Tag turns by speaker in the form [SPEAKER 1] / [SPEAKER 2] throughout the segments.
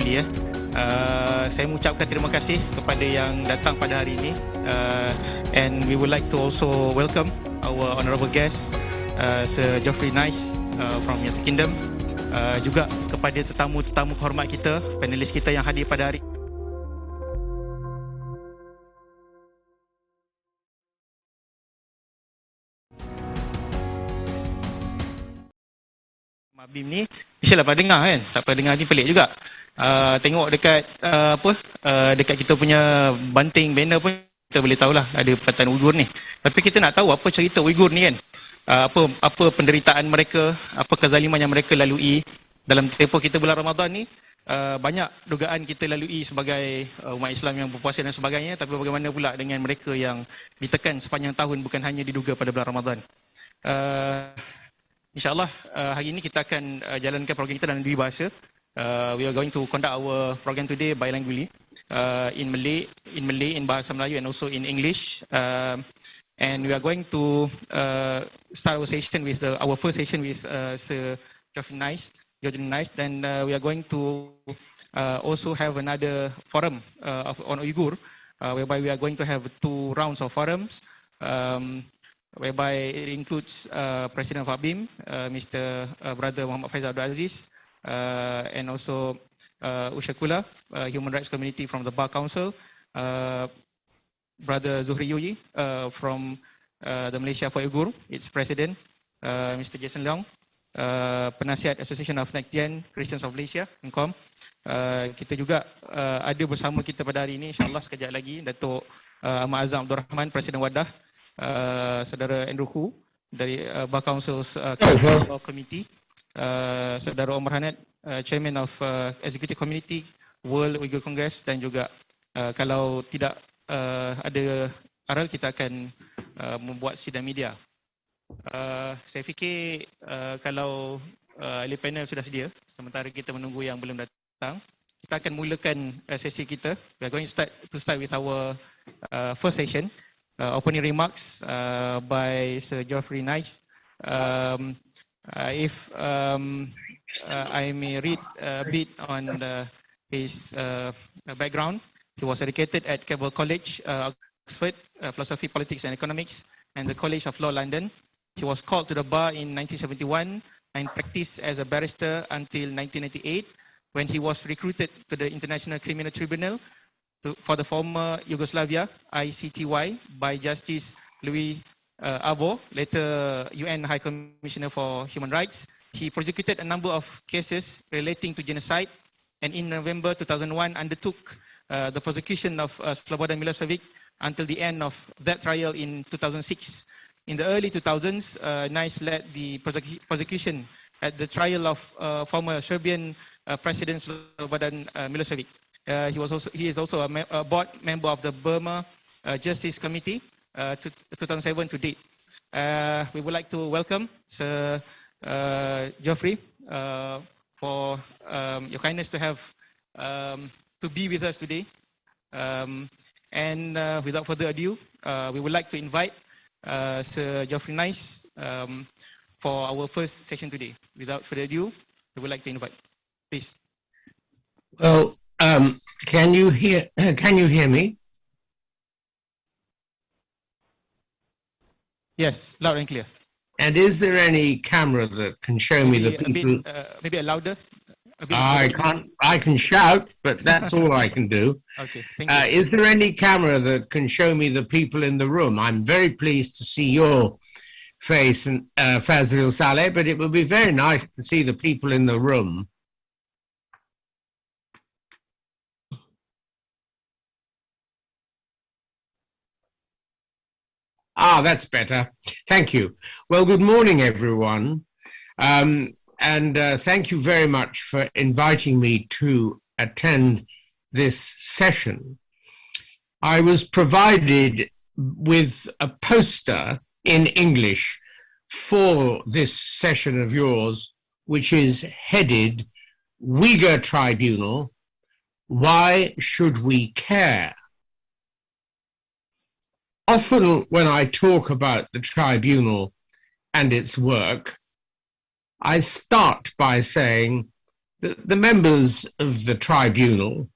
[SPEAKER 1] family. Saya mengucapkan terima kasih kepada yang datang pada hari ini, and we would like to also welcome our honourable guest, Sir Geoffrey from United Kingdom, juga kepada tetamu-tetamu kehormat kita, panelis kita yang hadir pada hari ABIM ni. Mestilah pernah dengar kan? Tak pernah dengar ni pelik juga. Tengok dekat dekat kita punya banting banner pun kita boleh tahulah ada Perpetrators Uyghur ni. Tapi kita nak tahu apa cerita Uyghur ni kan? Apa penderitaan mereka, apa kezaliman yang mereka lalui dalam tempoh kita bulan Ramadan ni. Banyak dugaan kita lalui sebagai umat Islam yang berpuasa dan sebagainya, tapi bagaimana pula dengan mereka yang ditekan sepanjang tahun, bukan hanya diduga pada bulan Ramadan. InsyaAllah hari ini kita akan jalankan program kita dalam dua bahasa. We are going to conduct our program today bilingually, in Malay, in Bahasa Melayu, and also in English. And we are going to start our session with our first session with Sir Geoffrey. Then we are going to also have another forum on Uyghur, whereby we are going to have 2 rounds of forums. Whereby it includes President of ABIM, Mr. Brother Muhammad Faizal Abdul Aziz, and also Ushakula, Human Rights Community from the Bar Council, Brother Zuhri Yuyi from the Malaysia for Uyghur, its President, Mr. Jason Leong, Penasihat Association of Next Gen Christians of Malaysia, NCOM. Kita juga ada bersama kita pada hari ini, insyaAllah sekejap lagi, Datuk Ahmad Azam Abdul Rahman, Presiden Wadah, Saudara Andrew Hu dari Bar Council's Law Committee, Saudara Omer, Chairman of Executive Committee World Uyghur Congress, dan juga kalau tidak ada aral, kita akan membuat sidang media. Saya fikir kalau ahli panel sudah sedia, sementara kita menunggu yang belum datang, kita akan mulakan sesi kita. We are going to start with our first session. Opening remarks by Sir Geoffrey. If I may read a bit on his background, he was educated at Keble College, Oxford, Philosophy, Politics and Economics, and the College of Law, London. He was called to the bar in 1971 and practiced as a barrister until 1998, when he was recruited to the International Criminal Tribunal for the former Yugoslavia, ICTY, by Justice Louis Arbour, later UN High Commissioner for Human Rights. He prosecuted a number of cases relating to genocide, and in November 2001 undertook the prosecution of Slobodan Milosevic until the end of that trial in 2006. In the early 2000s, NICE led the prosecution at the trial of former Serbian President Slobodan Milosevic. He is also a board member of the Burma Justice Committee 2007 to date. We would like to welcome Sir Geoffrey for your kindness to have to be with us today. And without further ado, we would like to invite Sir Geoffrey for our first session today. Without further ado, we would like to invite. Please.
[SPEAKER 2] Well, can you hear me?
[SPEAKER 1] Yes, loud and clear.
[SPEAKER 2] And is there any camera that can show me the people?
[SPEAKER 1] Maybe a louder.
[SPEAKER 2] I can shout, but that's all I can do.
[SPEAKER 1] Okay, thank you.
[SPEAKER 2] Is there any camera that can show me the people in the room? I'm very pleased to see your face, and Fazil Saleh, but it would be very nice to see the people in the room. Ah, that's better. Thank you. Well, good morning, everyone. And thank you very much for inviting me to attend this session. I was provided with a poster in English for this session of yours, which is headed Uyghur Tribunal, Why Should We Care? Often when I talk about the tribunal and its work, I start by saying the members of the tribunal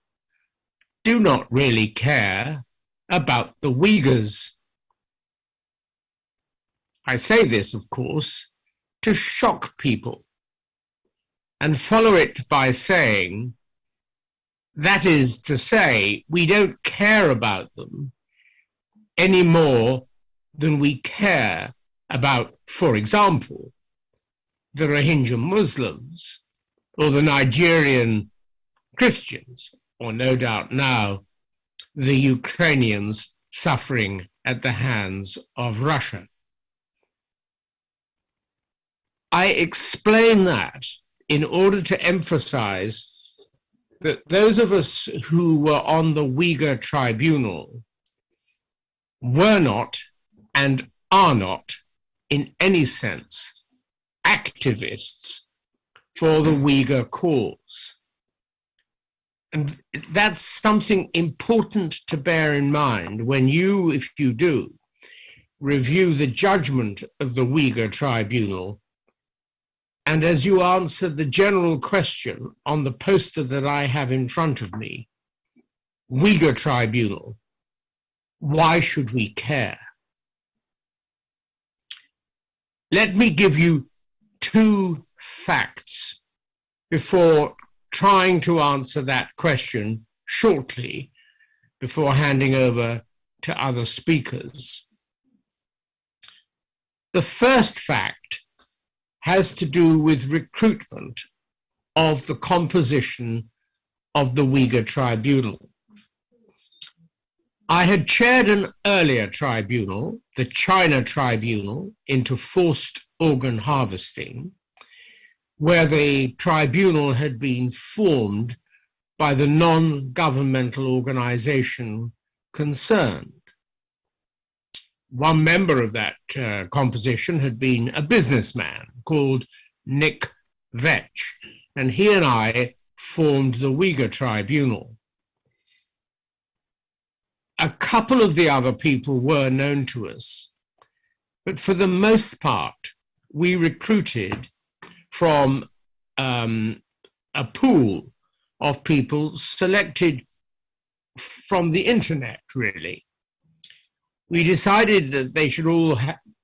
[SPEAKER 2] do not really care about the Uyghurs. I say this, of course, to shock people, and follow it by saying, that is to say, we don't care about them any more than we care about, for example, the Rohingya Muslims or the Nigerian Christians, or no doubt now the Ukrainians suffering at the hands of Russia. I explain that in order to emphasize that those of us who were on the Uyghur tribunal were not and are not in any sense activists for the Uyghur cause. And that's something important to bear in mind when you, if you do, review the judgment of the Uyghur tribunal. And as you answer the general question on the poster that I have in front of me, Uyghur tribunal, why should we care? Let me give you two facts before trying to answer that question shortly before handing over to other speakers. The first fact has to do with recruitment of the composition of the Uyghur tribunal. I had chaired an earlier tribunal, the China tribunal, into forced organ harvesting, where the tribunal had been formed by the non-governmental organization concerned. One member of that composition had been a businessman called Nick Vetch, and he and I formed the Uyghur tribunal. A couple of the other people were known to us, but for the most part, we recruited from a pool of people selected from the internet, really. We decided that they should all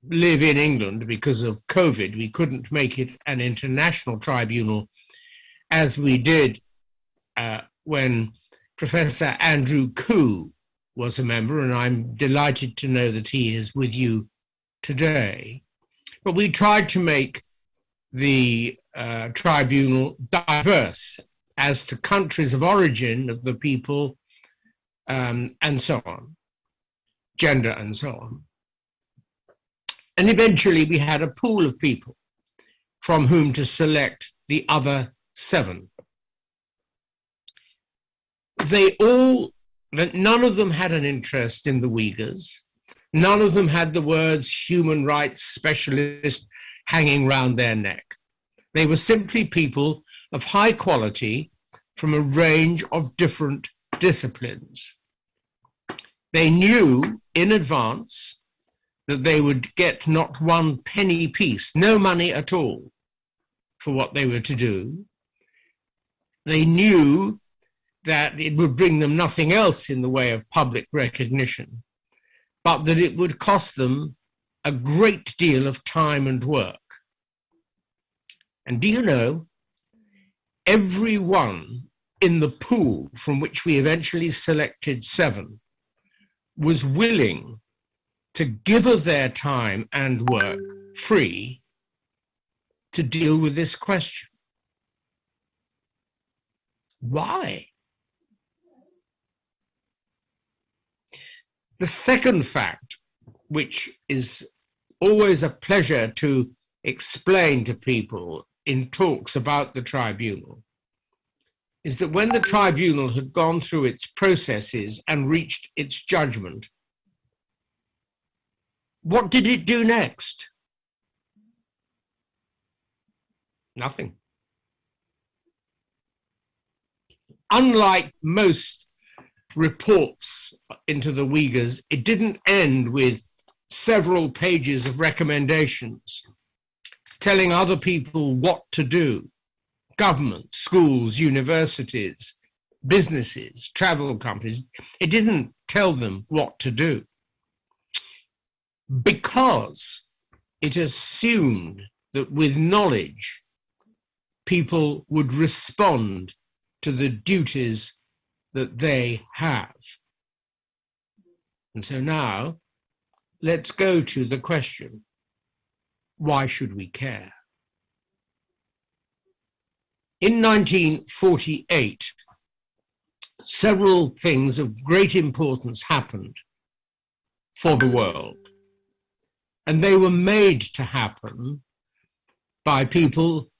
[SPEAKER 2] live in England because of COVID. We couldn't make it an international tribunal as we did when Professor Andrew Koo was a member, and I'm delighted to know that he is with you today. But we tried to make the tribunal diverse as to countries of origin of the people and so on, gender and so on. And eventually we had a pool of people from whom to select the other 7. None of them had an interest in the Uyghurs. None of them had the words human rights specialist hanging round their neck. They were simply people of high quality from a range of different disciplines. They knew in advance that they would get not one penny piece, no money at all for what they were to do. They knew that it would bring them nothing else in the way of public recognition, but that it would cost them a great deal of time and work. And do you know, everyone in the pool from which we eventually selected 7 was willing to give of their time and work free to deal with this question. Why? The second fact, which is always a pleasure to explain to people in talks about the tribunal, is that when the tribunal had gone through its processes and reached its judgment, what did it do next? Nothing. Unlike most reports into the Uyghurs, it didn't end with several pages of recommendations telling other people what to do, government, schools, universities, businesses, travel companies. It didn't tell them what to do because it assumed that with knowledge, people would respond to the duties that they have. And so now, let's go to the question, why should we care? In 1948, several things of great importance happened for the world. And they were made to happen by people,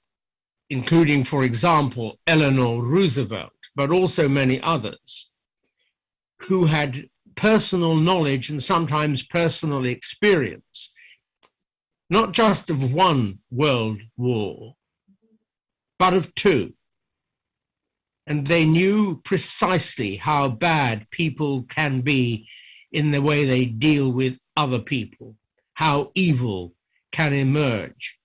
[SPEAKER 2] including, for example, Eleanor Roosevelt, but also many others, who had personal knowledge and sometimes personal experience, not just of one world war, but of two. And they knew precisely how bad people can be in the way they deal with other people, how evil can emerge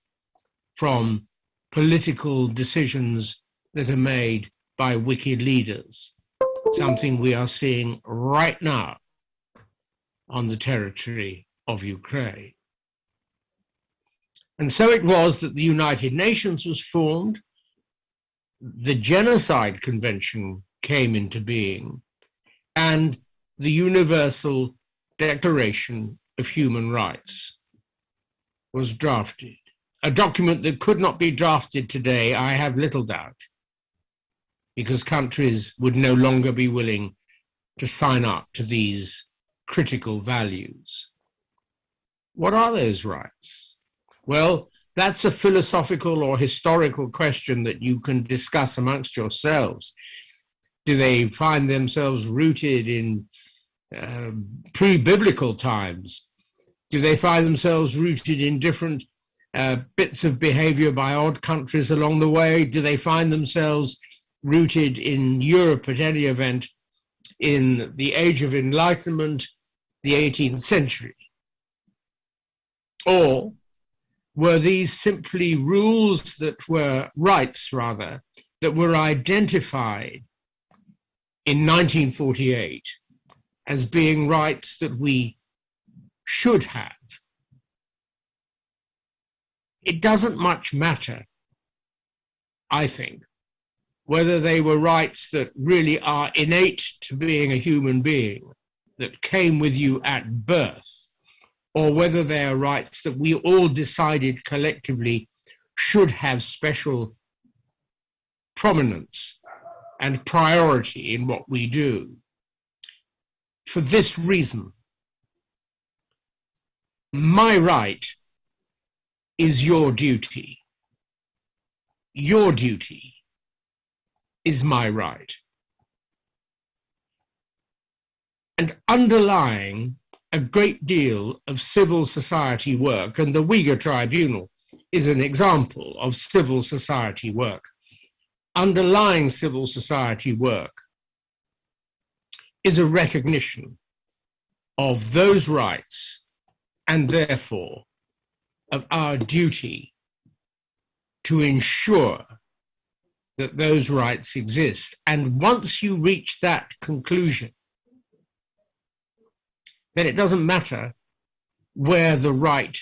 [SPEAKER 2] from political decisions that are made by wicked leaders, something we are seeing right now on the territory of Ukraine. And so it was that the United Nations was formed, the Genocide Convention came into being, and the Universal Declaration of Human Rights was drafted. A document that could not be drafted today, I have little doubt, because countries would no longer be willing to sign up to these critical values. What are those rights? Well, that's a philosophical or historical question that you can discuss amongst yourselves. Do they find themselves rooted in pre-biblical times? Do they find themselves rooted in different bits of behavior by odd countries along the way? Do they find themselves rooted in Europe, at any event, in the Age of Enlightenment, the 18th century? Or were these simply rules that were rights, rather, that were identified in 1948 as being rights that we should have? It doesn't much matter, I think, whether they were rights that really are innate to being a human being, that came with you at birth, or whether they are rights that we all decided collectively should have special prominence and priority in what we do. For this reason, my right is your duty. Your duty is my right. And underlying a great deal of civil society work, and the Uyghur Tribunal is an example of civil society work, underlying civil society work is a recognition of those rights and therefore of our duty to ensure that those rights exist. And once you reach that conclusion, then it doesn't matter where the right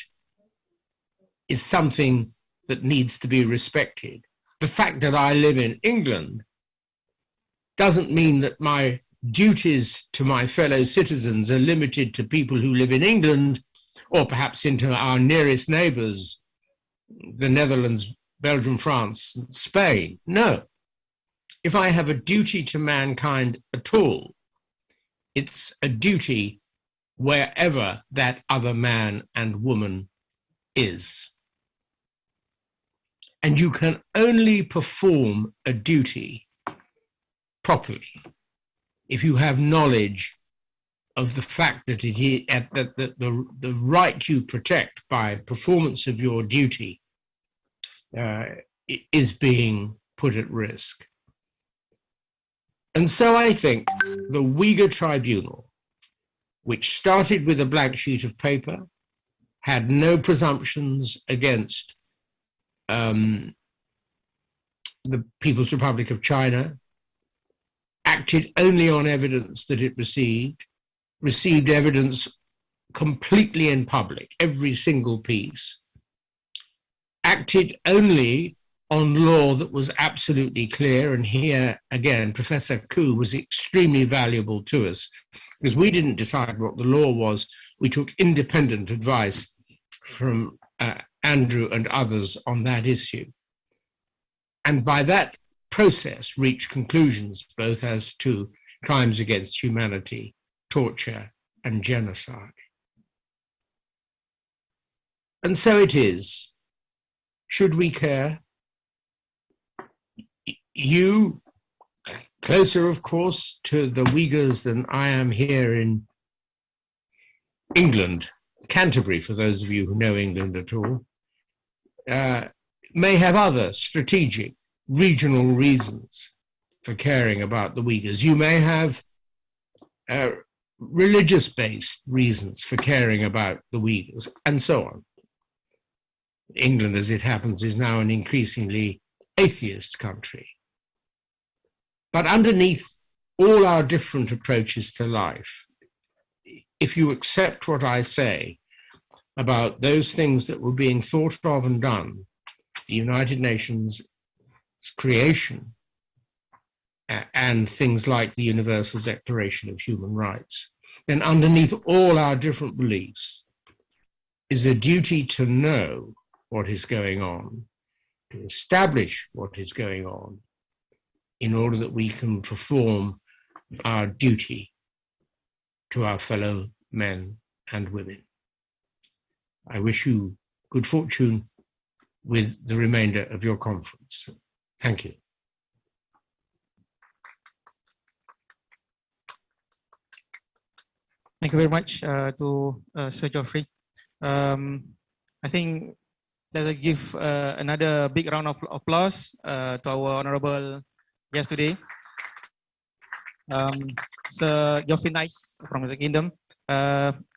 [SPEAKER 2] is something that needs to be respected. The fact that I live in England doesn't mean that my duties to my fellow citizens are limited to people who live in England, or perhaps into our nearest neighbors, the Netherlands, Belgium, France, and Spain. No. If I have a duty to mankind at all, it's a duty wherever that other man and woman is. And you can only perform a duty properly if you have knowledge of the fact that it is, that the right you protect by performance of your duty is being put at risk. And so I think the Uyghur Tribunal, which started with a blank sheet of paper, had no presumptions against the People's Republic of China, acted only on evidence that it received evidence completely in public, every single piece, acted only on law that was absolutely clear. And here, again, Professor Koo was extremely valuable to us because we didn't decide what the law was. We took independent advice from Andrew and others on that issue. And by that process, reached conclusions both as to crimes against humanity, torture, and genocide. And so it is. Should we care? You, closer, of course, to the Uyghurs than I am here in England, Canterbury, for those of you who know England at all, may have other strategic, regional reasons for caring about the Uyghurs. You may have religious-based reasons for caring about the Uyghurs, and so on. England, as it happens, is now an increasingly atheist country. But underneath all our different approaches to life, if you accept what I say about those things that were being thought of and done, the United Nations' creation, and things like the Universal Declaration of Human Rights, then underneath all our different beliefs is a duty to know what is going on, to establish what is going on, in order that we can perform our duty to our fellow men and women. I wish you good fortune with the remainder of your conference. Thank you.
[SPEAKER 1] Thank you very much to Sir Geoffrey. I think let's give another big round of applause to our honorable guest today, Sir Geoffrey Nice from the Kingdom.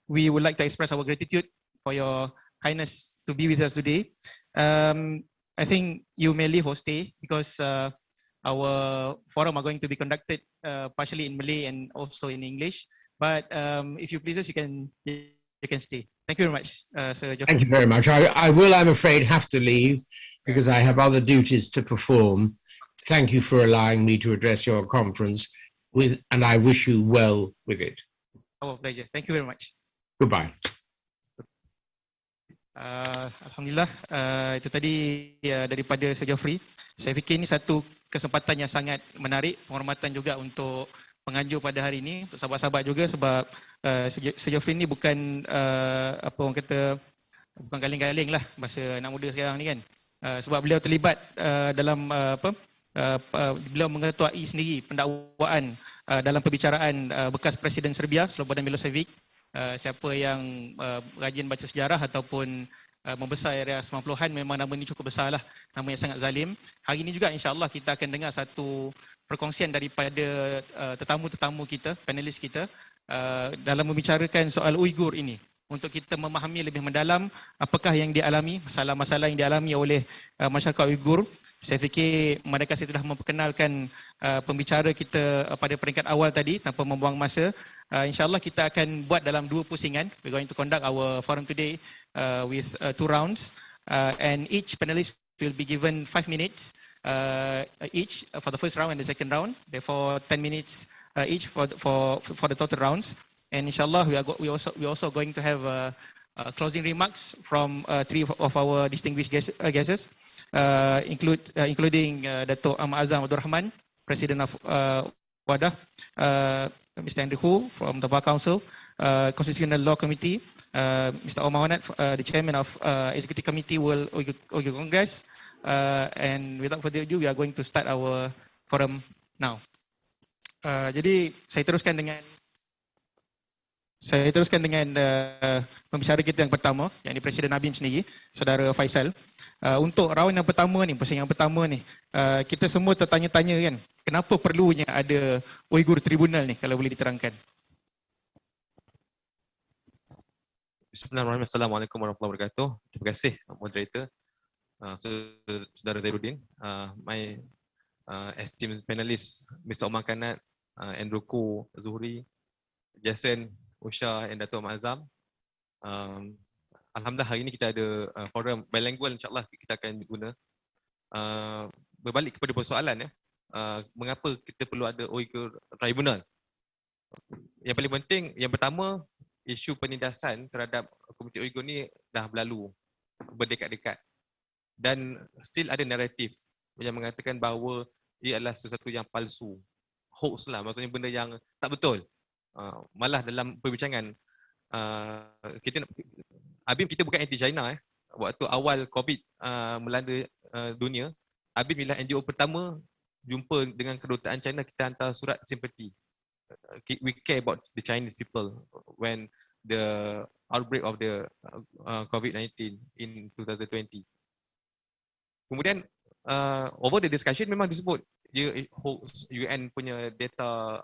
[SPEAKER 1] We would like to express our gratitude for your kindness to be with us today. I think you may leave or stay because our forum are going to be conducted partially in Malay and also in English. But if you please, you can stay. Thank you very much, Sir Geoffrey.
[SPEAKER 2] Thank you very much. I will, I'm afraid, have to leave because I have other duties to perform. Thank you for allowing me to address your conference, and I wish you well with it.
[SPEAKER 1] Our pleasure. Thank you very much.
[SPEAKER 2] Goodbye.
[SPEAKER 1] Alhamdulillah, itu tadi daripada Sir Geoffrey. Saya fikir ini satu kesempatan yang sangat menarik, penghormatan juga untuk penganjur pada hari ini, untuk sahabat-sahabat juga, sebab Sir Geoffrey ini bukan apa orang kata, bukan galing-galing lah bahasa anak muda sekarang ni kan. Sebab beliau terlibat dalam beliau mengetuai sendiri pendakwaan dalam perbicaraan bekas Presiden Serbia Slobodan Milosevic. Siapa yang rajin baca sejarah ataupun membesar area 90-an, memang nama ini cukup besar lah, nama yang sangat zalim. Hari ini juga insyaAllah kita akan dengar satu perkongsian daripada tetamu-tetamu kita, panelis kita dalam membicarakan soal Uyghur ini, untuk kita memahami lebih mendalam apakah yang dialami, masalah-masalah yang dialami oleh masyarakat Uyghur. Saya fikir mereka saya telah memperkenalkan pembicara kita pada peringkat awal tadi tanpa membuang masa. InsyaAllah kita akan buat dalam 2 pusingan. We're going to conduct our forum today with 2 rounds, and each panelist will be given 5 minutes each for the first round and the second round. Therefore 10 minutes each for the total rounds. And inshallah we also going to have closing remarks from 3 of our distinguished guests, including Dato' Ahmad Azam Abdul Rahman, President of WADA, Mr. Andrew Hu from the Bar Council, Constitutional Law Committee, Mr. Omer, the Chairman of Executive Committee World Uyghur Congress, and without further ado, we are going to start our forum now. Jadi saya teruskan dengan pembicara kita yang pertama, yang ini Presiden ABIM sendiri, Saudara Faisal. Untuk round yang pertama ni, pusingan yang pertama ni, kita semua tertanya-tanya kan, kenapa perlunya ada Uyghur Tribunal ni, kalau boleh diterangkan.
[SPEAKER 3] Bismillahirrahmanirrahim. Assalamualaikum warahmatullahi wabarakatuh. Terima kasih moderator, Saudara Zairuddin. My esteemed panelists, Mr. Omer Kanat, Andrew Ko, Zuhri, Jason, Usha, and Dato' Mazam. Alhamdulillah hari ini kita ada forum bilingual, insyaAllah kita akan guna. Berbalik kepada persoalan, mengapa kita perlu ada Uyghur Tribunal? Yang paling penting, yang pertama, isu penindasan terhadap komuniti Uyghur ni dah berlalu berdekat-dekat. Dan still ada naratif yang mengatakan bahawa ia adalah sesuatu yang palsu, hoax lah, maksudnya benda yang tak betul. Malah dalam perbincangan, ABIM kita bukan anti-China. Waktu awal COVID melanda dunia, ABIM ialah NGO pertama jumpa dengan kedutaan China, kita hantar surat simpati. We care about the Chinese people when the outbreak of the COVID-19 in 2020. Kemudian over the discussion memang disebut dia hoax, UN punya data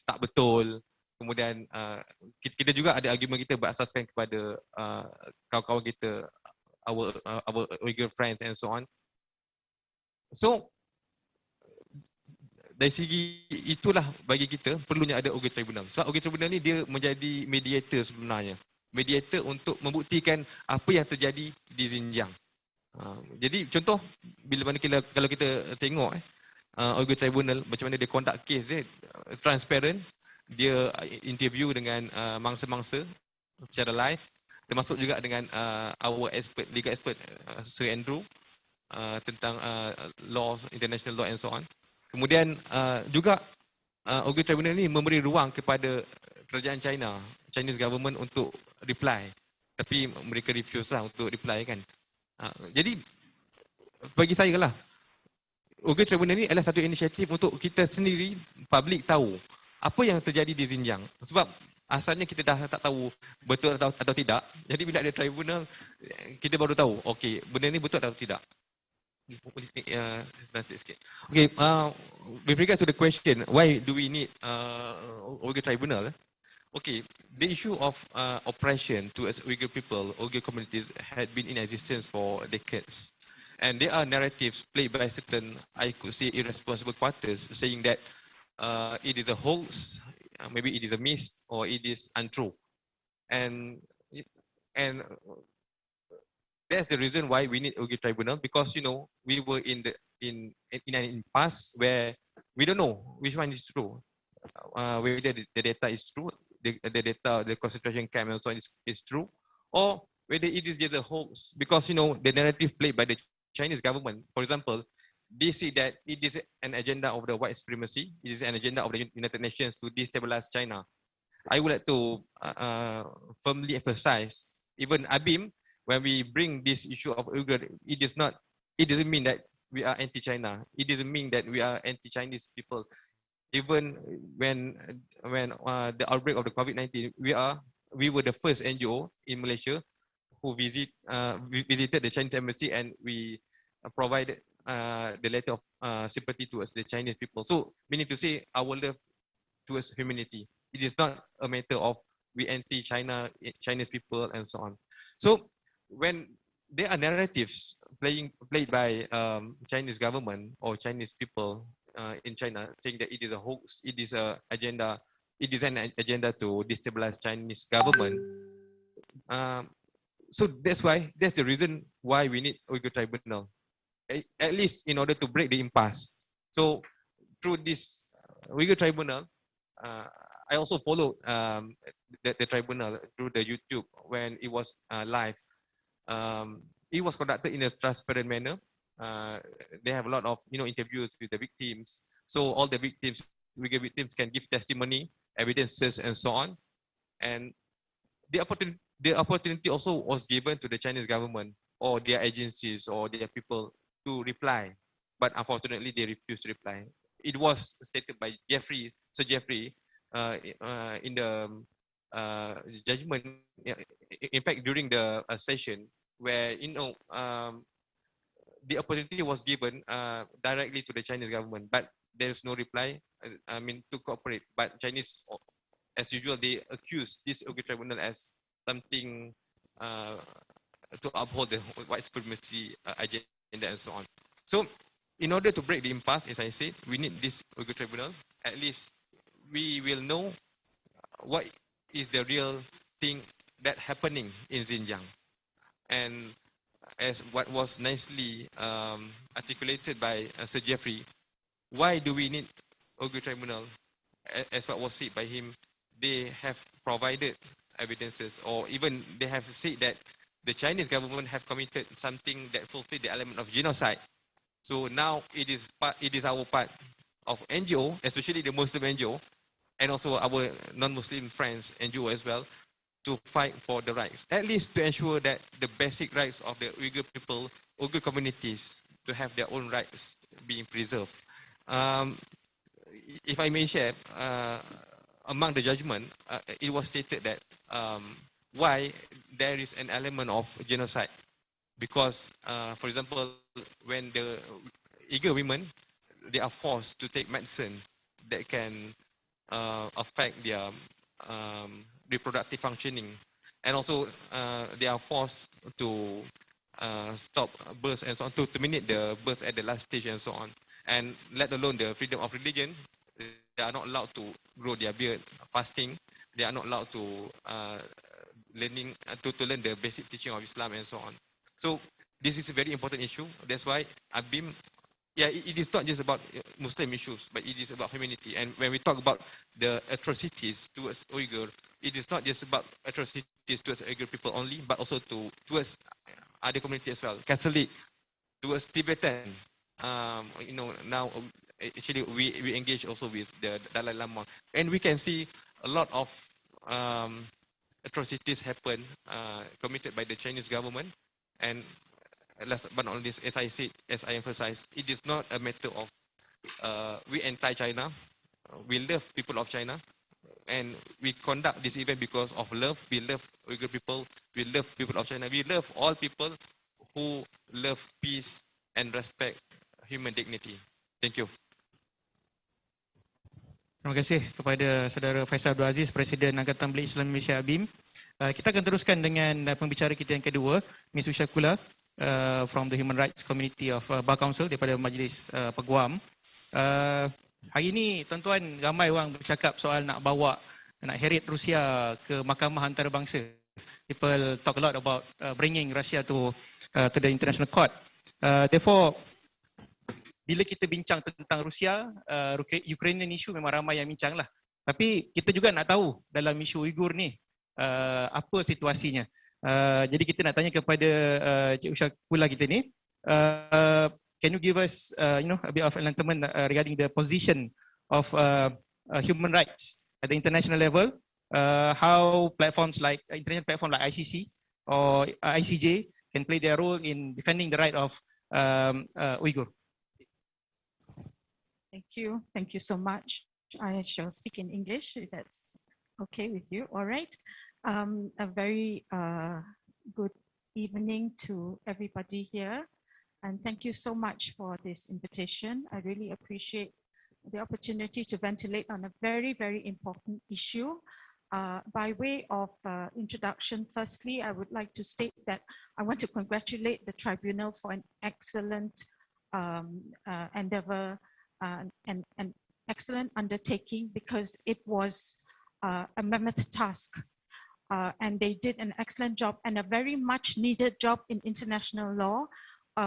[SPEAKER 3] tak betul. Kemudian kita juga ada argument kita berasaskan kepada kawan-kawan kita, our Uyghur friends and so on. So dari segi itulah bagi kita perlunya ada Uyghur Tribunal. Sebab Uyghur Tribunal ni dia menjadi mediator sebenarnya. Mediator untuk membuktikan apa yang terjadi di Xinjiang. Jadi contoh bila mana kalau kita tengok Uyghur Tribunal macam mana dia conduct case dia transparent, dia interview dengan mangsa-mangsa secara live, termasuk juga dengan our expert, legal expert Sir Andrew tentang law, international law and so on. Kemudian juga Uyghur Tribunal ni memberi ruang kepada kerajaan China, Chinese government untuk reply. Tapi mereka refuse lah untuk reply kan. Jadi bagi saya lah, Uyghur Tribunal ni adalah satu inisiatif untuk kita sendiri, public tahu apa yang terjadi di Xinjiang. Sebab asalnya kita dah tak tahu betul atau tidak. Jadi bila ada tribunal, kita baru tahu, okey, benda ni betul atau tidak. Okay, with regards to the question, why do we need Uyghur Tribunal? Okay, the issue of oppression towards Uyghur people, Uyghur communities had been in existence for decades. And there are narratives played by certain, I could say, irresponsible quarters saying that it is a hoax, maybe it is a myth, or it is untrue. And that's the reason why we need Uyghur Tribunal, because we were in an impasse where we don't know which one is true, whether the data is true, the data, the concentration camp and so on is true, or whether it is just a hoax. Because the narrative played by the Chinese government, for example, they say that it is an agenda of the white supremacy, it is an agenda of the United Nations to destabilize China. I would like to firmly emphasize, even ABIM, when we bring this issue of Uyghur, it doesn't mean that we are anti-China. It doesn't mean that we are anti-Chinese people. Even when the outbreak of the COVID-19, we were the first NGO in Malaysia who visited the Chinese embassy, and we provided the letter of sympathy towards the Chinese people. So, meaning to say, our love towards humanity. It is not a matter of we anti-China, Chinese people, and so on. So, when there are narratives played by Chinese government or Chinese people in China saying that it is a hoax, it is an agenda to destabilize Chinese government. So that's the reason why we need Uyghur Tribunal, at least in order to break the impasse. So through this Uyghur Tribunal, I also followed the tribunal through the YouTube when it was live. It was conducted in a transparent manner. They have a lot of interviews with the victims, so all the Uyghur victims can give testimony, evidences, and so on. And the opportunity also was given to the Chinese government or their agencies or their people to reply, but unfortunately they refused to reply. It was stated by Sir Geoffrey in the judgment. In fact, during the session where the opportunity was given directly to the Chinese government, but there is no reply. To cooperate. But Chinese, as usual, they accuse this Uyghur Tribunal as something to uphold the white supremacy agenda and so on. So in order to break the impasse, as I said, we need this Uyghur tribunal. At least we will know what is the real thing that happening in Xinjiang. And as what was nicely articulated by Sir Geoffrey, why do we need Uyghur tribunal? As what was said by him, they have provided evidences, or even they have said that the Chinese government have committed something that fulfilled the element of genocide. So now it is our part of NGO, especially the Muslim NGO, and also our non-Muslim friends NGO as well, to fight for the rights, at least to ensure that the basic rights of the Uyghur people, Uyghur communities, to have their own rights being preserved. If I may share, among the judgment, it was stated that why there is an element of genocide. Because, for example, when the Uyghur women, they are forced to take medicine that can affect their reproductive functioning. And also, they are forced to stop births and so on, to terminate the birth at the last stage and so on. And let alone the freedom of religion, they are not allowed to grow their beard fasting. They are not allowed to learn the basic teaching of Islam and so on. So this is a very important issue. That's why ABIM, it is not just about Muslim issues, but it is about humanity. And when we talk about the atrocities towards Uyghur, it is not just about atrocities towards Uyghur people only, but also towards other communities as well. Catholic, towards Tibetan. Now actually we engage also with the Dalai Lama, and we can see a lot of atrocities happen committed by the Chinese government. And last but not least, as I said, as I emphasized, it is not a matter of we anti-China. We love people of China, and we conduct this event because of love. We love Uyghur people. We love people of China. We love all people who love peace and respect human dignity. Thank you.
[SPEAKER 1] Terima kasih kepada Saudara Faisal Abdul Aziz, Presiden Angkatan Belia Islam Malaysia ABIM. Kita akan teruskan dengan pembicara kita yang kedua, Ms. Ushakula from the Human Rights Community of Bar Council daripada Majlis Peguam. Hari ini tuan-tuan ramai orang bercakap soal nak heret Rusia ke Mahkamah Antarabangsa. People talk a lot about bringing Russia to the international court. Therefore, bila kita bincang tentang Rusia, Ukrainian issue memang ramai yang bincang lah. Tapi kita juga nak tahu dalam isu Uyghur ni apa situasinya. Jadi kita nak tanya kepada Cik Ushakula kita ni, can you give us a bit of enlightenment regarding the position of human rights at the international level, how platforms like international platform like ICC or ICJ can play their role in defending the right of Uyghur.
[SPEAKER 4] Thank you so much. I shall speak in English if that's okay with you. All right. A very good evening to everybody here, and thank you so much for this invitation. I really appreciate the opportunity to ventilate on a very, very important issue. By way of introduction, firstly, I would like to state that I want to congratulate the Tribunal for an excellent endeavor and excellent undertaking, because it was a mammoth task. And they did an excellent job and a very much needed job in international law,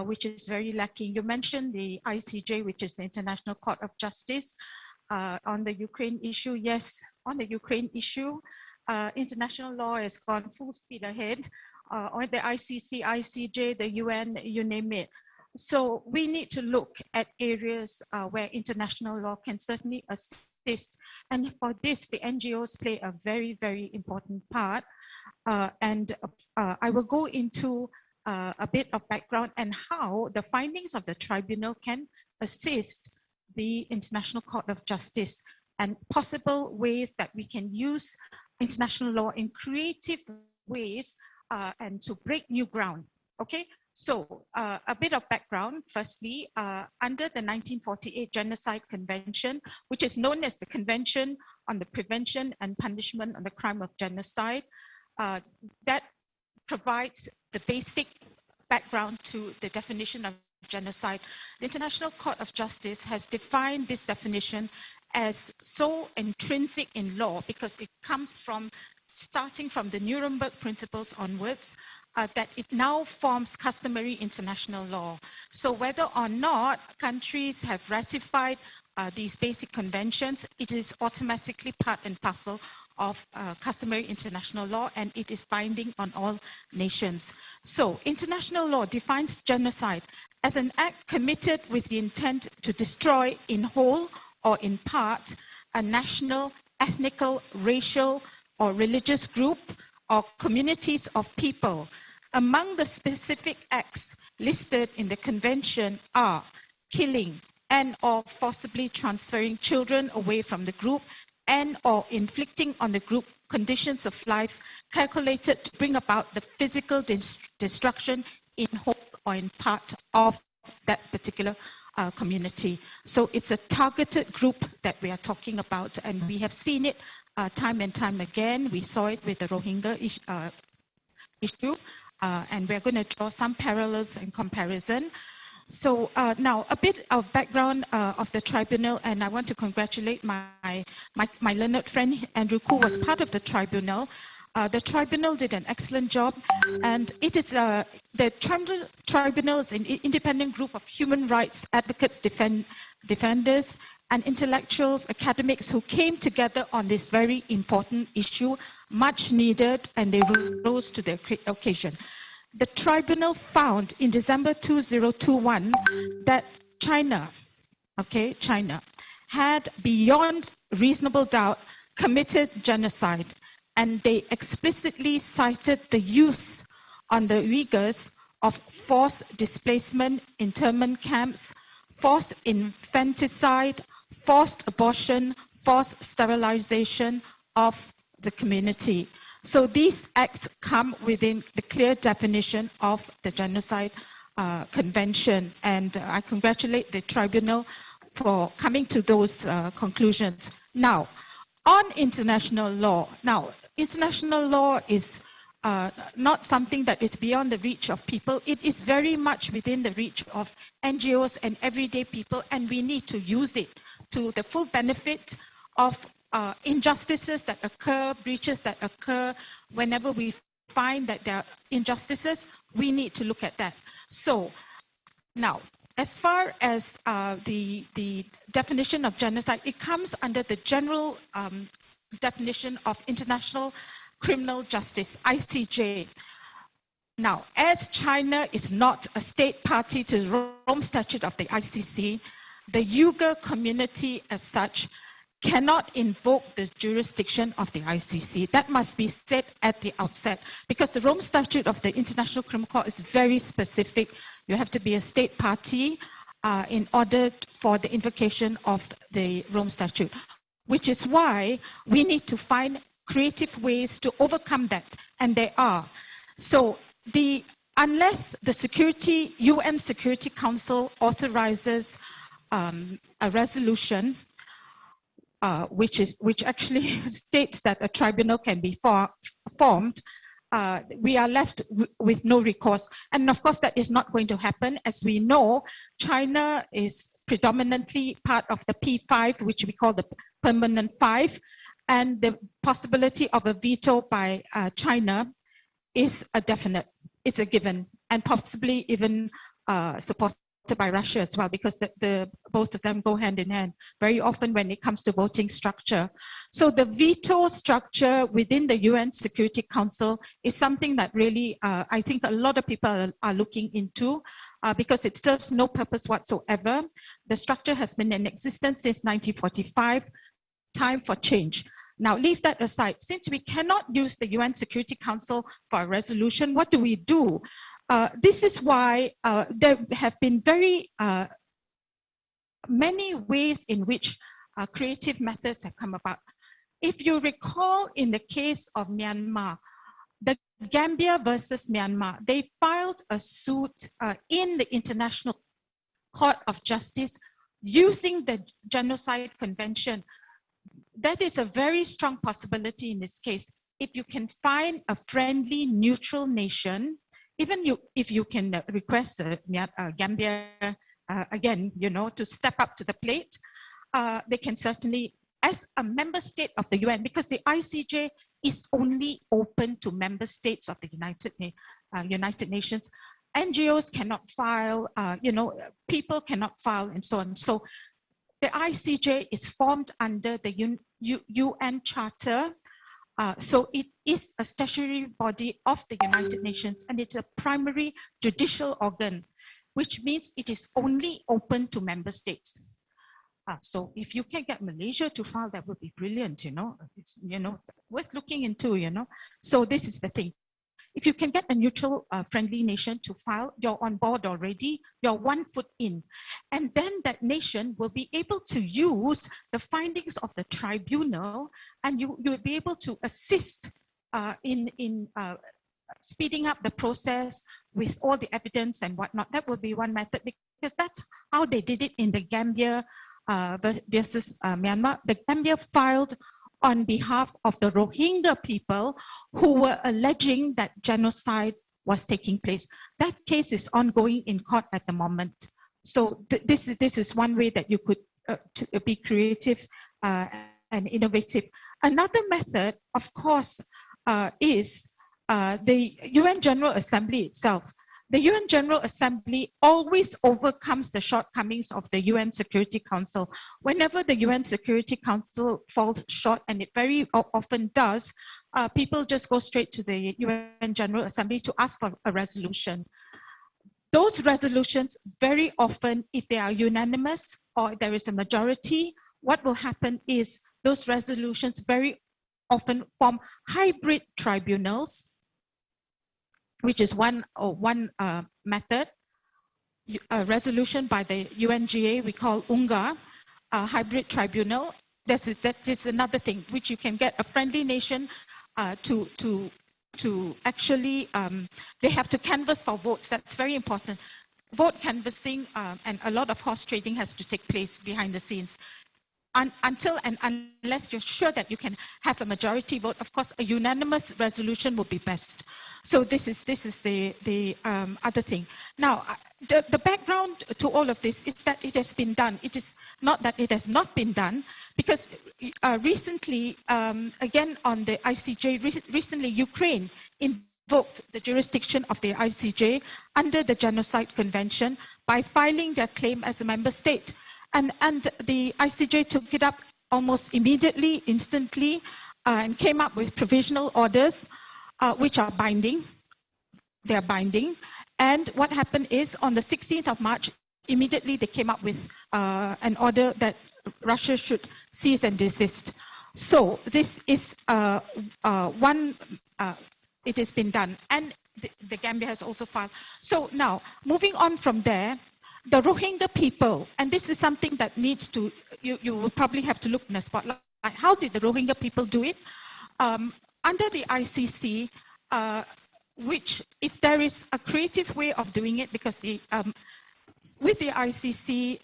[SPEAKER 4] which is very lacking. You mentioned the ICJ, which is the International Court of Justice, on the Ukraine issue. Yes, on the Ukraine issue, international law has gone full speed ahead, or the ICC, ICJ, the UN, you name it. So we need to look at areas where international law can certainly assist. And for this, the NGOs play a very, very important part. I will go into a bit of background and how the findings of the tribunal can assist the International Court of Justice, and possible ways that we can use international law in creative ways and to break new ground. Okay. So a bit of background, firstly, under the 1948 Genocide Convention, which is known as the Convention on the Prevention and Punishment of the Crime of Genocide, that provides the basic background to the definition of genocide, the International Court of Justice has defined this definition as so intrinsic in law because it comes from starting from the Nuremberg principles onwards, that it now forms customary international law. So whether or not countries have ratified these basic conventions, it is automatically part and parcel of customary international law, and it is binding on all nations. So international law defines genocide as an act committed with the intent to destroy in whole or in part a national, ethnical, racial, or religious group or communities of people. Among the specific acts listed in the convention are killing and or forcibly transferring children away from the group and or inflicting on the group conditions of life calculated to bring about the physical destruction in whole or in part of that particular community. So it's a targeted group that we are talking about, and we have seen it time and time again. We saw it with the Rohingya issue, and we're going to draw some parallels in comparison. So now a bit of background of the tribunal, and I want to congratulate my learned friend Andrew, who was part of the tribunal. The tribunal did an excellent job, and it is the tribunal is an independent group of human rights advocates, defenders, and intellectuals, academics who came together on this very important issue, much needed, and they rose to the occasion. The tribunal found in December 2021 that China had beyond reasonable doubt committed genocide, and they explicitly cited the use on the Uyghurs of forced displacement, internment camps, forced infanticide, forced abortion, forced sterilization of the community. So these acts come within the clear definition of the Genocide Convention, and I congratulate the tribunal for coming to those conclusions. Now, on international law, international law is not something that is beyond the reach of people. It is very much within the reach of NGOs and everyday people, and we need to use it to the full benefit of injustices that occur, breaches that occur. Whenever we find that there are injustices, we need to look at that. So now, as far as the definition of genocide, it comes under the general definition of international criminal justice, ICJ. Now, as China is not a state party to the Rome Statute of the ICC, the Uyghur community as such cannot invoke the jurisdiction of the ICC. That must be said at the outset, because the Rome Statute of the International Criminal Court is very specific. You have to be a state party in order for the invocation of the Rome Statute, which is why we need to find creative ways to overcome that, and there are. So unless the UN Security Council authorizes a resolution which actually states that a tribunal can be formed, we are left with no recourse. And of course, that is not going to happen. As we know, China is predominantly part of the P5, which we call the Permanent Five, and the possibility of a veto by China is a definite, it's a given, and possibly even supported by Russia as well, because both of them go hand in hand very often when it comes to voting structure. So the veto structure within the UN Security Council is something that really I think a lot of people are looking into because it serves no purpose whatsoever. The structure has been in existence since 1945. Time for change. Now, leave that aside. Since we cannot use the UN Security Council for a resolution, what do we do? This is why there have been very many ways in which creative methods have come about. If you recall, in the case of Myanmar, the Gambia versus Myanmar, they filed a suit in the International Court of Justice using the Genocide Convention. That is a very strong possibility in this case. If you can find a friendly, neutral nation even if you can request Gambia again, to step up to the plate, they can certainly, as a member state of the UN, because the ICJ is only open to member states of the United Nations. NGOs cannot file, people cannot file, and so on. So the ICJ is formed under the UN Charter. So it is a statutory body of the United Nations, and it's a primary judicial organ, which means it is only open to member states. So if you can get Malaysia to file, that would be brilliant, It's, worth looking into, So this is the thing. If you can get a neutral, friendly nation to file, you're on board already, you're 1 foot in. And then that nation will be able to use the findings of the tribunal, and you will be able to assist in speeding up the process with all the evidence and whatnot. That will be one method, because that's how they did it in the Gambia versus Myanmar. The Gambia filed on behalf of the Rohingya people who were alleging that genocide was taking place. That case is ongoing in court at the moment. So this is one way that you could be creative and innovative. Another method, of course, is the UN General Assembly itself. The UN General Assembly always overcomes the shortcomings of the UN Security Council. Whenever the UN Security Council falls short, and it very often does, people just go straight to the UN General Assembly to ask for a resolution. Those resolutions, very often, if they are unanimous or there is a majority, what will happen is those resolutions very often form hybrid tribunals, which is one method. A resolution by the UNGA we call UNGA, a hybrid tribunal. That is another thing which you can get a friendly nation to actually, they have to canvass for votes. That's very important. Vote canvassing and a lot of horse trading has to take place behind the scenes. Until and unless you're sure that you can have a majority vote, of course, a unanimous resolution would be best. So this is the other thing. Now, the background to all of this is that it has been done. It is not that it has not been done, because recently, again on the ICJ, recently Ukraine invoked the jurisdiction of the ICJ under the Genocide Convention by filing their claim as a member state. And the ICJ took it up almost immediately, instantly, and came up with provisional orders, which are binding. They are binding. And what happened is, on the 16th of March, immediately they came up with an order that Russia should cease and desist. So this is it has been done. And the Gambia has also filed. So now, moving on from there, the Rohingya people, and this is something that needs to, you will probably have to look in the spotlight. How did the Rohingya people do it? Under the ICC, which, if there is a creative way of doing it, because with the ICC,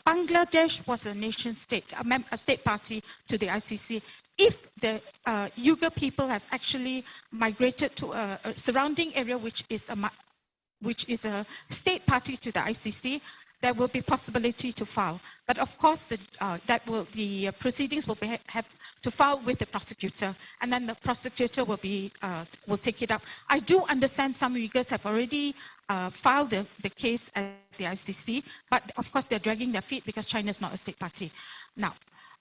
[SPEAKER 4] Bangladesh was a nation state, a state party to the ICC. If the Uyghur people have actually migrated to a surrounding area, which is a state party to the ICC, there will be possibility to file. But of course, the proceedings will have to file with the prosecutor, and then the prosecutor will take it up. I do understand some Uyghurs have already filed the case at the ICC, but of course they're dragging their feet because China is not a state party. Now,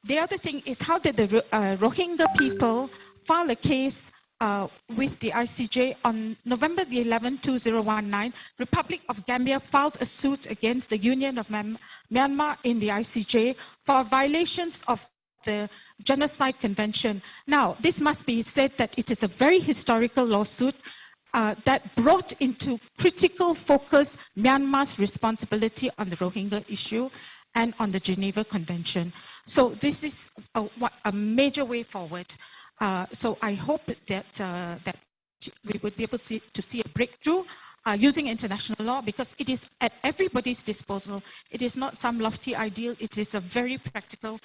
[SPEAKER 4] the other thing is, how did the Rohingya people file a case with the ICJ on November the 11th, 2019, Republic of Gambia filed a suit against the Union of Myanmar in the ICJ for violations of the Genocide Convention. Now, this must be said that it is a very historical lawsuit that brought into critical focus Myanmar's responsibility on the Rohingya issue and on the Geneva Convention. So this is a major way forward. So I hope that we would be able to see a breakthrough using international law, because it is at everybody's disposal. It is not some lofty ideal. It is a very practical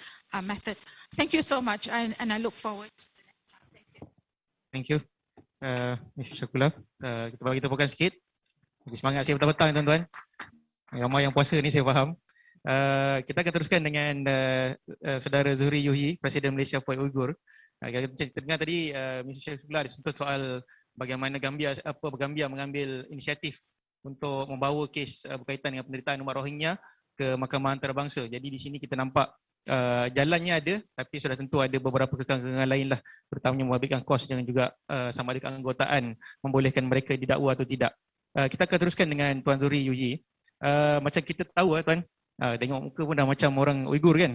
[SPEAKER 4] method. Thank you so much, and I look forward to the next time. Thank you.
[SPEAKER 5] Thank you.
[SPEAKER 1] Mr. Syakula. Kita bagi tepukan sikit. Bagi semangat saya petang-petang tuan-tuan. Ramai yang puasa ni saya faham. Kita akan teruskan dengan saudara Zuhri Yuhi, Presiden Malaysia for Uyghur. Kita dengar tadi Mr. Syakula disentuh soal bagaimana Gambia mengambil inisiatif untuk membawa kes berkaitan dengan penderitaan umat Rohingya ke Mahkamah Antarabangsa. Jadi di sini kita nampak jalannya ada, tapi sudah tentu ada beberapa kekangan lain lah, terutamanya membabitkan kos dan juga sama ada keanggotaan membolehkan mereka didakwa atau tidak. Kita akan teruskan dengan Tuan Zuhri Yuji. Macam kita tahu Tuan, tengok muka pun dah macam orang Uyghur kan.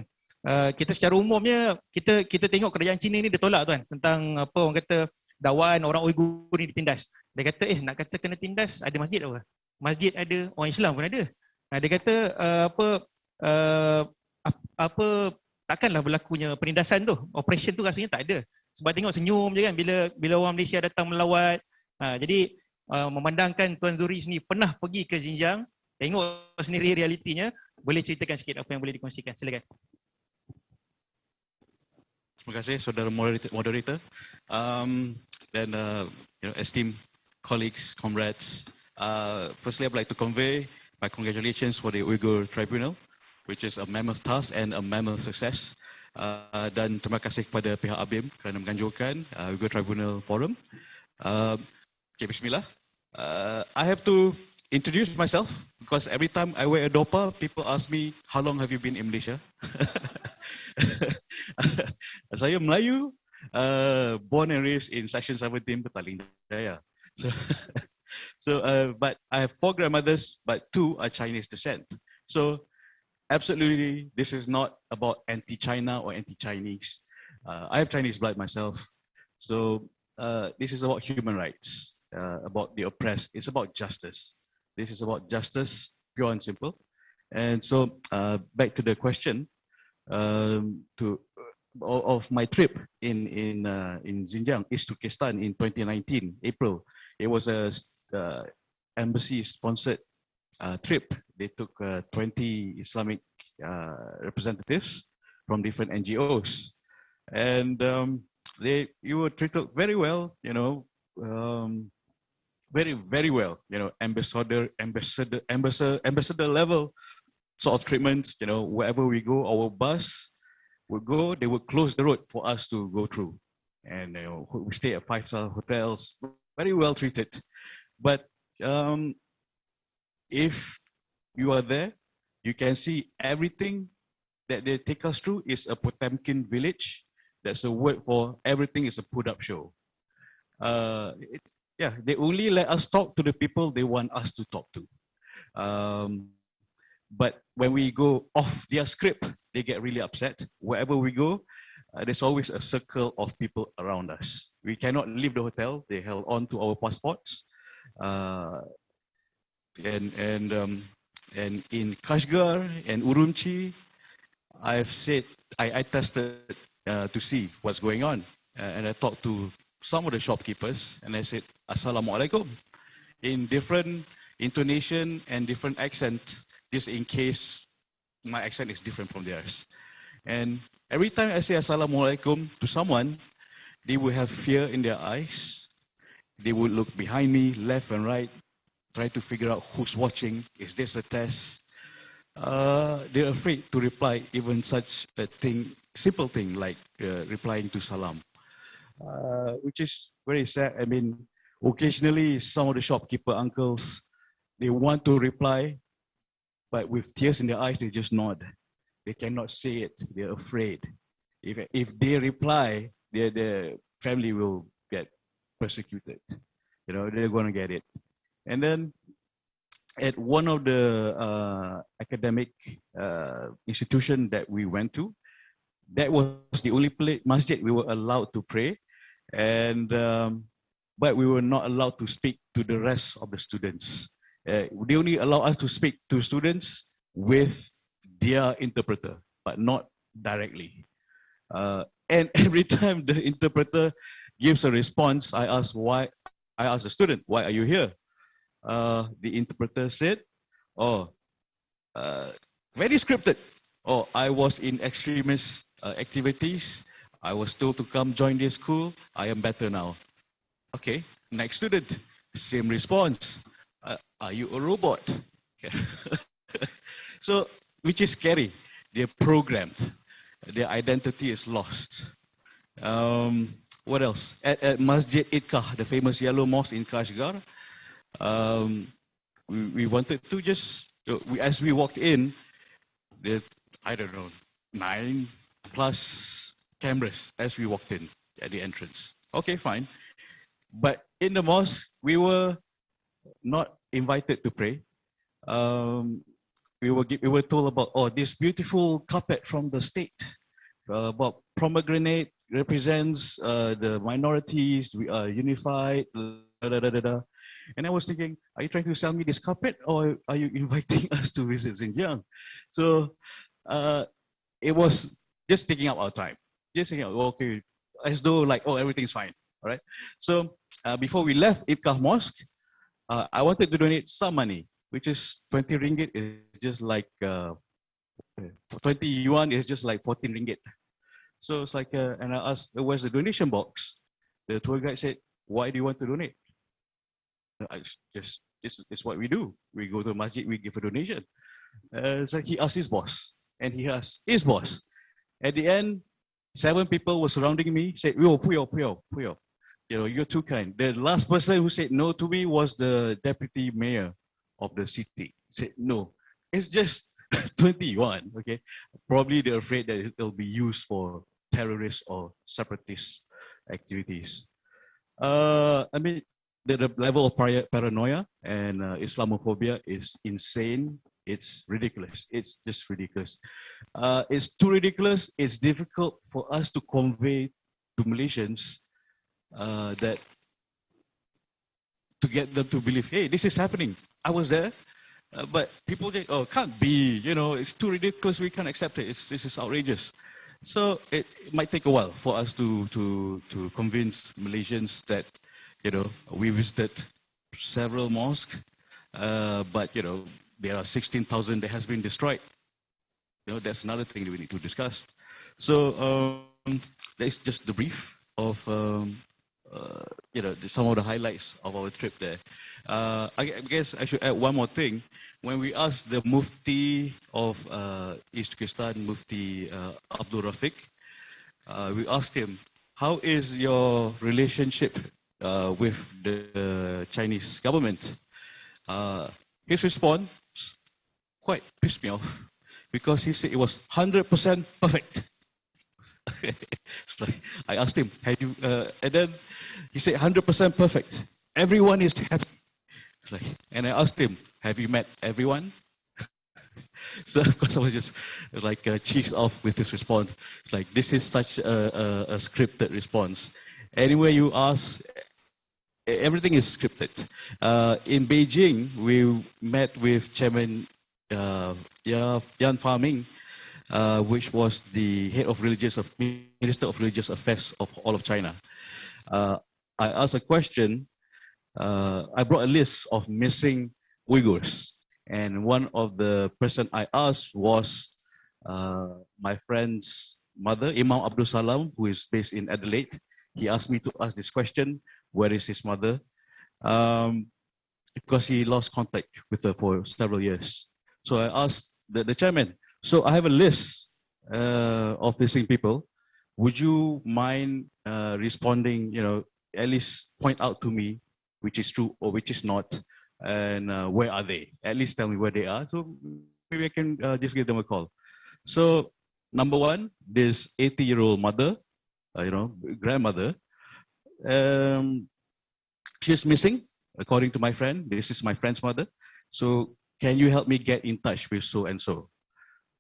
[SPEAKER 1] Kita secara umumnya kita tengok kerajaan Cina ni dia tolak Tuan tentang apa orang kata dakwaan orang Uyghur ni ditindas. Dia kata nak kata kena tindas ada masjid apa? Masjid ada, orang Islam pun ada. Dia kata takkanlah berlakunya penindasan tu, operation tu rasanya tak ada. Sebab tengok senyum je kan bila orang Malaysia datang melawat. Jadi memandangkan Tuan Zuhri sendiri pernah pergi ke Xinjiang, tengok sendiri realitinya, boleh ceritakan sikit apa yang boleh dikongsikan. Silakan.
[SPEAKER 5] Terima kasih saudara moderator. Dan esteemed colleagues, comrades. Firstly, I'd like to convey my congratulations for the Uyghur Tribunal, which is a mammoth task and a mammoth success. Dan terima kasih kepada pihak ABIM kerana menganjurkan Uyghur Tribunal Forum. Okay, bismillah. I have to introduce myself because every time I wear a dopa, people ask me, how long have you been in Malaysia? Saya Melayu, born and raised in Section 17, Petaling Jaya. But I have 4 grandmothers, but 2 are Chinese descent. So absolutely, this is not about anti-China or anti-Chinese. I have Chinese blood myself. So this is about human rights, about the oppressed. It's about justice. This is about justice, pure and simple. And so back to the question of my trip in Xinjiang, East Turkestan in 2019, April. It was a embassy-sponsored trip. They took 20 Islamic representatives from different NGOs, and you were treated very well. Very well. Ambassador level sort of treatment. Wherever we go, our bus would go. They would close the road for us to go through, and we stay at 5-star hotels. Very well treated. But if you are there, you can see everything that they take us through is a Potemkin village. That's a word for everything is a put-up show. They only let us talk to the people they want us to talk to. But when we go off their script, they get really upset. Wherever we go, there's always a circle of people around us. We cannot leave the hotel. They held on to our passports. And in Kashgar and Urumqi, I tested to see what's going on. And I talked to some of the shopkeepers and I said, Assalamualaikum, in different intonation and different accent, just in case my accent is different from theirs. And every time I say Assalamualaikum to someone, they will have fear in their eyes. They would look behind me, left and right, try to figure out who's watching. Is this a test? They're afraid to reply even such a simple thing like replying to salam, which is very sad. I mean, occasionally some of the shopkeeper uncles, they want to reply, but with tears in their eyes, they just nod. They cannot say it. They're afraid. If they reply, their family will get persecuted. They're going to get it. And then at one of the academic institution that we went to, that was the only masjid we were allowed to pray. And but we were not allowed to speak to the rest of the students. They only allow us to speak to students with their interpreter, but not directly. And every time the interpreter gives a response, I ask the student, why are you here? The interpreter said, very scripted. I was in extremist activities. I was told to come join this school. I am better now. Okay, next student, same response. Are you a robot? So, which is scary. They're programmed. Their identity is lost. What else? At Masjid Itkah, the famous yellow mosque in Kashgar, we wanted to just, as we walked in, there, I don't know, 9+ cameras as we walked in at the entrance. Okay, fine. But in the mosque, we were not invited to pray. We were told about this beautiful carpet from the state, about pomegranate represents the minorities. We are unified. And I was thinking, are you trying to sell me this carpet, or are you inviting us to visit Xinjiang? So it was just taking up our time. Just thinking, okay, as though like, everything's fine. All right. So before we left Itkah Mosque, I wanted to donate some money, which is 20 ringgit is just like 20 yuan is just like 14 ringgit. So it's like, and I asked, where's the donation box? The tour guide said, why do you want to donate? This is what we do. We go to masjid, we give a donation. So he asked his boss, and he asked his boss. At the end, 7 people were surrounding me, said, Puyo. You're too kind. The last person who said no to me was the deputy mayor of the city. He said, no, it's just 21, okay? Probably they're afraid that it'll be used for terrorist or separatist activities. I mean, the level of paranoia and Islamophobia is insane. It's ridiculous. It's just ridiculous. It's too ridiculous. It's difficult for us to convey to Malaysians that to get them to believe, hey, this is happening. I was there. But people say, can't be, it's too ridiculous. We can't accept it. This is outrageous. So it might take a while for us to convince Malaysians that, we visited several mosques, but, there are 16,000 that has been destroyed. That's another thing that we need to discuss. So that's just the brief of, some of the highlights of our trip there. I guess I should add one more thing. When we asked the Mufti of East Turkestan, Mufti Abdul Rafiq, we asked him, how is your relationship with the Chinese government? His response quite pissed me off because he said it was 100% perfect. I asked him, and then he said 100% perfect. Everyone is happy. And I asked him, have you met everyone? So of course I was just like cheesed off with his response. It's like, this is such a scripted response. Anywhere you ask, everything is scripted. In Beijing, we met with Chairman Yan Faming, which was the head of Minister of Religious Affairs of all of China. I asked a question. I brought a list of missing Uyghurs, and one of the person I asked was my friend's mother, Imam Abdul Salam, who is based in Adelaide. He asked me to ask this question: where is his mother? Because he lost contact with her for several years. So I asked the chairman, so I have a list of missing people. Would you mind responding, at least point out to me which is true or which is not, and where are they? At least tell me where they are, so maybe I can just give them a call. So number one, this 80-year-old mother, grandmother, she's missing, according to my friend. This is my friend's mother. So can you help me get in touch with so and so?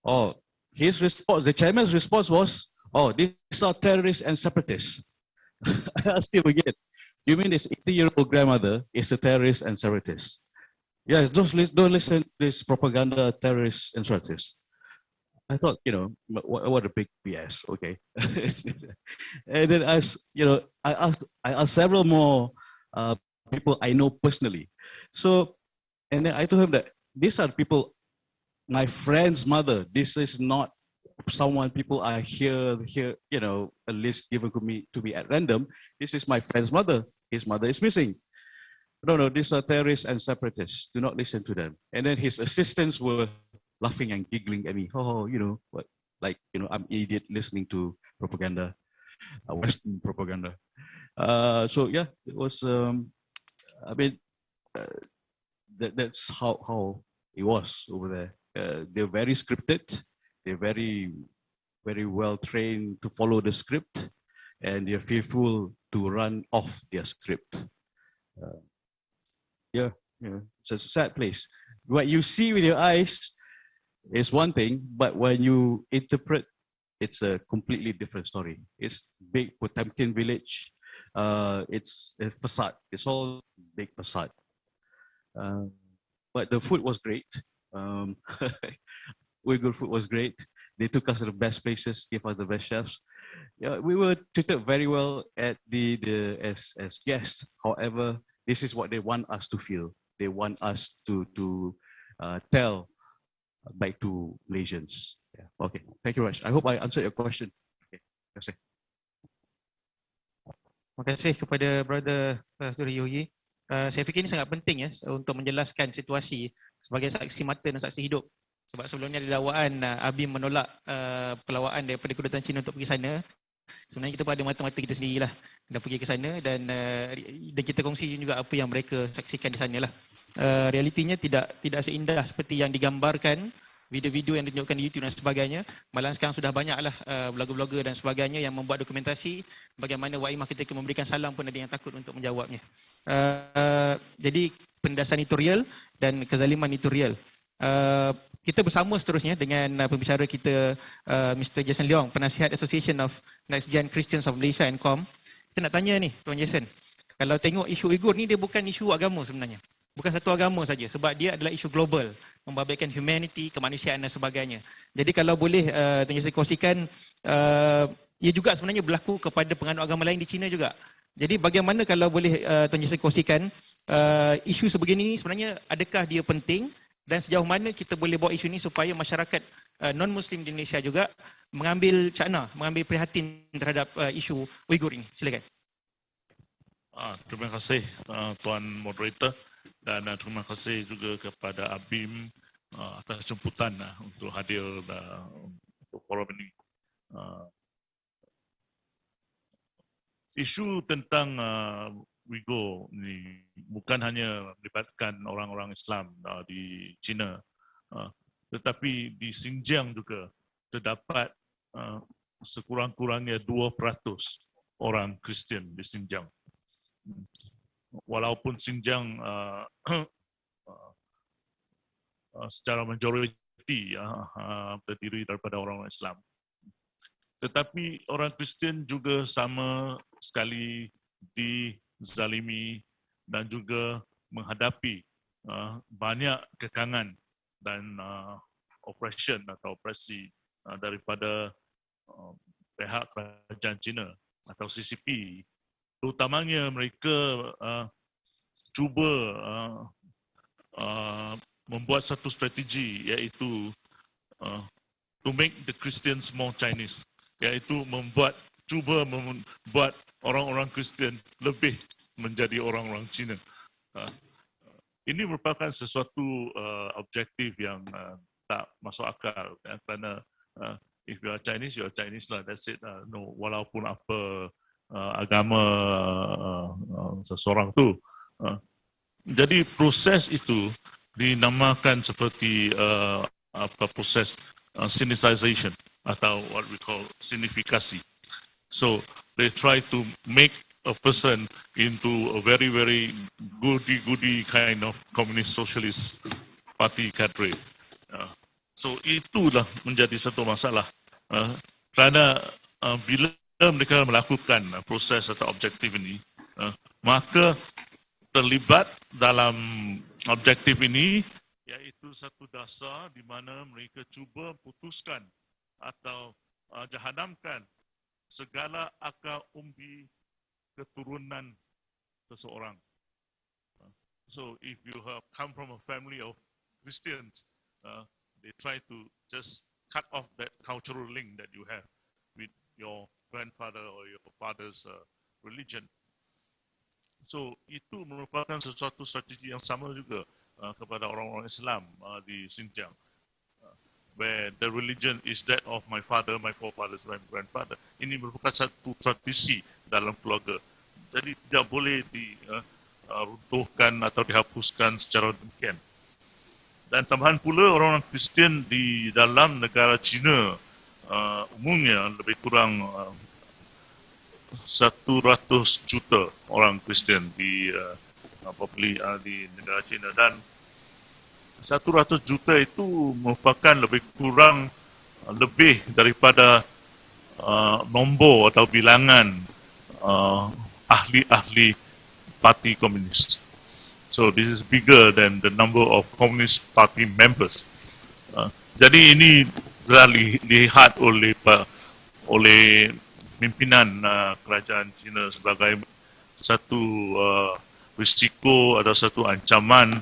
[SPEAKER 5] Oh, his response, the chairman's response was, oh, these are terrorists and separatists. I asked him again, you mean this 80-year-old grandmother is a terrorist and separatist? Yes, don't listen to this propaganda, terrorists and separatists. I thought, what a big BS, okay. And then I asked several more people I know personally. So, and then I told him that these are people, my friend's mother. This is not people I hear, a list given to me at random. This is my friend's mother. his mother is missing. No, these are terrorists and separatists. Do not listen to them. And then his assistants were laughing and giggling at me. Oh, what? Like, I'm an idiot listening to propaganda, Western propaganda. So yeah, it was. I mean, that's how it was over there. They're very scripted. They're very, very well trained to follow the script, and they're fearful to run off their script. Yeah, it's a sad place. What you see with your eyes is one thing, but when you interpret, it's a completely different story. It's big Potemkin village. It's a facade. It's all big facade. But the food was great. Uyghur food was great. They took us to the best places, gave us the best chefs. Yeah, we were treated very well at as guests. However, this is what they want us to feel. They want us to tell back to Malaysians. Yeah. Okay, thank you very much. I hope I answered your question. Okay, terima kasih.
[SPEAKER 1] Terima kasih kepada Brother Dr. Yogi. Saya fikir ini sangat penting ya untuk menjelaskan situasi sebagai saksi mata dan saksi hidup. Sebab sebelumnya ada dakwaan ABIM menolak pelawaan daripada kedutaan Cina untuk pergi sana. Sebenarnya kita pun ada mata-mata kita sendirilah dah pergi ke sana dan kita kongsi juga apa yang mereka saksikan di sana lah. Realitinya tidak seindah seperti yang digambarkan, video-video yang ditunjukkan di YouTube dan sebagainya. Malah sekarang sudah banyaklah blogger-blogger dan sebagainya yang membuat dokumentasi bagaimana Wak Imah ketika memberikan salam pun ada yang takut untuk menjawabnya. Jadi penindasan itu real dan kezaliman itu real. Kita bersama seterusnya dengan pembicara kita Mr. Jason Leong, Penasihat Association of Next Gen Christians of Malaysia and Com. Kita nak tanya ni Tuan Jason, kalau tengok isu Uyghur ni dia bukan isu agama sebenarnya. Bukan satu agama saja sebab dia adalah isu global, membabitkan humanity, kemanusiaan dan sebagainya. Jadi kalau boleh Tuan Jason kongsikan, ia juga sebenarnya berlaku kepada penganut agama lain di China juga. Jadi bagaimana kalau boleh Tuan Jason kongsikan isu sebegini ni sebenarnya adakah dia penting? Dan sejauh mana kita boleh bawa isu ini supaya masyarakat non-Muslim di Malaysia juga mengambil cakna, mengambil prihatin terhadap isu Uyghur ini. Silakan.
[SPEAKER 6] Terima kasih Tuan Moderator dan terima kasih juga kepada ABIM atas jemputan untuk hadir untuk forum ini. Isu tentang Uyghur ni bukan hanya melibatkan orang-orang Islam di China, tetapi di Xinjiang juga terdapat sekurang-kurangnya 2% orang Kristian di Xinjiang. Walaupun Xinjiang secara majoriti terdiri daripada orang Islam, tetapi orang Kristian juga sama sekali dizalimi dan juga menghadapi banyak kekangan dan operation atau operasi daripada pihak kerajaan China atau CCP. Terutamanya mereka cuba membuat satu strategi, iaitu to make the Christians more Chinese, iaitu cuba membuat orang-orang Kristian lebih menjadi orang-orang Cina. Ini merupakan sesuatu objektif yang tak masuk akal, kerana if you are Chinese lah, that's it. No, walaupun apa agama seseorang tu. Jadi proses itu dinamakan seperti proses sinicization atau what we call sinifikasi. So they try to make a person into a very, very goody-goody kind of communist socialist party cadre. So itulah menjadi satu masalah. Kerana bila mereka melakukan proses atau objektif ini, maka terlibat dalam objektif ini iaitu satu dasar di mana mereka cuba putuskan atau jahannamkan segala akal umbi keturunan seseorang. So if you have come from a family of Christians, they try to just cut off that cultural link that you have with your grandfather or your father's religion. So itu merupakan sesuatu strategi yang sama juga kepada orang-orang Islam di Xinjiang, where the religion is that of my father, my forefathers, my grandfather. Ini merupakan satu tradisi dalam keluarga. Jadi tidak boleh diruntuhkan atau dihapuskan secara demikian. Dan tambahan pula orang Kristian di dalam negara China umumnya lebih kurang 100 juta orang Kristian di negara China, dan 100 juta itu merupakan lebih kurang lebih daripada nombor atau bilangan ahli-ahli parti komunis. So this is bigger than the number of Communist Party members. Jadi ini telah dilihat oleh pimpinan kerajaan China sebagai satu risiko atau satu ancaman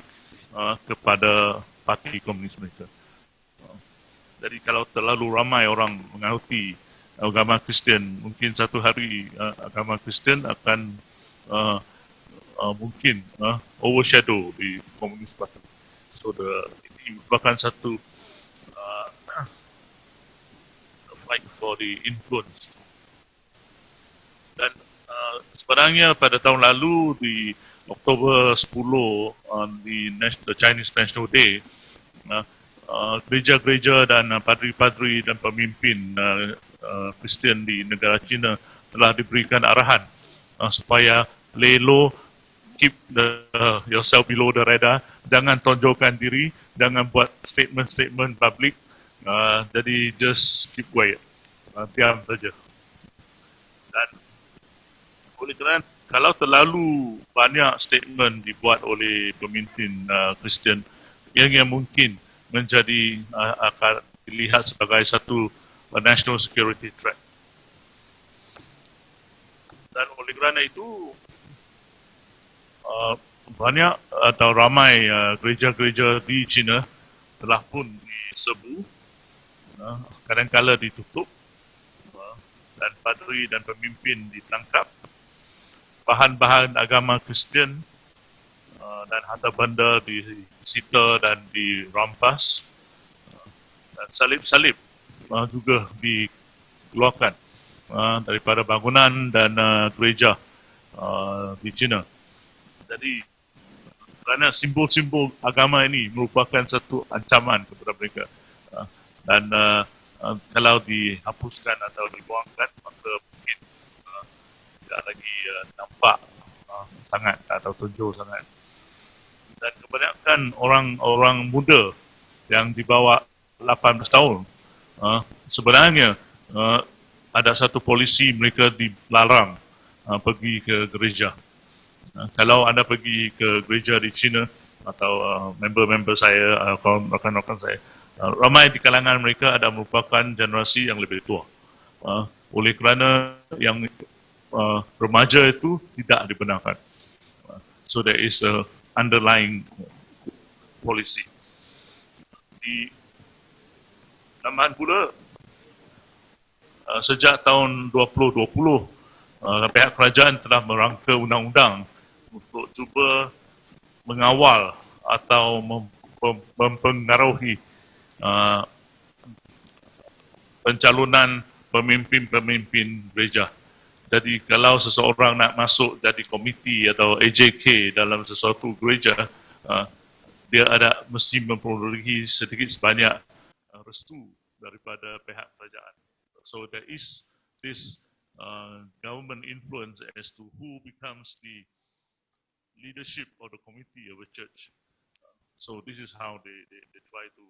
[SPEAKER 6] kepada parti komunis mereka. Jadi kalau terlalu ramai orang mengakuti agama Kristian, mungkin satu hari agama Kristian akan mungkin overshadow di komunis parti. So ini merupakan satu fight for the influence. Dan sebenarnya pada tahun lalu di Oktober 10 di the Chinese National Day, gereja-gereja dan padri-padri dan pemimpin Kristian di negara China telah diberikan arahan supaya lay low, keep yourself below the radar, jangan tonjolkan diri, jangan buat statement-statement public, jadi just keep quiet, diam saja. Dan oleh kerana kalau terlalu banyak statement dibuat oleh pemimpin Kristian yang mungkin menjadi akan dilihat sebagai satu national security threat. Dan oleh kerana itu banyak atau ramai gereja-gereja di China telah pun diserbu, kadang-kala ditutup, dan padri dan pemimpin ditangkap. Bahan-bahan agama Kristian dan harta benda disita dan dirampas, dan salib-salib juga dikeluarkan daripada bangunan dan gereja di China. Jadi kerana simbol-simbol agama ini merupakan satu ancaman kepada mereka, dan kalau dihapuskan atau dibuangkan, maka mungkin tidak lagi nampak sangat atau tonjol sangat. Dan kebanyakan orang muda yang di bawah 18 tahun sebenarnya ada satu polisi mereka dilarang pergi ke gereja. Kalau anda pergi ke gereja di China atau member-member saya, rakan-rakan saya, ramai di kalangan mereka ada merupakan generasi yang lebih tua. Oleh kerana yang remaja itu tidak dibenarkan. So there is a underlying policy. Di tambahan pula, sejak tahun 2020, pihak kerajaan telah merangka undang-undang untuk cuba mengawal atau mempengaruhi pencalonan pemimpin-pemimpin gereja. Jadi kalau seseorang nak masuk jadi komiti atau AJK dalam sesuatu gereja, dia ada mesti memperolehi sedikit sebanyak restu daripada pihak kerajaan. So there is this government influence as to who becomes the leadership of the committee of a church. So this is how they try to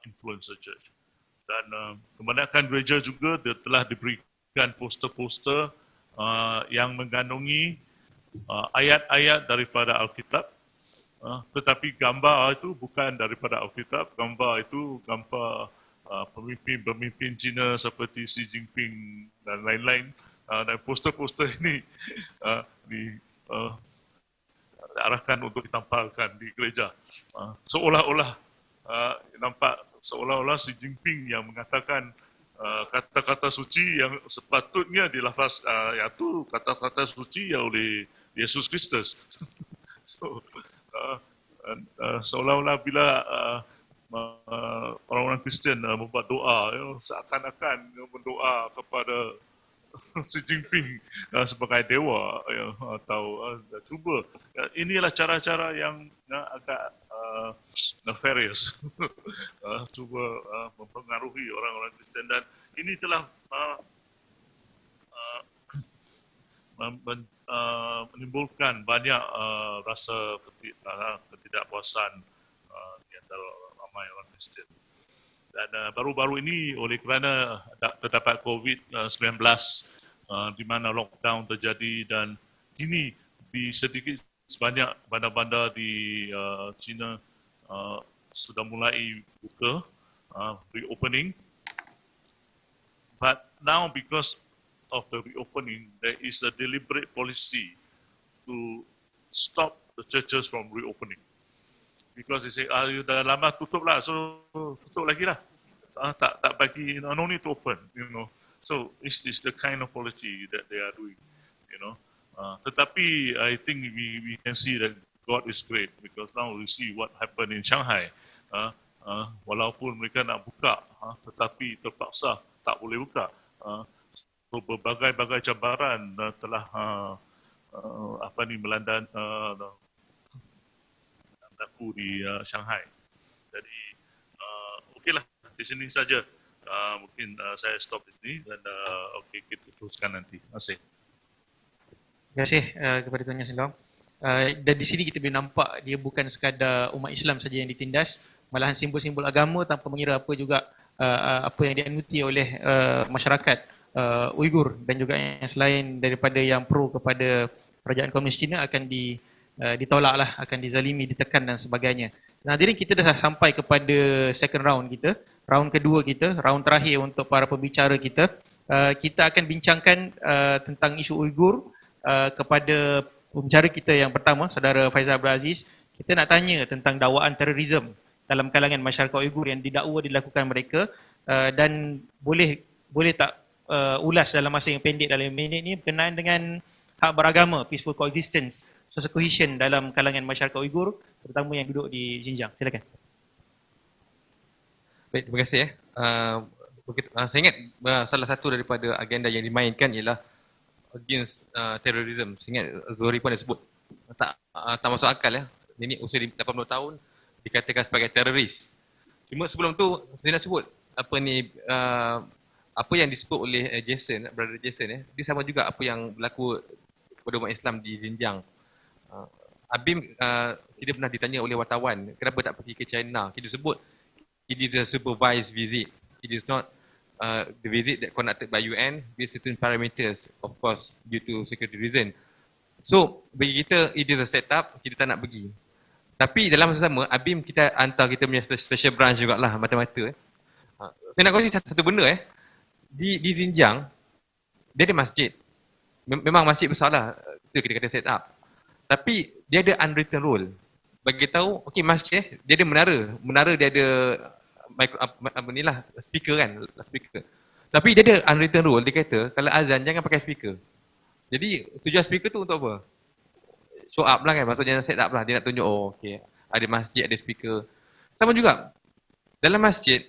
[SPEAKER 6] influence the church. Dan kebanyakan gereja juga dia telah diberikan poster-poster yang mengandungi ayat-ayat daripada Alkitab, tetapi gambar itu bukan daripada Alkitab. Gambar itu gambar pemimpin-pemimpin China seperti Xi Jinping dan lain-lain. Dan poster-poster ini diarahkan untuk ditampalkan di gereja. Seolah-olah nampak seolah-olah Xi Jinping yang mengatakan kata-kata suci yang sepatutnya dilafaz iaitu kata-kata suci oleh Yesus Kristus. So seolah-olah bila orang-orang Kristian membuat doa, seakan-akan berdoa kepada Xi Jinping sebagai dewa, atau cuba. Inilah cara-cara yang agak nefarious, cuba mempengaruhi orang-orang Kristian, dan ini telah menimbulkan banyak rasa ketidakpuasan di antara ramai orang Kristian. Dan baru-baru ini oleh kerana terdapat COVID-19 di mana lockdown terjadi, dan kini di sedikit sebanyak bandar-bandar di China sudah mulai buka, reopening. But now because of the reopening, there is a deliberate policy to stop the churches from reopening. Because they say, you dah lama tutup lah, so tutup lagi lah. Tak bagi, no need to open, So it's the kind of policy that they are doing, Tetapi I think we can see that God is great, because now we see what happened in Shanghai. Walaupun mereka nak buka, tetapi terpaksa tak boleh buka. So berbagai-bagai cabaran telah melanda aku di Shanghai. Jadi okeylah, di sini saja. Mungkin saya stop di sini, dan kita teruskan nanti. Terima kasih.
[SPEAKER 1] Terima kasih kepada Tuan Yang Selong. Dan di sini kita boleh nampak dia bukan sekadar umat Islam saja yang ditindas, malahan simbol-simbol agama tanpa mengira apa juga apa yang dianuti oleh masyarakat Uighur dan juga yang selain daripada yang pro kepada kerajaan komunis Cina akan ditolaklah, akan dizalimi, ditekan dan sebagainya. Nah, hadirin, kita dah sampai kepada second round kita, round kedua kita, round terakhir untuk para pembicara kita. Kita akan bincangkan tentang isu Uighur kepada pembicara kita yang pertama, Saudara Faizal Abdul Aziz. Kita nak tanya tentang dakwaan terorisme dalam kalangan masyarakat Uighur yang didakwa dilakukan mereka, dan boleh tak ulas dalam masa yang pendek, dalam minit ni, berkenaan dengan hak beragama, peaceful coexistence, social cohesion dalam kalangan masyarakat Uighur, terutama yang duduk di Xinjiang. Silakan.
[SPEAKER 3] Baik, terima kasih. Saya ingat salah satu daripada agenda yang dimainkan ialah against terrorism. Saya ingat Zohri pun ada sebut. Tak masuk akal ya. Ini usia 80 tahun dikatakan sebagai teroris. Cuma sebelum tu saya nak sebut apa yang disebut oleh Brother Jason, dia sama juga apa yang berlaku kepada umat Islam di Xinjiang. ABIM, kita pernah ditanya oleh wartawan, kenapa tak pergi ke China? Kita sebut, it is a supervised visit. It is not the visit that conducted by UN with certain parameters, of course, due to security reason. So, bagi kita, it is a setup, kita tak nak pergi. Tapi dalam masa sama, ABIM kita hantar kita punya special branch jugalah, mata-mata. Saya nak kongsi satu benda di Xinjiang, dia ada masjid. Memang masjid besar lah, itu kita kata set up. Tapi dia ada unwritten rule. Bagi tahu, okey, masjid dia ada menara. Menara dia ada speaker kan, speaker. Tapi dia ada unwritten rule, dia kata kalau azan jangan pakai speaker. Jadi tujuan speaker tu untuk apa? Show up lah kan, maksudnya set up lah. Dia nak tunjuk, okey, ada masjid, ada speaker. Sama juga, dalam masjid,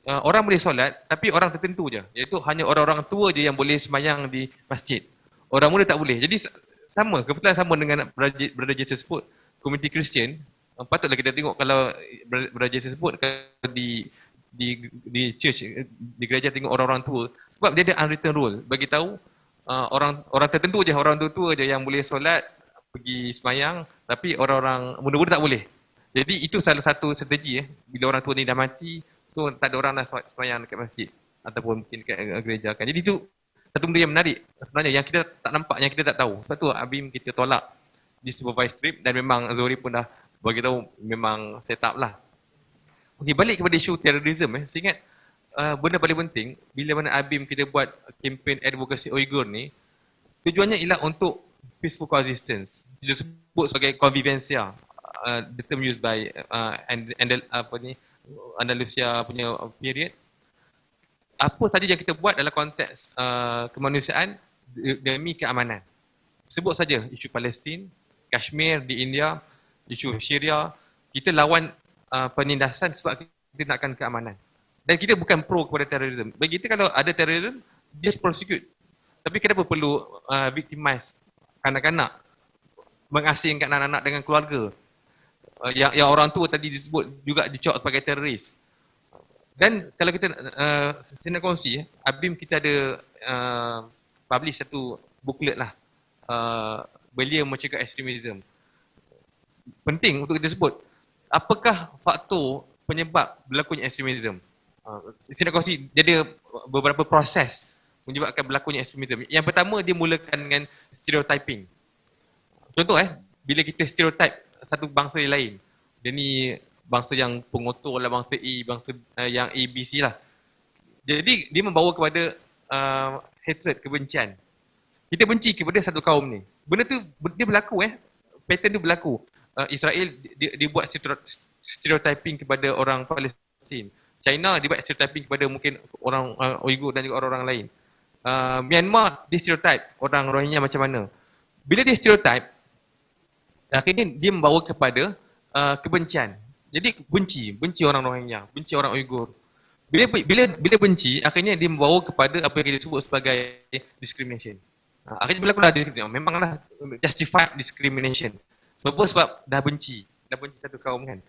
[SPEAKER 3] orang boleh solat, tapi orang tertentu je. Iaitu hanya orang-orang tua je yang boleh semayang di masjid. Orang muda tak boleh. Jadi kebetulan sama dengan Brother Jason sebut, komuniti Kristian, patutlah kita tengok kalau Brother Jason sebut di church, di gereja tengok orang-orang tua. Sebab dia ada unwritten rule. Bagi tahu orang tertentu je, orang tua je yang boleh solat, pergi semayang, tapi orang-orang muda-muda tak boleh. Jadi itu salah satu strategi bila orang tua ni dah mati, so tak ada orang dah semayang dekat masjid ataupun mungkin dekat gereja kan. Jadi itu satu benda yang menarik sebenarnya yang kita tak nampak, yang kita tak tahu. Sebab tu ABIM kita tolak di supervised trip, dan memang Zohri pun dah bagi tahu memang set up lah. Okey, balik kepada isu terorisme saya ingat benda paling penting bila mana ABIM kita buat kempen advokasi Uyghur ni, tujuannya ialah untuk peaceful coexistence. Dia sebut sebagai convivencia, the term used by Andalusia punya period. apa saja yang kita buat dalam konteks kemanusiaan demi keamanan. Sebut saja isu Palestin, Kashmir di India, isu Syria, kita lawan penindasan sebab kita nakkan keamanan. Dan kita bukan pro kepada terorisme. Bagi kita kalau ada terorisme, just prosecute. Tapi kenapa perlu victimize kanak-kanak, mengasingkan anak-anak dengan keluarga, yang orang tua tadi disebut juga dicok sebagai teroris. Dan kalau kita saya nak kongsi, ABIM kita ada publish satu booklet lah, Belia mencegah ekstremisme. Penting untuk kita sebut, apakah faktor penyebab berlakunya ekstremisme. Saya nak kongsi, dia ada beberapa proses menyebabkan berlakunya ekstremisme. Yang pertama, dia mulakan dengan stereotyping. Contoh bila kita stereotype satu bangsa yang lain, dia ni bangsa yang pengotor lah, bangsa A, bangsa yang A, B, C lah. Jadi dia membawa kepada hatred, kebencian. Kita benci kepada satu kaum ni. Benda tu dia berlaku pattern tu berlaku. Israel dia buat stereotyping kepada orang Palestin. China dia buat stereotyping kepada mungkin orang Uighur dan juga orang-orang lain. Myanmar dia stereotype orang Rohingya macam mana. Bila dia stereotype, akhirnya dia membawa kepada kebencian. Jadi benci orang Rohingya, benci orang Uyghur. Bila benci, akhirnya dia membawa kepada apa yang kita sebut sebagai discrimination. Akhirnya berlakulah discrimination. Memanglah justified discrimination. Sebab dah benci satu kaum kan.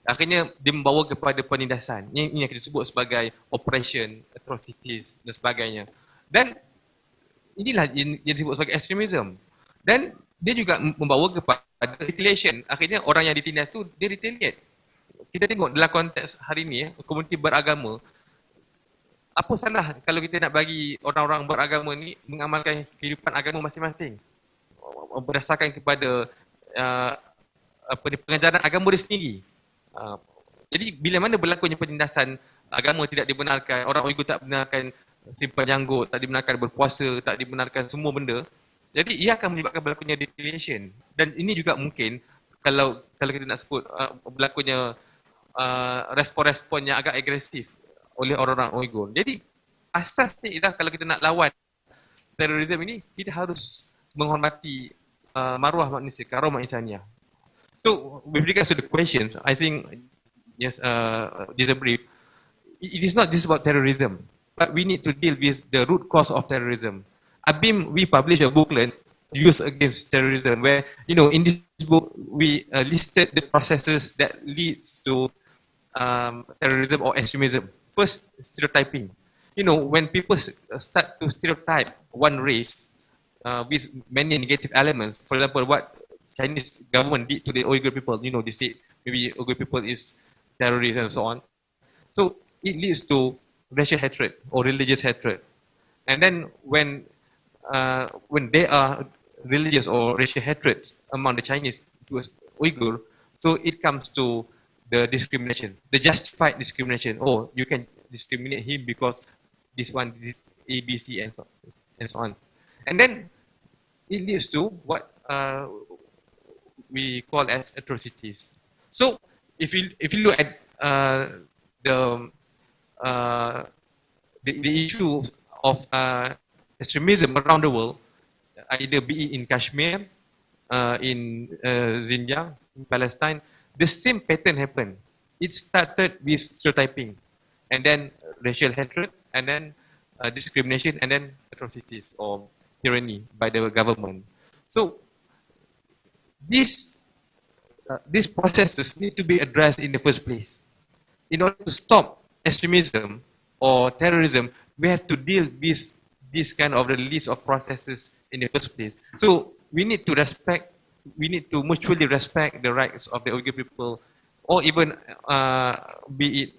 [SPEAKER 3] Akhirnya dia membawa kepada penindasan. Ini yang kita sebut sebagai oppression, atrocities dan sebagainya. Dan inilah yang disebut sebagai extremism. Dan dia juga membawa kepada retaliation. Akhirnya orang yang ditindas tu dia retaliate. Kita tengok dalam konteks hari ni, komuniti beragama, apa salah kalau kita nak bagi orang-orang beragama ni mengamalkan kehidupan agama masing-masing berdasarkan kepada pengajaran agama dia sendiri. Jadi bila mana berlakunya penindasan, agama tidak dibenarkan, orang Uyghur tak dibenarkan simpan janggut, tak dibenarkan berpuasa, tak dibenarkan semua benda, jadi ia akan menyebabkan berlakunya retaliation. Dan ini juga mungkin kalau kita nak sebut berlakunya respon-respon yang agak agresif oleh orang-orang Uyghur. Jadi asasnya ialah kalau kita nak lawan terorisme ini, kita harus menghormati maruah manusia, karamah insaniah. So with regards to the question, I think yes, just a brief. It is not just about terrorism, but we need to deal with the root cause of terrorism. ABIM, we published a booklet, Youth Against Terrorism, where, in this book, we listed the processes that leads to terrorism or extremism. First, stereotyping. When people start to stereotype one race with many negative elements, for example, what Chinese government did to the Uyghur people, they say maybe Uyghur people is terrorists and so on. So it leads to racial hatred or religious hatred. And then when there are religious or racial hatred among the Chinese towards Uyghur, so it comes to the discrimination, the justified discrimination. Oh, you can discriminate him because this one, this A, B, C, and so on. And then it leads to what we call as atrocities. So if you look at the issue of extremism around the world, either be it in Kashmir, in Xinjiang, in Palestine, the same pattern happened. It started with stereotyping, and then racial hatred, and then discrimination, and then atrocities or tyranny by the government. So these processes need to be addressed in the first place. In order to stop extremism or terrorism, we have to deal with this kind of the list of processes in the first place. So we need to mutually respect the rights of the Uyghur people, or even be it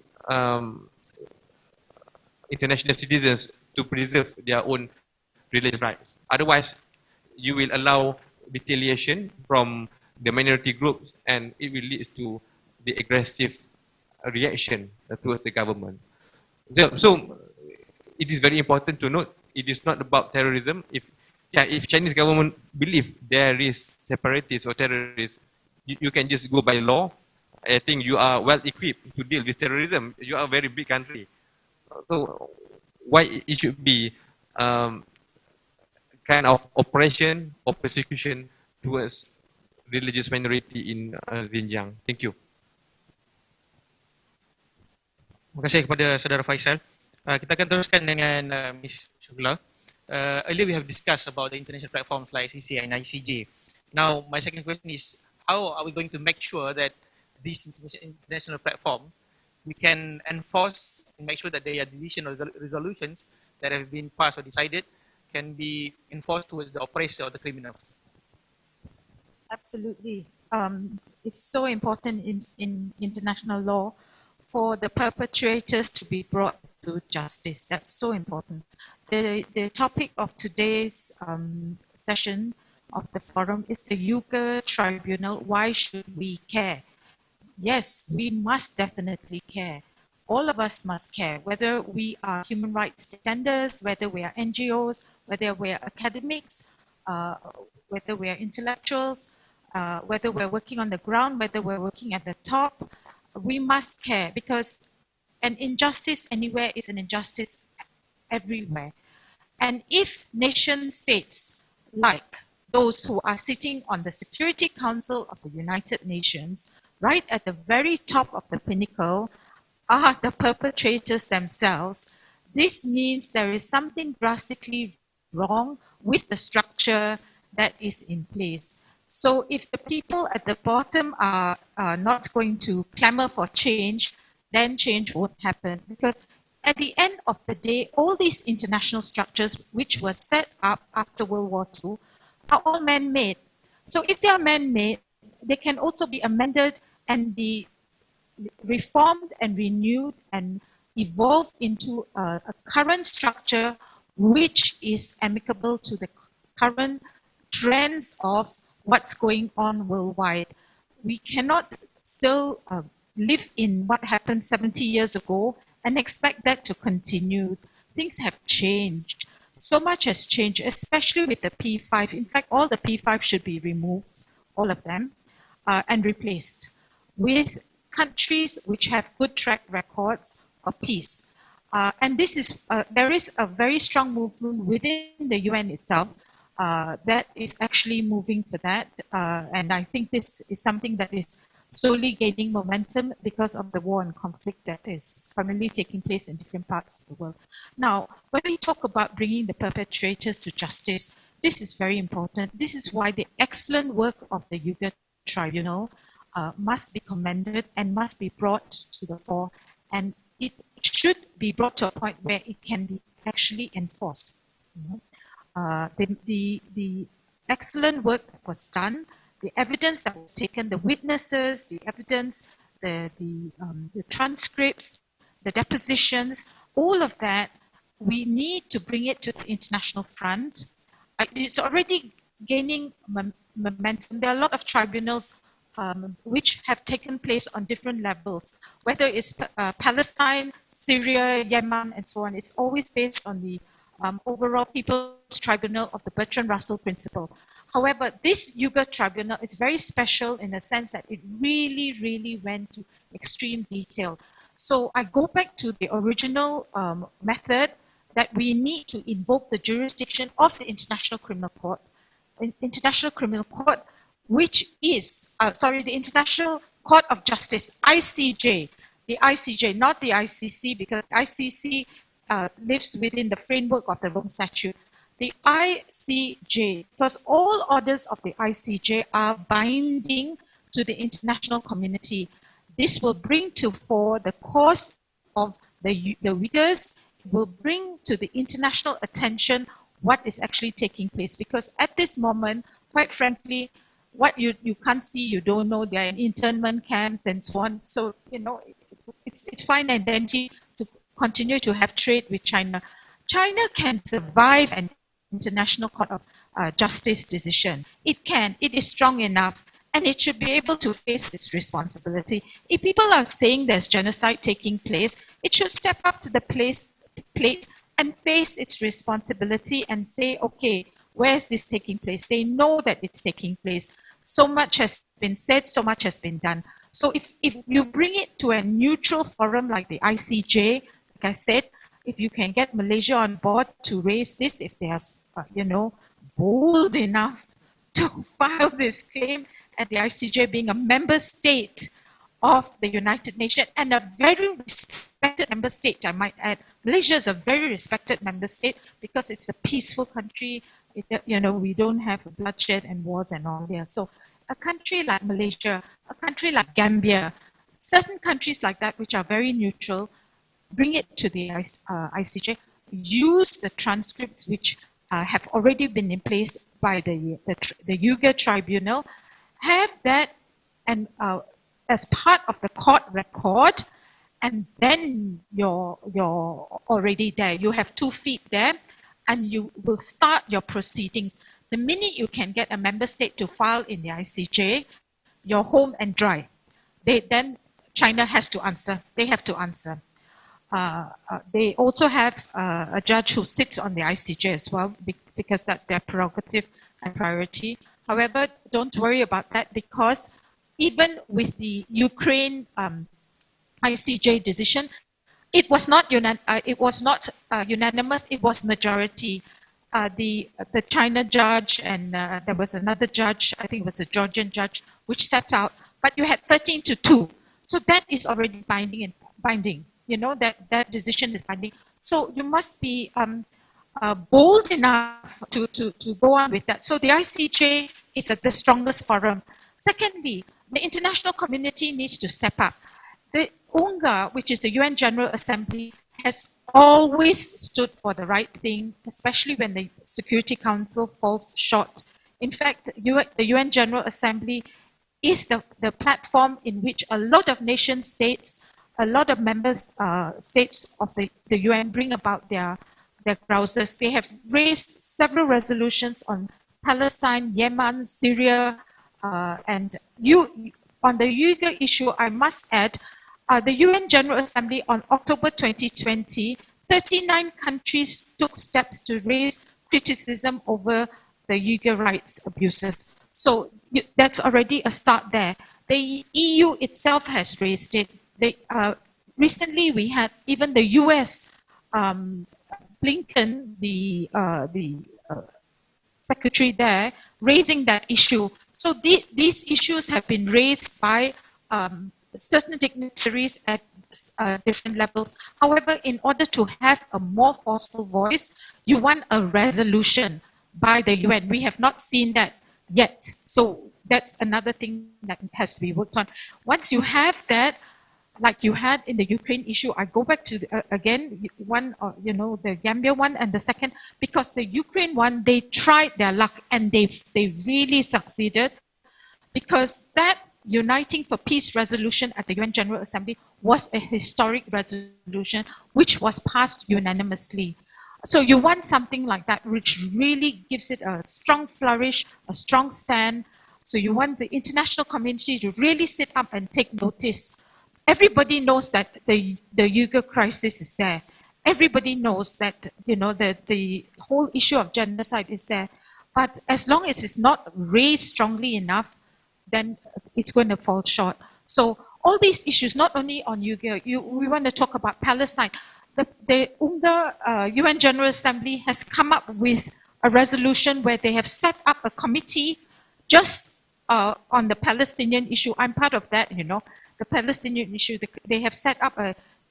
[SPEAKER 3] international citizens, to preserve their own religious rights. Otherwise, you will allow retaliation from the minority groups, and it will lead to the aggressive reaction towards the government. So it is very important to note, it is not about terrorism. If Chinese government believe there is separatists or terrorists, you can just go by law. I think you are well equipped to deal with terrorism. You are a very big country. So why it should be kind of oppression or persecution towards religious minority in Xinjiang. Thank you.
[SPEAKER 1] Terima kasih kepada Saudara Faisal. Kita akan teruskan dengan Ms. Shugla. Earlier we have discussed about the international platforms like ICC and ICJ. Now, my second question is, how are we going to make sure that these international platform we can enforce and make sure that their decision or resolutions that have been passed or decided can be enforced towards the oppressor or the criminals?
[SPEAKER 4] Absolutely. It's so important in international law for the perpetrators to be brought to justice. That's so important. The topic of today's session of the forum is the Uyghur Tribunal. Why should we care? Yes, we must definitely care. All of us must care, whether we are human rights defenders, whether we are NGOs, whether we are academics, whether we are intellectuals, whether we're working on the ground, whether we're working at the top. We must care, because an injustice anywhere is an injustice everywhere. And if nation states like those who are sitting on the Security Council of the United Nations, right at the very top of the pinnacle, are the perpetrators themselves, this means there is something drastically wrong with the structure that is in place. So if the people at the bottom are not going to clamor for change, then change won't happen. Because at the end of the day, all these international structures which were set up after World War II are all man-made. So if they are man-made, they can also be amended and be reformed and renewed and evolved into a current structure which is amicable to the current trends of what's going on worldwide. We cannot still live in what happened 70 years ago and expect that to continue. Things have changed. So much has changed, especially with the P5. In fact, all the P5 should be removed, all of them, and replaced with countries which have good track records of peace. And this is, there is a very strong movement within the UN itself that is actually moving for that. And I think this is something that is slowly gaining momentum because of the war and conflict that is currently taking place in different parts of the world. Now, when we talk about bringing the perpetrators to justice, this is very important. This is why the excellent work of the Uyghur Tribunal must be commended and must be brought to the fore. And it should be brought to a point where it can be actually enforced. The excellent work that was done, the evidence that was taken, the witnesses, the evidence, the transcripts, the depositions, all of that, we need to bring it to the international front. It's already gaining momentum. There are a lot of tribunals which have taken place on different levels, whether it's Palestine, Syria, Yemen, and so on. It's always based on the overall People's Tribunal of the Bertrand Russell principle. However, this Uyghur Tribunal is very special in the sense that it really, really went to extreme detail. So I go back to the original method that we need to invoke the jurisdiction of the International Criminal Court. International Criminal Court, which is, the International Court of Justice, ICJ, the ICJ, not the ICC, because ICC lives within the framework of the Rome Statute. The ICJ, because all orders of the ICJ are binding to the international community. This will bring to fore the cause of the Uyghurs, will bring to the international attention what is actually taking place. Because at this moment, quite frankly, what you can't see, you don't know, they are in internment camps and so on. So, you know, it's fine and dandy to continue to have trade with China. China can survive an International Court of Justice decision. It can, it is strong enough, and it should be able to face its responsibility. If people are saying there's genocide taking place, it should step up to the plate and face its responsibility and say, okay, where's this taking place? They know that it's taking place. So much has been said, so much has been done. So if you bring it to a neutral forum like the ICJ, like I said, if you can get Malaysia on board to raise this, if they are, bold enough to file this claim at the ICJ, being a member state of the United Nations and a very respected member state, I might add. Malaysia is a very respected member state because it's a peaceful country. We don't have bloodshed and wars and all there. So a country like Malaysia, a country like Gambia, certain countries like that which are very neutral, bring it to the ICJ, use the transcripts which have already been in place by the Uyghur Tribunal, have that and as part of the court record, and then you're already there. You have 2 feet there, and you will start your proceedings. The minute you can get a member state to file in the ICJ, you're home and dry. Then China has to answer. They have to answer. They also have a judge who sits on the ICJ as well, because that's their prerogative and priority. However, don't worry about that, because even with the Ukraine ICJ decision, it was not unanimous. It was majority. The China judge and there was another judge, I think it was a Georgian judge, which set out. But you had 13-2, so that is already binding. That decision is binding. So you must be bold enough to go on with that. So the ICJ is the strongest forum. Secondly, the international community needs to step up. The UNGA, which is the UN General Assembly, has always stood for the right thing, especially when the Security Council falls short. In fact, the UN General Assembly is the platform in which a lot of nation states, a lot of member states of the UN bring about their grouses. They have raised several resolutions on Palestine, Yemen, Syria, and on the Uyghur issue, I must add, the UN General Assembly on October 2020, 39 countries took steps to raise criticism over the Uyghur rights abuses. So that's already a start there. The EU itself has raised it. Recently, we had even the US, Blinken, the secretary there, raising that issue. So these issues have been raised by certain dignitaries at different levels. However, in order to have a more forceful voice, you want a resolution by the UN. We have not seen that yet. So that's another thing that has to be worked on. Once you have that, like you had in the Ukraine issue, I go back to again one, the Gambia one and the second, because the Ukraine one, they tried their luck and they really succeeded, because that Uniting for Peace resolution at the UN General Assembly was a historic resolution which was passed unanimously. So you want something like that which really gives it a strong flourish, a strong stand. So you want the international community to really sit up and take notice. Everybody knows that the Uyghur crisis is there. Everybody knows that the whole issue of genocide is there. But as long as it's not raised strongly enough, then it's going to fall short. So all these issues, not only on Uyghur, we want to talk about Palestine. The UNGA, UN General Assembly, has come up with a resolution where they have set up a committee just on the Palestinian issue. I'm part of that, the Palestinian issue. They have set up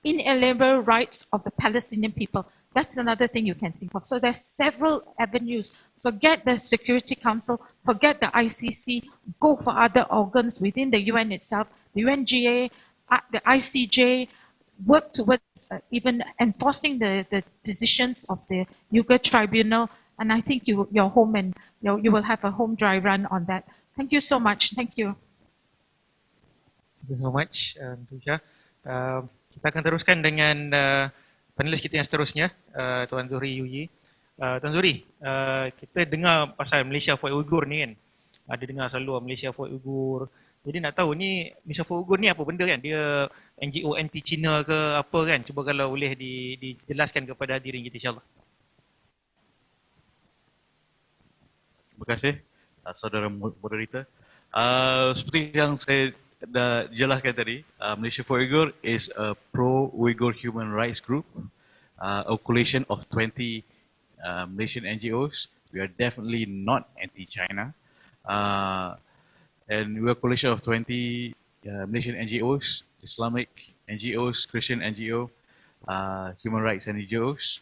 [SPEAKER 4] inalienable rights of the Palestinian people. That's another thing you can think of. So there's several avenues. Forget the Security Council, forget the ICC, go for other organs within the UN itself, the UNGA, the ICJ, work towards even enforcing the decisions of the Uyghur Tribunal. And I think you're home and you will have a home dry run on that. Thank you so much. Thank you.
[SPEAKER 1] Thank you so much, Susha. Kita akan teruskan dengan panelis kita yang seterusnya, Tuan Zuhri Yuyi. Tuan Zuhri, kita dengar pasal Malaysia for Uyghur ni kan. Ada dengar selalu Malaysia for Uyghur. Jadi nak tahu ni Malaysia for Uyghur ni apa benda kan? Dia NGO anti Cina ke apa kan? Cuba kalau boleh dijelaskan kepada hadirin kita insyaAllah.
[SPEAKER 5] Terima kasih, saudara moderator. Seperti yang saya dah jelaskan tadi, Malaysia for Uyghur is a pro-Uyghur human rights group.
[SPEAKER 7] a coalition of 20 Malaysian NGOs. We are definitely not anti-China. And we're a coalition of 20 Malaysian NGOs, Islamic NGOs, Christian NGO, human rights NGOs.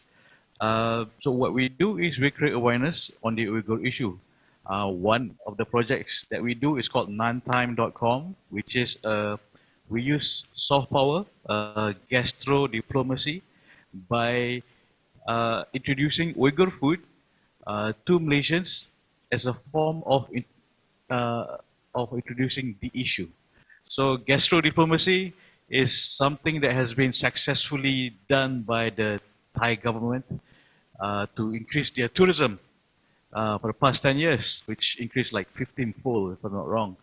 [SPEAKER 7] So what we do is we create awareness on the Uyghur issue. One of the projects that we do is called nantime.com, which is we use soft power, gastro diplomacy, by introducing Uyghur food to Malaysians as a form of introducing the issue. So gastro diplomacy is something that has been successfully done by the Thai government to increase their tourism for the past 10 years, which increased like 15-fold, if I'm not wrong.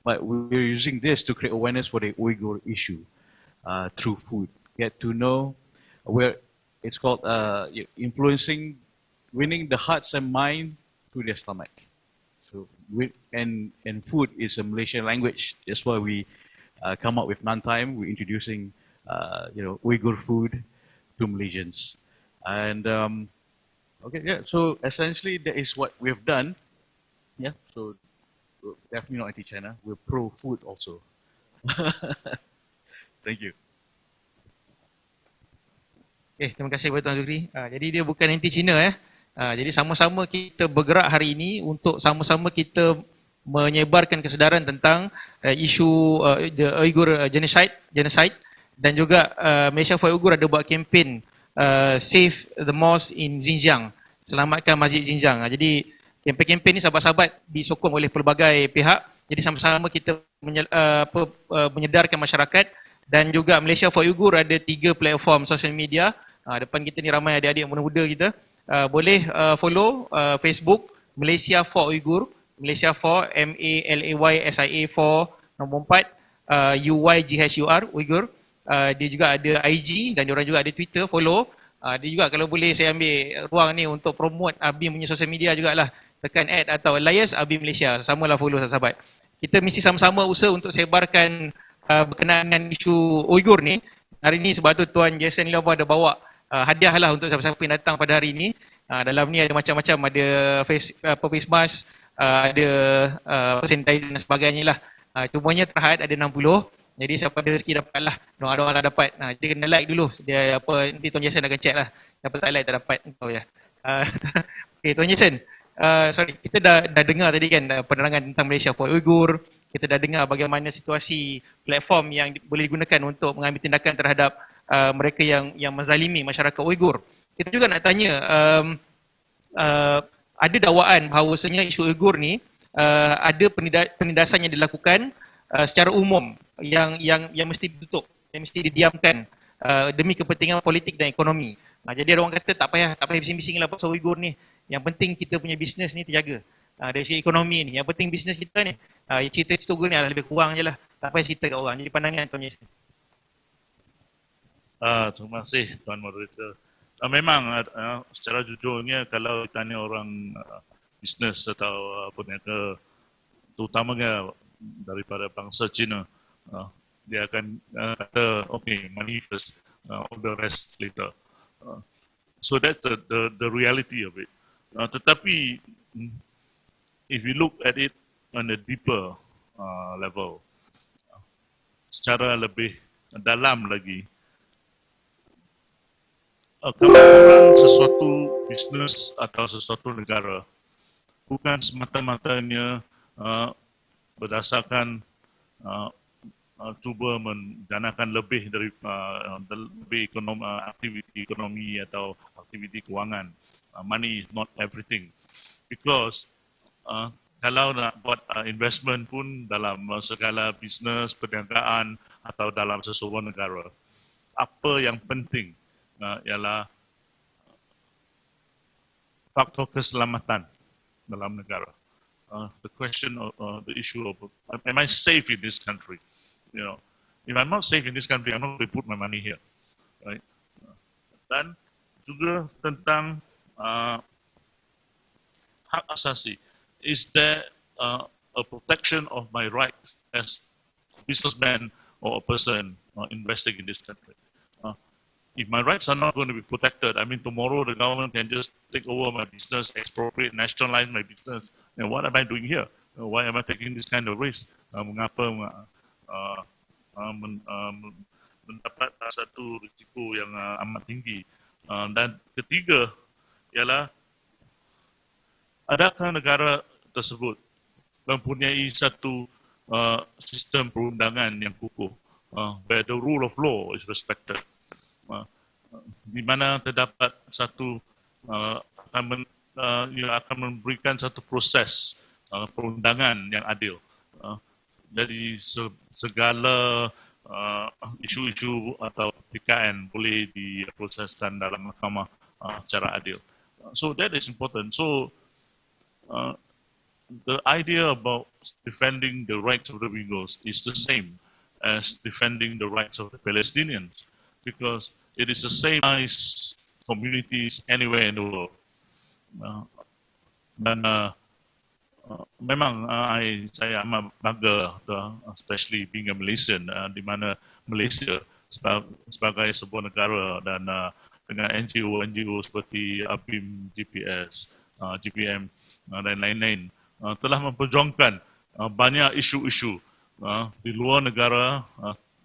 [SPEAKER 7] But we're using this to create awareness for the Uyghur issue through food. Get to know where it's called influencing, winning the hearts and mind through their stomach. So, and food is a Malaysian language. That's why we come up with Nantime. We're introducing, Uyghur food to Malaysians. And okay, yeah. So essentially, that is what we've done. Yeah. So we're definitely not anti-China. We're pro-food also. Thank you.
[SPEAKER 1] Terima kasih kepada Tuan Geoffrey. Jadi dia bukan anti-China jadi sama-sama kita bergerak hari ini untuk sama-sama kita menyebarkan kesedaran tentang isu the Uyghur genocide dan juga Malaysia for Uyghur ada buat kempen Save the Mosque in Xinjiang, selamatkan Masjid Xinjiang. Jadi kempen-kempen ni sahabat-sahabat disokong oleh pelbagai pihak. Jadi sama-sama kita menyedarkan masyarakat dan juga Malaysia for Uyghur ada 3 platform social media. Depan kita ni ramai adik-adik muda-muda kita. Boleh follow Facebook Malaysia for Uyghur, Malaysia for MALAYSIA for nombor 4 UYGHUR Uyghur. Dia juga ada IG dan diorang juga ada Twitter, follow. Dia juga kalau boleh saya ambil ruang ni untuk promote ABIM punya social media jugalah. Tekan add atau alias ABIM Malaysia, samalah follow sahabat. Kita mesti sama-sama usaha untuk sebarkan berkenaan dengan isu Uyghur ni. Hari ni sebab tu Tuan Jason Lioba ada bawa hadiah lah untuk siapa-siapa yang datang pada hari ini. Dalam ni ada macam-macam, ada face mask, ada sanitizer dan sebagainya lah. Cumanya terhad ada 60. Jadi siapa ada rezeki dapat lah. Doa-doa lah dapat. Jadi kena like dulu. Dia apa, nanti Tuan Jason akan check lah. Siapa tak like tak dapat. Oh ya. Okay, Tuan Jason. Sorry, kita dah dengar tadi kan penerangan tentang Malaysia for Uyghur. Kita dah dengar bagaimana situasi platform yang boleh digunakan untuk mengambil tindakan terhadap mereka yang menzalimi masyarakat Uyghur. Kita juga nak tanya, ada dakwaan bahawasanya isu Uyghur ni ada penindasan yang dilakukan secara umum yang mesti ditutup, yang mesti didiamkan demi kepentingan politik dan ekonomi. Jadi ada orang kata tak payah bising-bising lah pasal Uyghur ni. Yang penting kita punya bisnes ni terjaga. Dari segi ekonomi ni, yang penting bisnes kita ni. Cerita-cerita Uyghur ni adalah lebih kurang je lah. Tak payah cerita kat orang. Jadi pandangan Tuan Jason.
[SPEAKER 6] Terima kasih Tuan Moderator. Memang secara jujurnya kalau ditanya orang bisnes atau apa ni, terutamanya daripada bangsa Cina, dia akan kata okay, money first, all the rest later. So that's the reality of it. Tetapi if you look at it on a deeper level, secara lebih dalam lagi, kelaparan sesuatu bisnes atau sesuatu negara bukan semata-matanya berdasarkan cuba menjanakan lebih dari lebih aktiviti ekonomi atau aktiviti kewangan. Money is not everything, because kalau nak buat investment pun dalam segala bisnes, perniagaan atau dalam sesebuah negara, apa yang penting ialah faktor keselamatan dalam negara. The question of the issue of am I safe in this country? You know, if I'm not safe in this country, I'm not going to put my money here, right? Dan juga tentang hak asasi. Is there a protection of my rights as a businessman or a person investing in this country? if my rights are not going to be protected, I mean, tomorrow the government can just take over my business, expropriate, nationalize my business. And what am I doing here? Why am I taking this kind of risk? Mengapa mendapat satu risiko yang amat tinggi? Dan ketiga ialah, adakah negara tersebut mempunyai satu sistem perundangan yang kukuh, where the rule of law is respected, di mana terdapat satu akan memberikan satu proses perundangan yang adil. Jadi segala isu-isu atau pertikaian boleh diproseskan dalam mahkamah secara adil. So that is important. So the idea about defending the rights of the Uyghurs is the same as defending the rights of the Palestinians, because it is the same as communities anywhere in the world. Dan memang saya amat bangga, especially being a Malaysian, di mana Malaysia sebagai sebuah negara dan dengan NGO seperti ABIM, GPS, GPM dan lain-lain telah memperjuangkan banyak isu-isu di luar negara,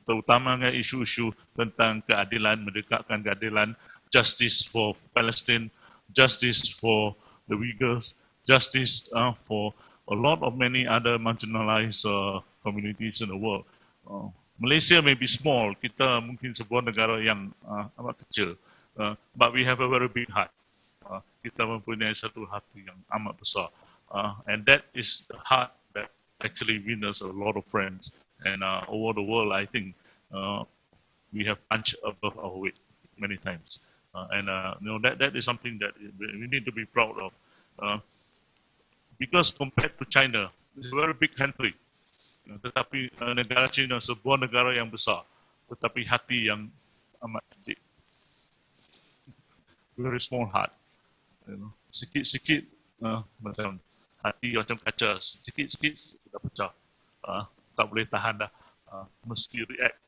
[SPEAKER 6] terutamanya isu-isu tentang keadilan, mendekatkan keadilan, justice for Palestine, justice for the Uyghurs, justice for a lot of many other marginalized communities in the world. Malaysia may be small, kita mungkin sebuah negara yang amat kecil, but we have a very big heart. Kita mempunyai satu hati yang amat besar, and that is the heart that actually wins us a lot of friends. And over the world, I think we have punched above our weight many times. And that is something that we need to be proud of. Because compared to China, it's a very big country. Tetapi negara China sebuah negara yang besar, tetapi hati yang amat kecil. Very small heart. Sikit-sikit macam hati macam kaca, sikit-sikit sudah pecah. Tak boleh tahan dah. Mesti react.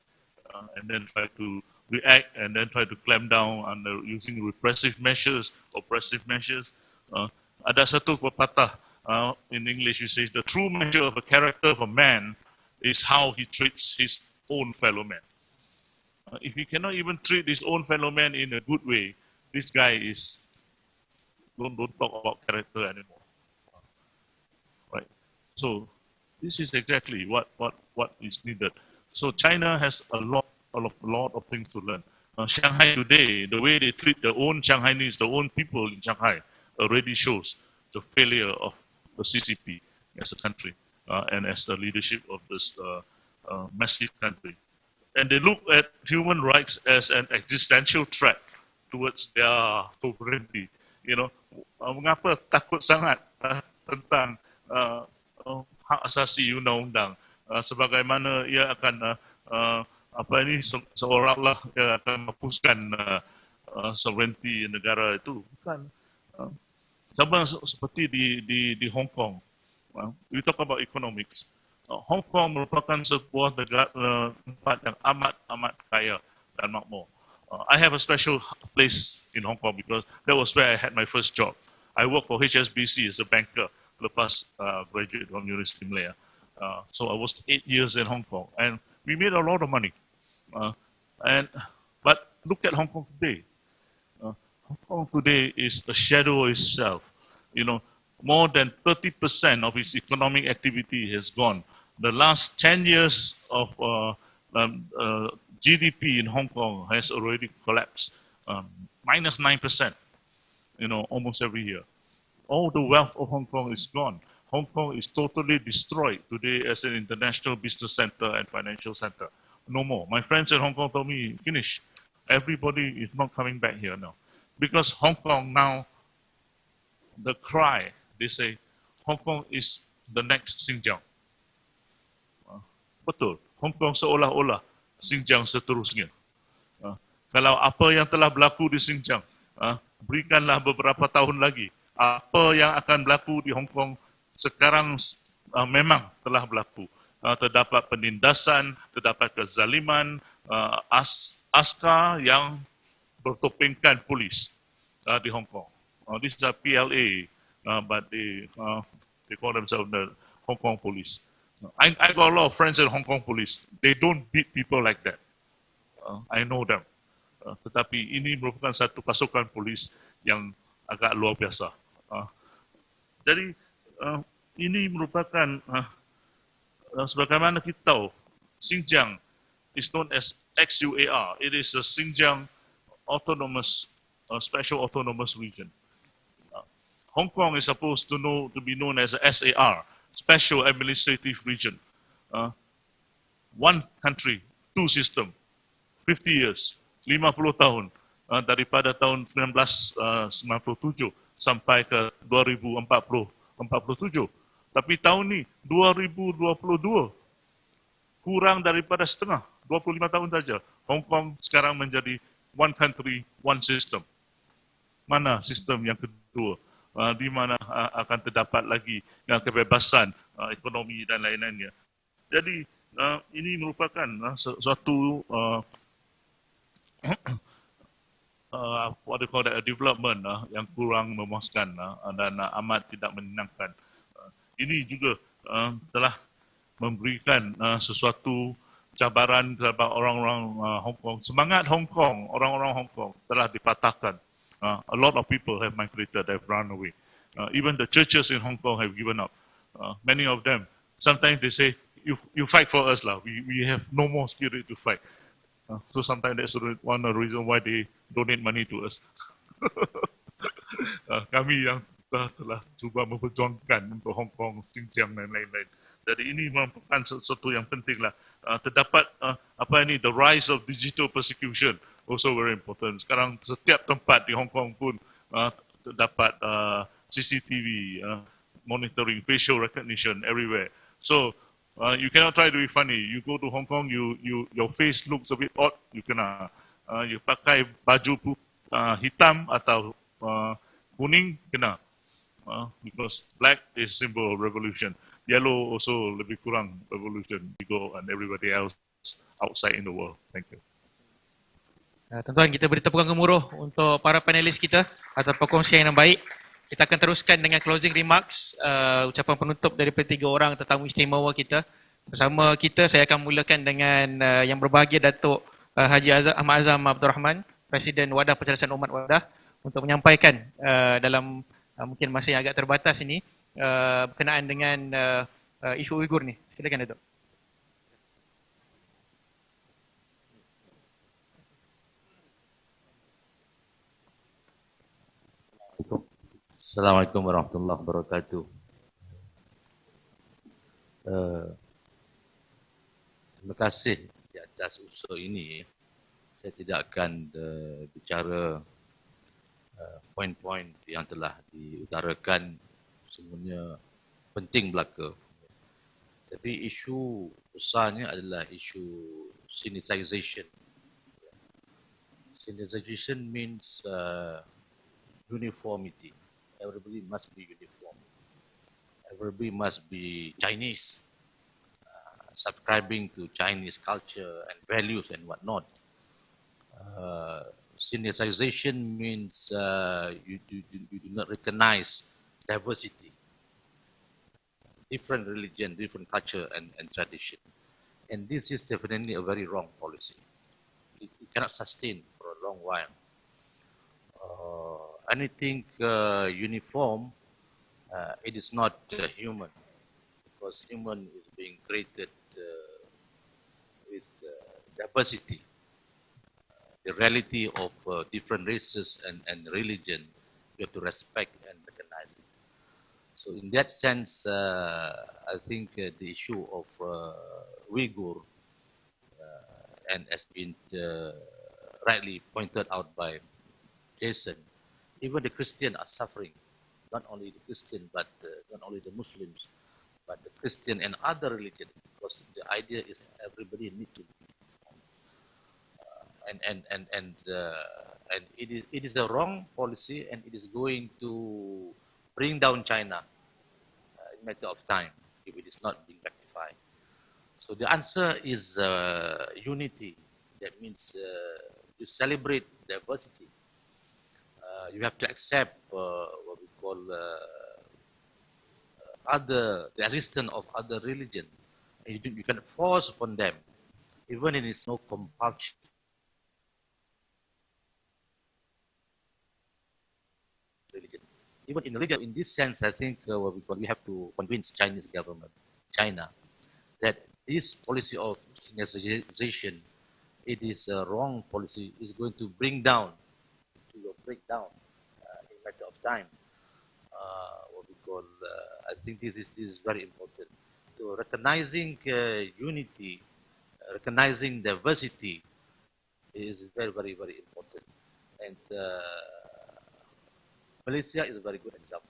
[SPEAKER 6] And then try to react and then try to clamp down on using repressive measures, oppressive measures. Ada satu pepatah in English, you say, the true measure of a character of a man is how he treats his own fellow man. If he cannot even treat his own fellow man in a good way, this guy is, don't talk about character anymore. Right? So this is exactly what is needed. So China has a lot of things to learn. Shanghai today, the way they treat their own Shanghainese, their own people in Shanghai, already shows the failure of the CCP as a country and as the leadership of this massive country. And they look at human rights as an existential threat towards their sovereignty. Mengapa takut sangat tentang hak asasi undang-undang, sebagaimana ia akan seolah-olah ia akan menghapuskan sovereignty negara itu. Bukan. Sama seperti di Hong Kong. We talk about economics. Hong Kong merupakan sebuah negara tempat yang amat kaya dan makmur. I have a special place in Hong Kong because that was where I had my first job. I worked for HSBC as a banker lepas graduate from University Malaya. So I was 8 years in Hong Kong and we made a lot of money. But look at Hong Kong today. Hong Kong today is a shadow of itself. More than 30% of its economic activity has gone. The last 10 years of GDP in Hong Kong has already collapsed, minus 9%, almost every year. All the wealth of Hong Kong is gone. Hong Kong is totally destroyed today as an international business center and financial center. No more. My friends in Hong Kong told me, finish. Everybody is not coming back here now. Because Hong Kong now, the cry, they say, Hong Kong is the next Xinjiang. Betul. Hong Kong seolah-olah Xinjiang seterusnya. Kalau apa yang telah berlaku di Xinjiang, berikanlah beberapa tahun lagi. Apa yang akan berlaku di Hong Kong sekarang memang telah berlaku. Terdapat penindasan, terdapat kezaliman, askar yang bertopengkan polis di Hong Kong. These are PLA, but they call themselves the Hong Kong police. I got a lot of friends in Hong Kong police. They don't beat people like that. I know them. Tetapi ini merupakan satu pasukan polis yang agak luar biasa. Jadi ini merupakan sebagaimana kita tahu, Xinjiang is known as XUAR. It is a Xinjiang autonomous, special autonomous region. Hong Kong is supposed to be known as a SAR, Special Administrative Region. One country, two system, 50 years, 50 tahun, daripada tahun 1997 sampai ke 2047. Tapi tahun ni 2022, kurang daripada setengah, 25 tahun saja. Hong Kong sekarang menjadi one country, one system. Mana sistem yang kedua? Di mana akan terdapat lagi kebebasan ekonomi dan lain-lainnya. Jadi ini merupakan suatu what they call that, a development yang kurang memuaskan dan amat tidak menyenangkan. Ini juga telah memberikan sesuatu cabaran terhadap orang-orang Hong Kong. Semangat Hong Kong, orang-orang Hong Kong telah dipatahkan. A lot of people have migrated, have run away. Even the churches in Hong Kong have given up. Many of them, sometimes they say, you fight for us lah. We have no more spirit to fight. So sometimes that's one of the reasons why they donate money to us. Kami yang telah cuba memperjuangkan untuk Hong Kong, Xinjiang dan lain-lain. Jadi ini merupakan sesuatu yang penting lah. Terdapat the rise of digital persecution, also very important. Sekarang setiap tempat di Hong Kong pun terdapat CCTV, monitoring, facial recognition everywhere. So you cannot try to be funny. You go to Hong Kong, your face looks a bit odd, you kena. You pakai baju hitam atau kuning, kena. Because black is symbol of revolution. Yellow also lebih kurang revolution. You go and everybody else outside in the world. Thank you.
[SPEAKER 3] Tuan-tuan, kita beri tepukan gemuruh untuk para panelis kita atas perkongsian yang baik. Kita akan teruskan dengan closing remarks, ucapan penutup daripada 3 orang tetamu istimewa kita. Bersama kita, saya akan mulakan dengan yang berbahagia Datuk Haji Ahmad Azam Abdul Rahman, Presiden Wadah Pencerdasan Umat Wadah, untuk menyampaikan dalam mungkin masa yang agak terbatas ini berkenaan dengan isu Uyghur ni. Silakan Datuk.
[SPEAKER 8] Assalamualaikum warahmatullahi wabarakatuh. Terima kasih di atas usaha ini. Saya tidak akan bicara poin-poin yang telah diutarakan, semuanya penting belaka. Tapi isu besarnya adalah isu sinicization. Sinicization means uniformity. Everybody must be uniform. Everybody must be Chinese, subscribing to Chinese culture and values and whatnot. Sinicization means you do not recognize diversity, different religion, different culture and tradition. And this is definitely a very wrong policy. It cannot sustain for a long while. Anything uniform, it is not human, because human is being created with diversity. The reality of different races and religion, you have to respect and recognize it. So in that sense, I think the issue of Uyghur, and has been rightly pointed out by Jason, even the Christians are suffering. Not only the Christian, but not only the Muslims, but the Christian and other religions. Because the idea is everybody needs to be and it is a wrong policy, and it is going to bring down China in a matter of time if it is not being rectified. So the answer is unity. That means to celebrate diversity. You have to accept what we call the existence of other religion. You can force upon them, even if it's no compulsion. Religion. Even in religion, in this sense, I think we have to convince Chinese government, China, that this policy of Singaization, it is a wrong policy. It's going to bring down, to break down in a matter of time. I think this is very important. So recognizing unity, recognizing diversity is very, very, very important. And Malaysia is a very good example.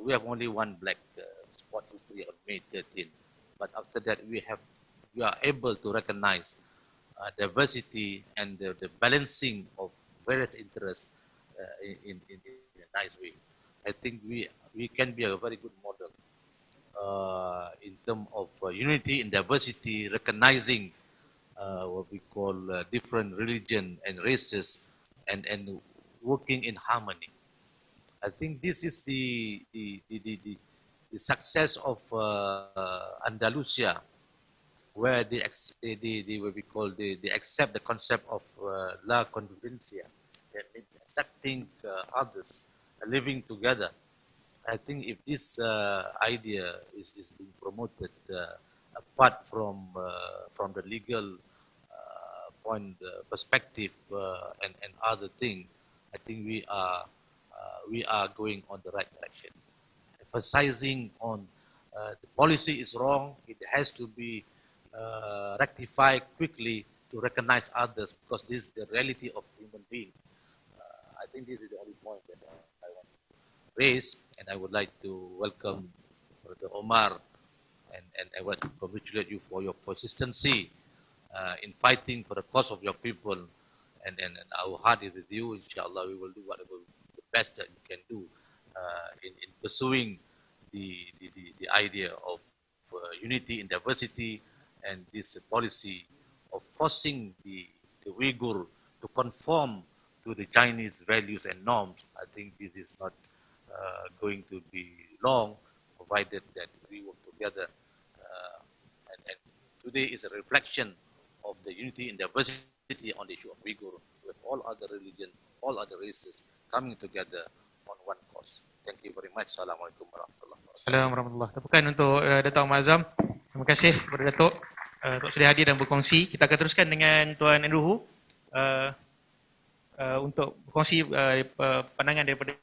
[SPEAKER 8] We have only one black spot history on May 13, but after that we are able to recognize diversity and the balancing of various interests in a nice way. I think we can be a very good model in terms of unity and diversity, recognizing what we call different religion and races, and working in harmony. I think this is the success of Andalusia, where they accept the concept of la convivencia, that means accepting others, living together. I think if this idea is being promoted apart from the legal point perspective and other thing, I think we are going on the right direction. Emphasizing on the policy is wrong, it has to be rectified quickly to recognize others, because this is the reality of human being. I think this is the only point that I want to raise, and I would like to welcome Brother Omer, and I want to congratulate you for your persistency in fighting for the cause of your people, and our heart is with you. Inshallah, we will do whatever the best that we can do in pursuing the idea of unity in diversity, and this policy of forcing the Uyghur to conform to the Chinese values and norms. I think this is not going to be long, provided that we work together. And today is a reflection of the unity and diversity on the issue of Uyghur, with all other religions, all other races coming together on one cause. Thank you very much. Assalamualaikum warahmatullahi wabarakatuh.
[SPEAKER 1] Assalamualaikum warahmatullahi wabarakatuh. Tepukan untuk Datuk Ahmad Azam. Terima kasih kepada Datuk sudah hadir dan berkongsi. Kita akan teruskan dengan Tuan Andrew untuk berkongsi pandangan daripada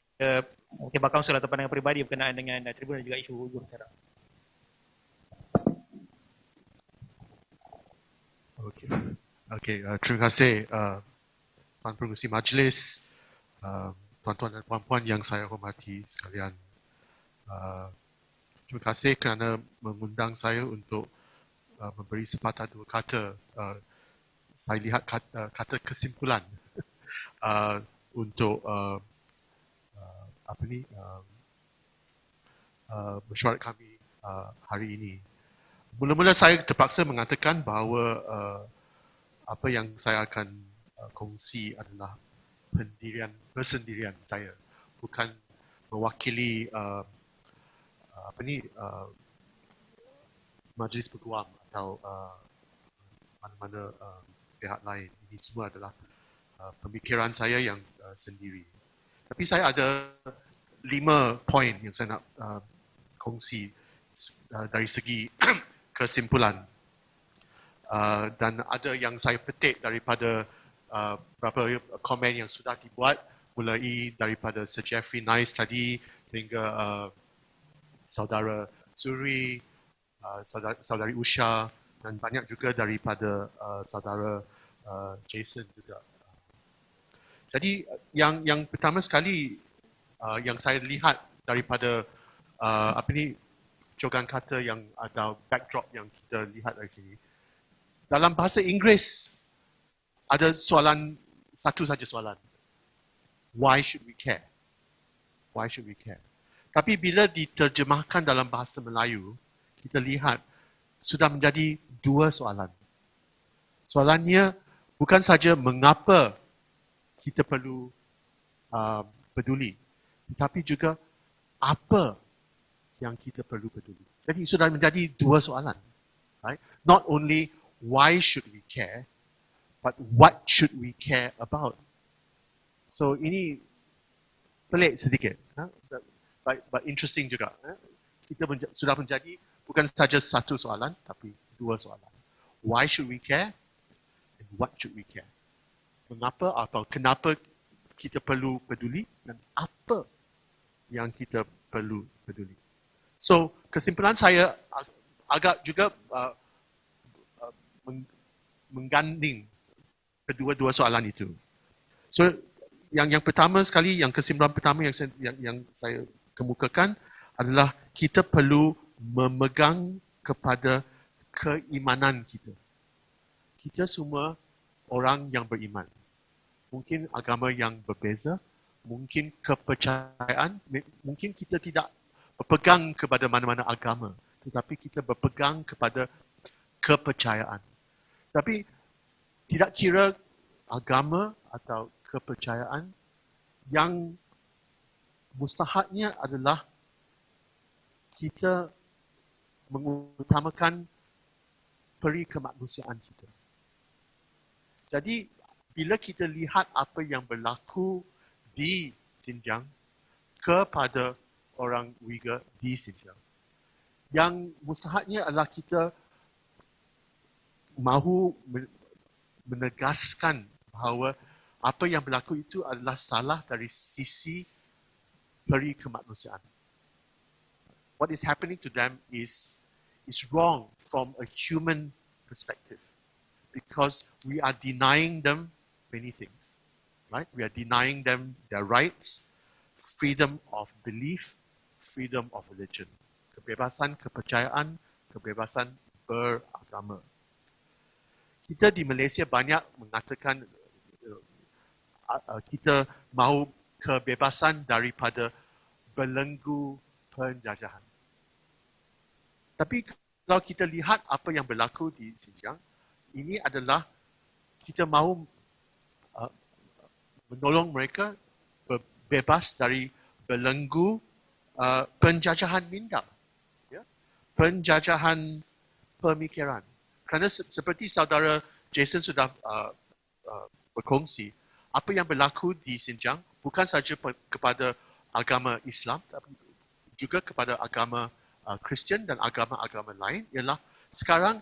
[SPEAKER 1] Wakil Kaunsil atau pandangan peribadi berkenaan dengan tribunal dan juga isu Uyghur sekarang.
[SPEAKER 9] Terima kasih Tuan Pengerusi Majlis, tuan-tuan dan puan-puan yang saya hormati sekalian. Terima kasih kerana mengundang saya untuk memberi sepatah dua kata. Saya lihat kata kesimpulan untuk mesyuarat kami hari ini. Mula-mula saya terpaksa mengatakan bahawa apa yang saya akan kongsi adalah persendirian saya, bukan mewakili majlis peguam atau mana-mana pihak lain. Ini semua adalah pemikiran saya yang sendiri. Tapi saya ada 5 poin yang saya nak kongsi dari segi kesimpulan. Dan ada yang saya petik daripada beberapa komen yang sudah dibuat, mulai daripada Sir Geoffrey Nice tadi sehingga saudara Zuri, saudari Usha, dan banyak juga daripada saudara Jason juga. Jadi yang pertama sekali yang saya lihat daripada jogan kata yang ada backdrop yang kita lihat dari sini, dalam bahasa Inggeris ada satu saja soalan. Why should we care? Why should we care? Tapi bila diterjemahkan dalam bahasa Melayu, kita lihat sudah menjadi 2 soalan. Soalannya, Bukan saja mengapa kita perlu peduli, tetapi juga apa yang kita perlu peduli. Jadi sudah menjadi dua soalan. Right? Not only why should we care, but what should we care about. So ini pelik sedikit, but interesting juga. Kita sudah menjadi bukan saja satu soalan, tapi dua soalan. Why should we care? And what should we care? Mengapa atau kenapa kita perlu peduli dan apa yang kita perlu peduli. So kesimpulan saya agak juga mengganding kedua-dua soalan itu. So yang pertama sekali, yang kesimpulan pertama yang saya kemukakan adalah kita perlu memegang kepada keimanan kita. Kita semua orang yang beriman. Mungkin agama yang berbeza, mungkin kepercayaan, mungkin kita tidak berpegang kepada mana-mana agama, tetapi kita berpegang kepada kepercayaan. Tapi tidak kira agama atau kepercayaan, yang mustahaknya adalah kita mengutamakan peri kemanusiaan kita. Jadi bila kita lihat apa yang berlaku di Xinjiang kepada orang Uyghur di Xinjiang, yang mustahaknya adalah kita mahu menegaskan bahawa apa yang berlaku itu adalah salah dari sisi peri kemanusiaan. What is happening to them is wrong from a human perspective, because we are denying them many things, right? We are denying them their rights, freedom of belief, freedom of religion, kebebasan kepercayaan, kebebasan beragama. Kita di Malaysia banyak mengatakan kita mahu kebebasan daripada belenggu penjajahan. Tapi kalau kita lihat apa yang berlaku di Xinjiang, ini adalah kita mahu menolong mereka bebas dari belenggu penjajahan minda, ya? Penjajahan pemikiran. Kerana seperti saudara Jason sudah berkongsi, apa yang berlaku di Xinjiang bukan saja kepada agama Islam, tapi juga kepada agama Kristian dan agama-agama lain, ialah sekarang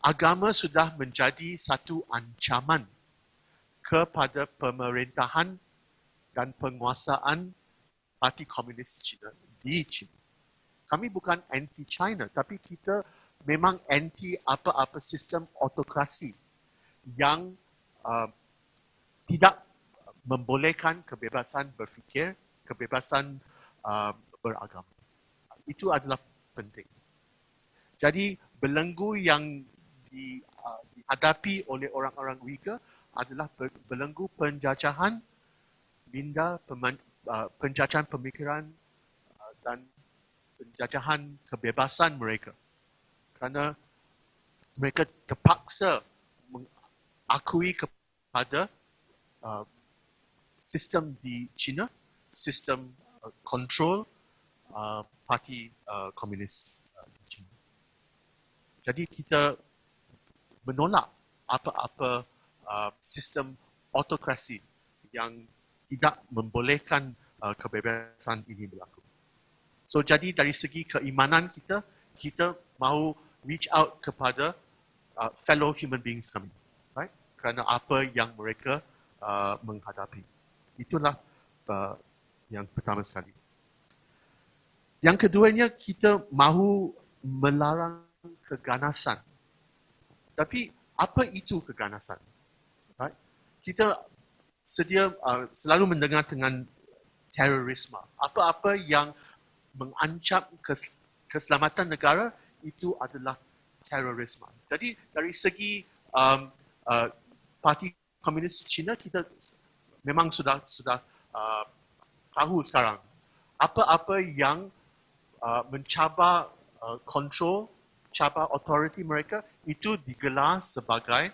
[SPEAKER 9] agama sudah menjadi satu ancaman kepada pemerintahan dan penguasaan Parti Komunis China di China. Kami bukan anti-China, tapi kita memang anti apa-apa sistem autokrasi yang tidak membolehkan kebebasan berfikir, kebebasan beragama. Itu adalah penting. Jadi belenggu yang dihadapi oleh orang-orang Uyghur adalah belenggu penjajahan minda, penjajahan pemikiran dan penjajahan kebebasan mereka. Kerana mereka terpaksa mengakui kepada sistem di China, sistem kontrol Parti Komunis di China. Jadi kita menolak apa-apa sistem autokrasi yang tidak membolehkan kebebasan ini berlaku. So jadi dari segi keimanan kita, kita mahu reach out kepada fellow human beings kami, right? Kerana apa yang mereka menghadapi. Itulah yang pertama sekali. Yang keduanya, kita mahu melarang keganasan. Tapi apa itu keganasan? Right? Kita selalu mendengar dengan terorisme. Apa-apa yang mengancam keselamatan negara itu adalah terorisme. Jadi dari segi Parti Komunis China, kita memang sudah tahu sekarang apa-apa yang mencabar kontrol, cabar authority mereka, itu digelar sebagai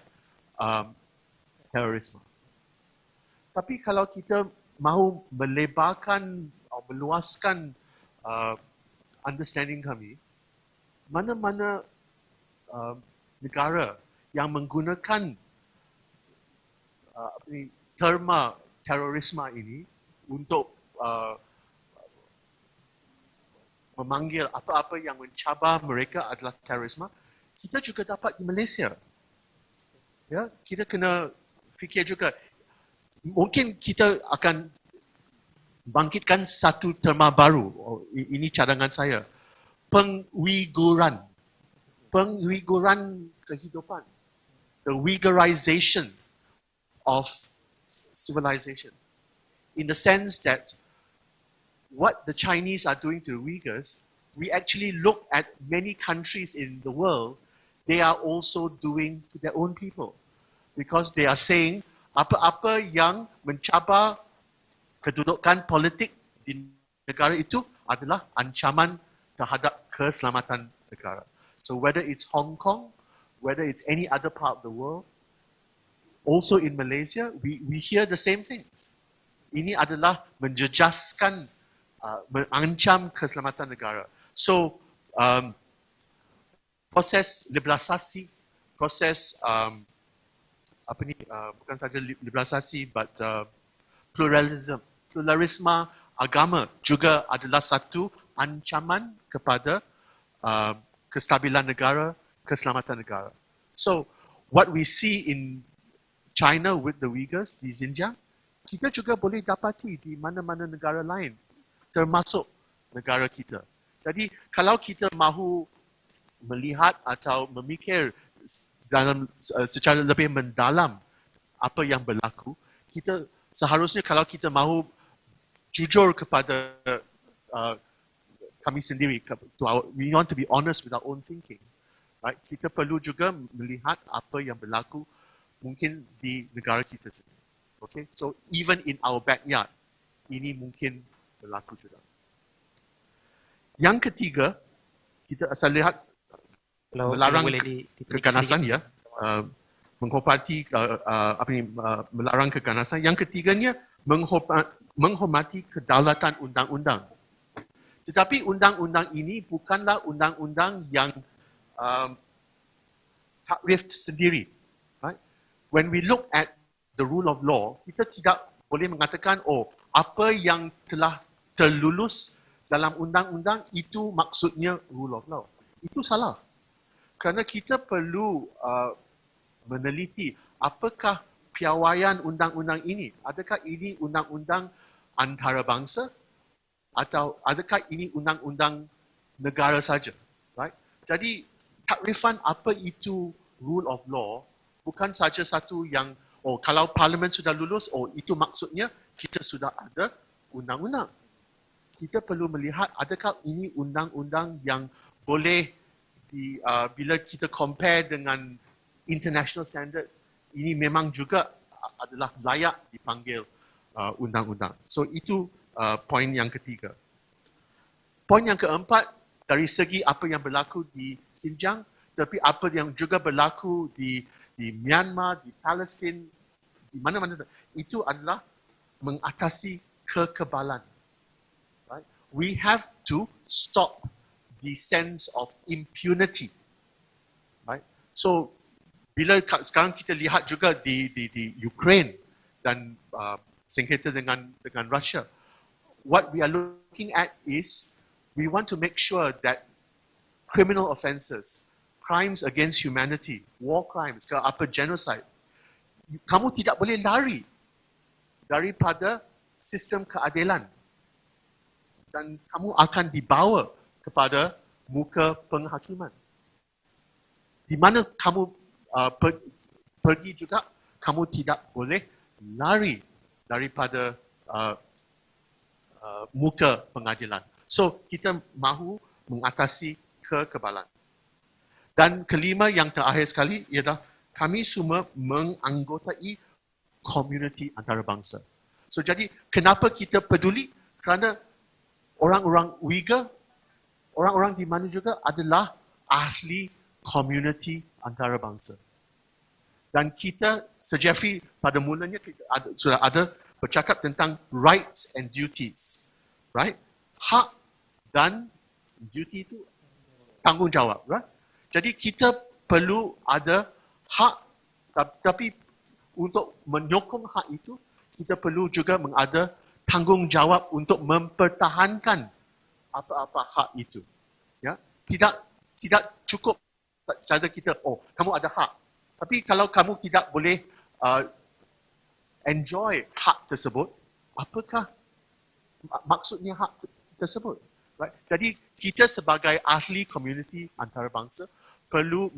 [SPEAKER 9] terorisme. Tapi kalau kita mahu melebarkan atau meluaskan understanding kami, mana-mana negara yang menggunakan terma terorisme ini untuk memanggil apa-apa yang mencabar mereka adalah terorisme, kita juga dapat di Malaysia. Ya, kita kena fikir juga, mungkin kita akan bangkitkan satu terma baru. Ini cadangan saya. Penguiguran kehidupan. The Uighurization of civilization. In the sense that what the Chinese are doing to the Uyghurs, we actually look at many countries in the world, they are also doing to their own people. Because they are saying, apa-apa yang mencabar kedudukan politik di negara itu adalah ancaman terhadap keselamatan negara. So whether it's Hong Kong, whether it's any other part of the world, also in Malaysia, we hear the same things. Ini adalah menjejaskan, mengancam keselamatan negara. So proses liberalisasi, proses bukan saja liberalisasi, but pluralisme agama juga adalah satu ancaman kepada kestabilan negara, keselamatan negara. So what we see in China with the Uyghurs di Xinjiang, kita juga boleh dapati di mana-mana negara lain, termasuk negara kita. Jadi kalau kita mahu melihat atau memikir dalam secara lebih mendalam apa yang berlaku, kita seharusnya kalau kita mahu jujur kepada kami sendiri, we want to be honest with our own thinking, right? Kita perlu juga melihat apa yang berlaku mungkin di negara kita sendiri. Okay, so even in our backyard, ini mungkin berlaku juga. Yang ketiga, kita asal lihat melarang keganasan, ya, menghormati melarang keganasan. Yang ketiganya menghormati kedaulatan undang-undang. Tetapi undang-undang ini bukanlah undang-undang yang takrif sendiri. Right? When we look at the rule of law, kita tidak boleh mengatakan, oh, apa yang telah terlulus dalam undang-undang itu maksudnya rule of law. Itu salah. Kerana kita perlu meneliti apakah piawaian undang-undang ini. Adakah ini undang-undang antarabangsa atau adakah ini undang-undang negara saja? Right? Jadi takrifan apa itu rule of law bukan saja satu yang, oh, kalau parlimen sudah lulus, oh, itu maksudnya kita sudah ada undang-undang. Kita perlu melihat adakah ini undang-undang yang boleh bila kita compare dengan international standard, ini memang juga adalah layak dipanggil undang-undang. So itu poin yang ketiga. Poin yang keempat, dari segi apa yang berlaku di Xinjiang, tapi apa yang juga berlaku di Myanmar, di Palestin, di mana-mana, itu adalah mengatasi kekebalan. Right? We have to stop the sense of impunity. Right? So bila sekarang kita lihat juga di Ukraine dan sengketa dengan Russia, what we are looking at is we want to make sure that criminal offences, crimes against humanity, war crimes, ke apa genocide, kamu tidak boleh lari daripada sistem keadilan dan kamu akan dibawa kepada muka penghakiman. Di mana kamu pergi juga, kamu tidak boleh lari daripada muka pengadilan. So, kita mahu mengatasi kekebalan. Dan kelima yang terakhir sekali ialah kami semua menganggotai komuniti antarabangsa. So, jadi kenapa kita peduli? Kerana orang-orang Uyghur, orang-orang di mana juga adalah ahli komuniti antarabangsa. Dan kita, Sir Geoffrey, pada mulanya kita sudah ada bercakap tentang rights and duties. Right? Hak dan duty itu tanggungjawab. Right? Jadi kita perlu ada hak, tapi untuk menyokong hak itu, kita perlu juga ada tanggungjawab untuk mempertahankan apa-apa hak itu. Ya? Tidak cukup cara kita, oh, kamu ada hak. Tapi kalau kamu tidak boleh enjoy hak tersebut, apakah maksudnya hak tersebut? Right? Jadi kita sebagai ahli komuniti antarabangsa perlu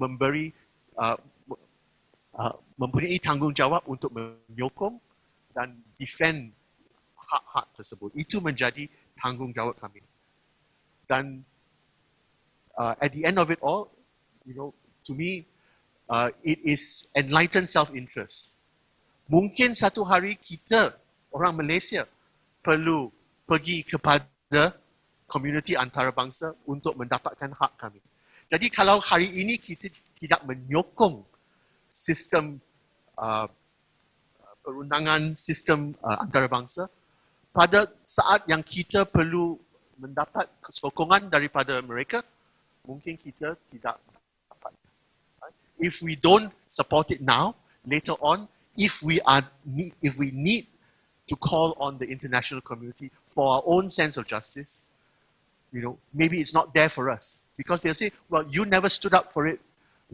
[SPEAKER 9] mempunyai tanggungjawab untuk menyokong dan defend hak-hak tersebut. Itu menjadi tanggungjawab kami. Dan at the end of it all, to me, it is enlightened self-interest. Mungkin satu hari kita, orang Malaysia, perlu pergi kepada komuniti antarabangsa untuk mendapatkan hak kami. Jadi kalau hari ini kita tidak menyokong sistem perundangan, sistem antarabangsa, pada saat yang kita perlu mendapat sokongan daripada mereka, mungkin kita tidak dapat. If we don't support it now, later on, if we need to call on the international community for our own sense of justice, maybe it's not there for us. Because they'll say, well, you never stood up for it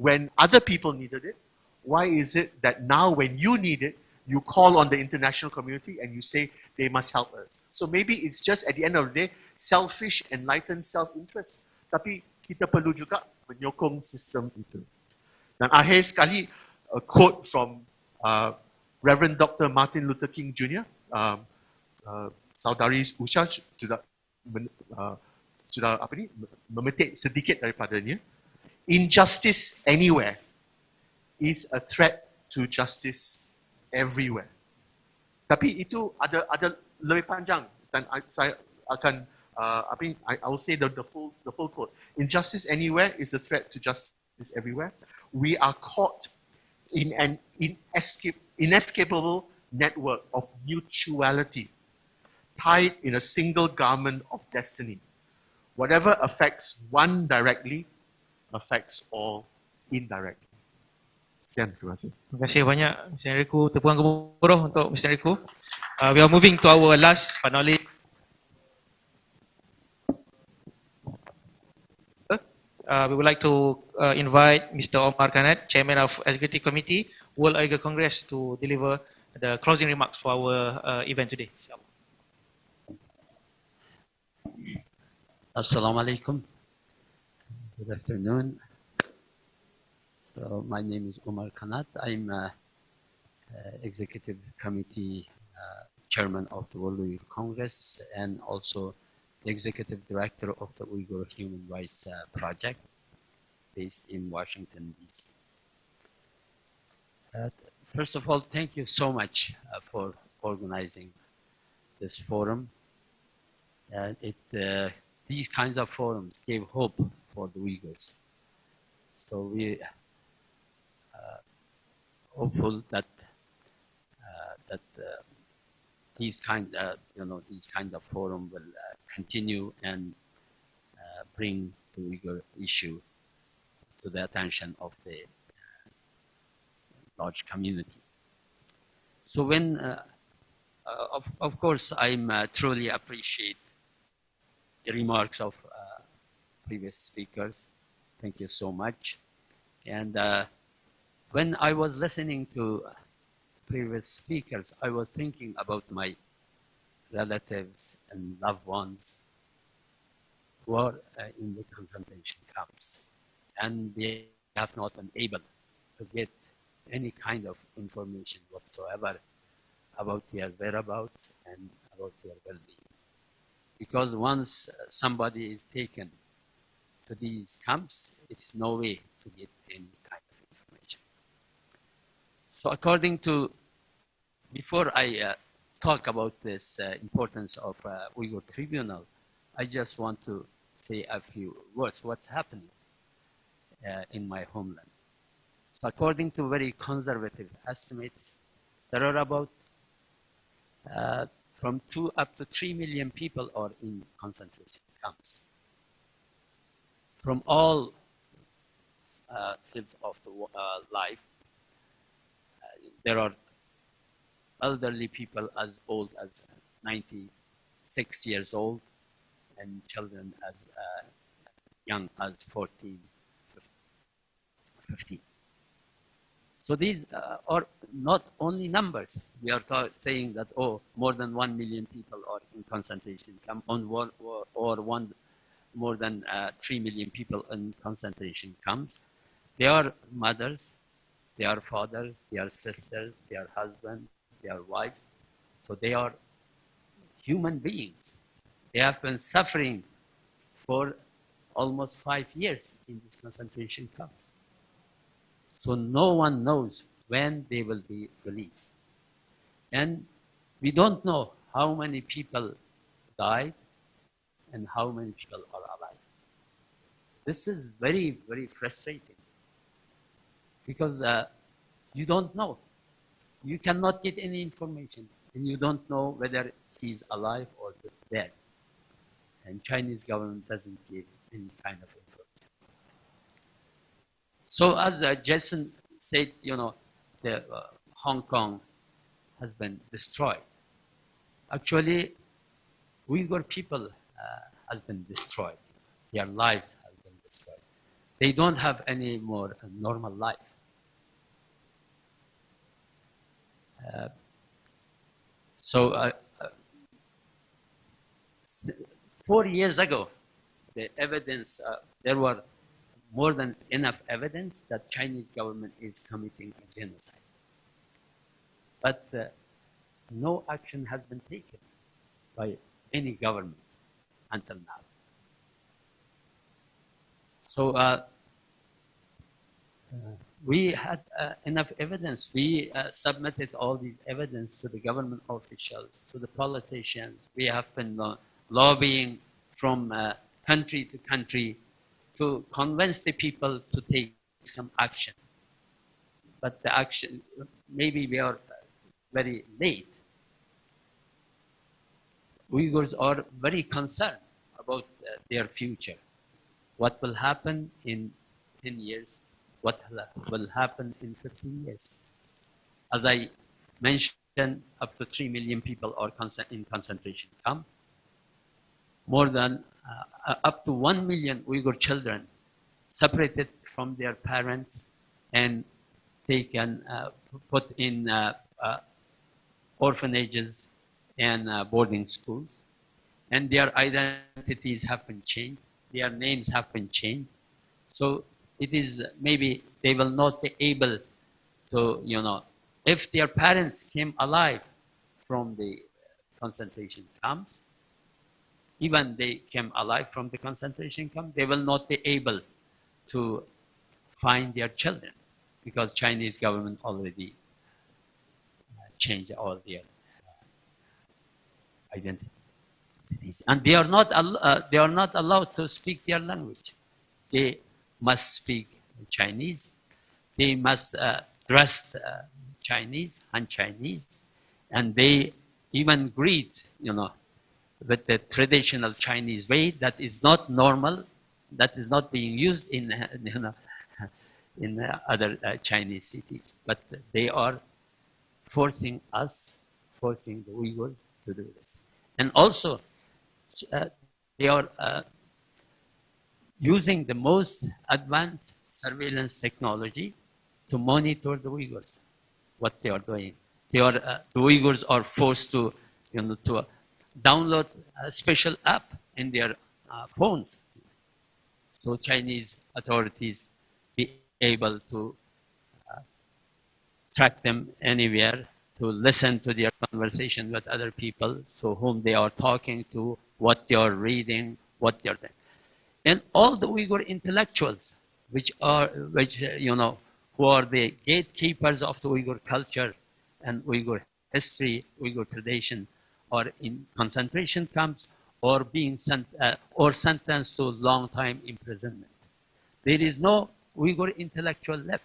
[SPEAKER 9] when other people needed it. Why is it that now when you need it, you call on the international community and you say they must help us? So maybe it's just at the end of the day, selfish, enlightened self-interest. Tapi kita perlu juga menyokong sistem itu. Dan akhir sekali, a quote from Reverend Dr. Martin Luther King Jr. Saudari Usha sudah memetik sedikit daripadanya. Injustice anywhere is a threat to justice everywhere. Tapi itu ada lebih panjang. Dan saya akan I will say the full quote. Injustice anywhere is a threat to justice everywhere. We are caught in an inescapable network of mutuality, tied in a single garment of destiny. Whatever affects one directly affects all indirectly. Sekian, terima kasih.
[SPEAKER 3] Terima kasih banyak, Mr. Enrico. Tepuan gemuruh untuk Mr. Enrico. We are moving to our last panelist. We would like to invite Mr. Omer Kanat, Chairman of Executive Committee, World Uyghur Congress, to deliver the closing remarks for our event today.
[SPEAKER 10] Assalamu alaikum. Good afternoon. So my name is Omer Kanat. I'm Executive Committee Chairman of the World Uyghur Congress and also the Executive Director of the Uyghur Human Rights Project based in Washington, D.C. First of all, thank you so much for organizing this forum. These kinds of forums gave hope for the Uyghurs. So we hopeful that these kind of forum will continue and bring the Uyghur issue to the attention of the large community. So when, of course, I'm truly appreciate the remarks of previous speakers. Thank you so much. And when I was listening to previous speakers, I was thinking about my relatives and loved ones who are in the concentration camps. And they have not been able to get any kind of information whatsoever about their whereabouts and about their well-being. Because once somebody is taken to these camps, it's no way to get any kind of information. So according to, before I talk about this importance of Uyghur Tribunal, I just want to say a few words, what's happening in my homeland. according to very conservative estimates, there are about from 2 up to 3 million people are in concentration camps from all fields of the life. There are elderly people as old as 96 years old, and children as young as 14, 15. So these are not only numbers. We are saying that, oh, more than 1 million people are in concentration camp, more than 3 million people in concentration camps. They are mothers, they are fathers, they are sisters, they are husbands, they are wives. So they are human beings. They have been suffering for almost 5 years in these concentration camps. So no one knows when they will be released. And we don't know how many people died and how many people are alive. This is very, very frustrating because you don't know. You cannot get any information and you don't know whether he's alive or dead. And Chinese government doesn't give any kind of information. So as Jason said, you know, the Hong Kong has been destroyed. Actually, Uyghur people has been destroyed. Their life has been destroyed. They don't have any more a normal life. So 4 years ago, the evidence, there were more than enough evidence that Chinese government is committing a genocide. But no action has been taken by any government until now. So we had enough evidence. We submitted all these evidence to the government officials, to the politicians. We have been lobbying from country to country to convince the people to take some action. But the action, maybe we are very late. Uyghurs are very concerned about their future. What will happen in 10 years? What will happen in 15 years? As I mentioned, up to 3 million people are in concentration camp. More than up to 1 million Uyghur children separated from their parents and taken, put in orphanages and boarding schools. And their identities have been changed. Their names have been changed. So it is maybe they will not be able to, you know, if their parents came alive from the concentration camps, even they came alive from the concentration camp, they will not be able to find their children because Chinese government already changed all their identities. And they are not allowed to speak their language. They must speak Chinese. They must dress Chinese, Han Chinese, and they even greet, you know, with the traditional Chinese way that is not normal, that is not being used in, you know, in other Chinese cities. But they are forcing us, forcing the Uyghurs to do this. And also, they are using the most advanced surveillance technology to monitor the Uyghurs, what they are doing. They are, the Uyghurs are forced to, you know, to download a special app in their phones. So Chinese authorities be able to track them anywhere, to listen to their conversation with other people, so whom they are talking to, what they are reading, what they are saying. And all the Uyghur intellectuals, which you know, who are the gatekeepers of the Uyghur culture and Uyghur history, Uyghur tradition, are in concentration camps or being sent or sentenced to long time imprisonment. There is no Uyghur intellectual left.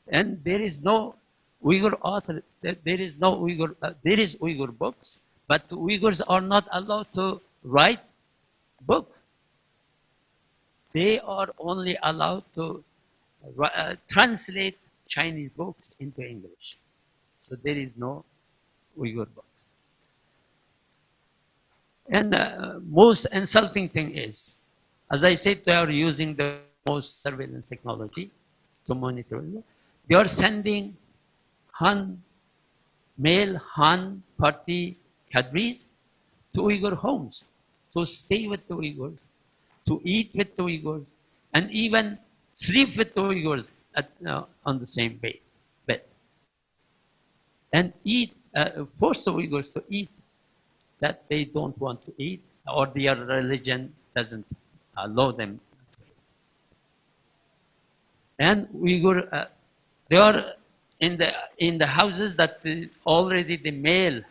[SPEAKER 10] And there is no Uyghur author, there is no Uyghur, there is Uyghur books, but Uyghurs are not allowed to write book. They are only allowed to translate Chinese books into English. So there is no Uyghur books. And most insulting thing is, as I said, they are using the most surveillance technology to monitor. They are sending male Han party cadres to Uyghur homes to stay with the Uyghurs, to eat with the Uyghurs, and even sleep with the Uyghurs on the same bed. And force the Uyghurs to eat that they don't want to eat, or their religion doesn't allow them to eat. And Uyghur, they are in the houses that already the man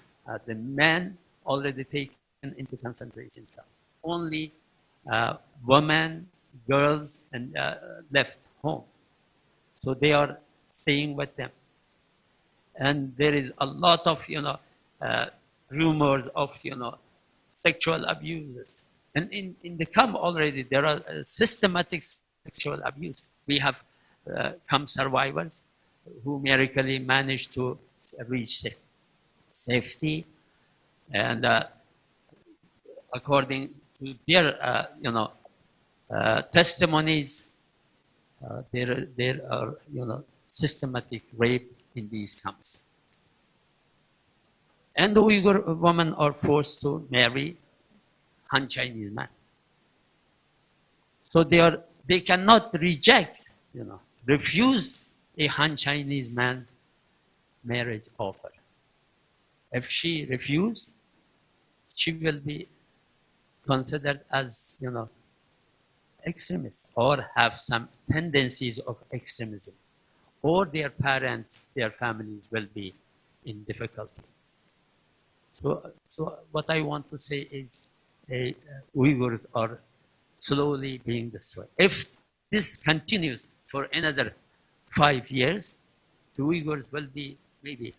[SPEAKER 10] already taken into concentration camp. Only women, girls, and left home. So they are staying with them. And there is a lot of, rumors of, sexual abuses. And in the camp already, there are systematic sexual abuse. We have camp survivors who miraculously managed to reach safety. And according to their, testimonies, there are, systematic rape in these camps. And the Uyghur women are forced to marry Han Chinese men. So they cannot reject, refuse a Han Chinese man's marriage offer. If she refuses, she will be considered as, extremist or have some tendencies of extremism, or their parents, their families will be in difficulty. So what I want to say is Uyghurs are slowly being destroyed. If this continues for another 5 years, the Uyghurs will be maybe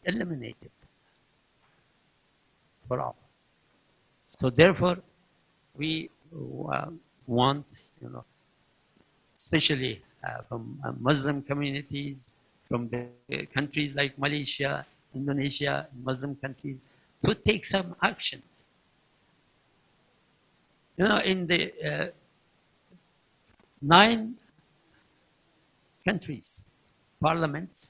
[SPEAKER 10] eliminated for all. So therefore, we want, especially from Muslim communities, from the countries like Malaysia, Indonesia, Muslim countries, to take some actions. In the 9 countries, parliaments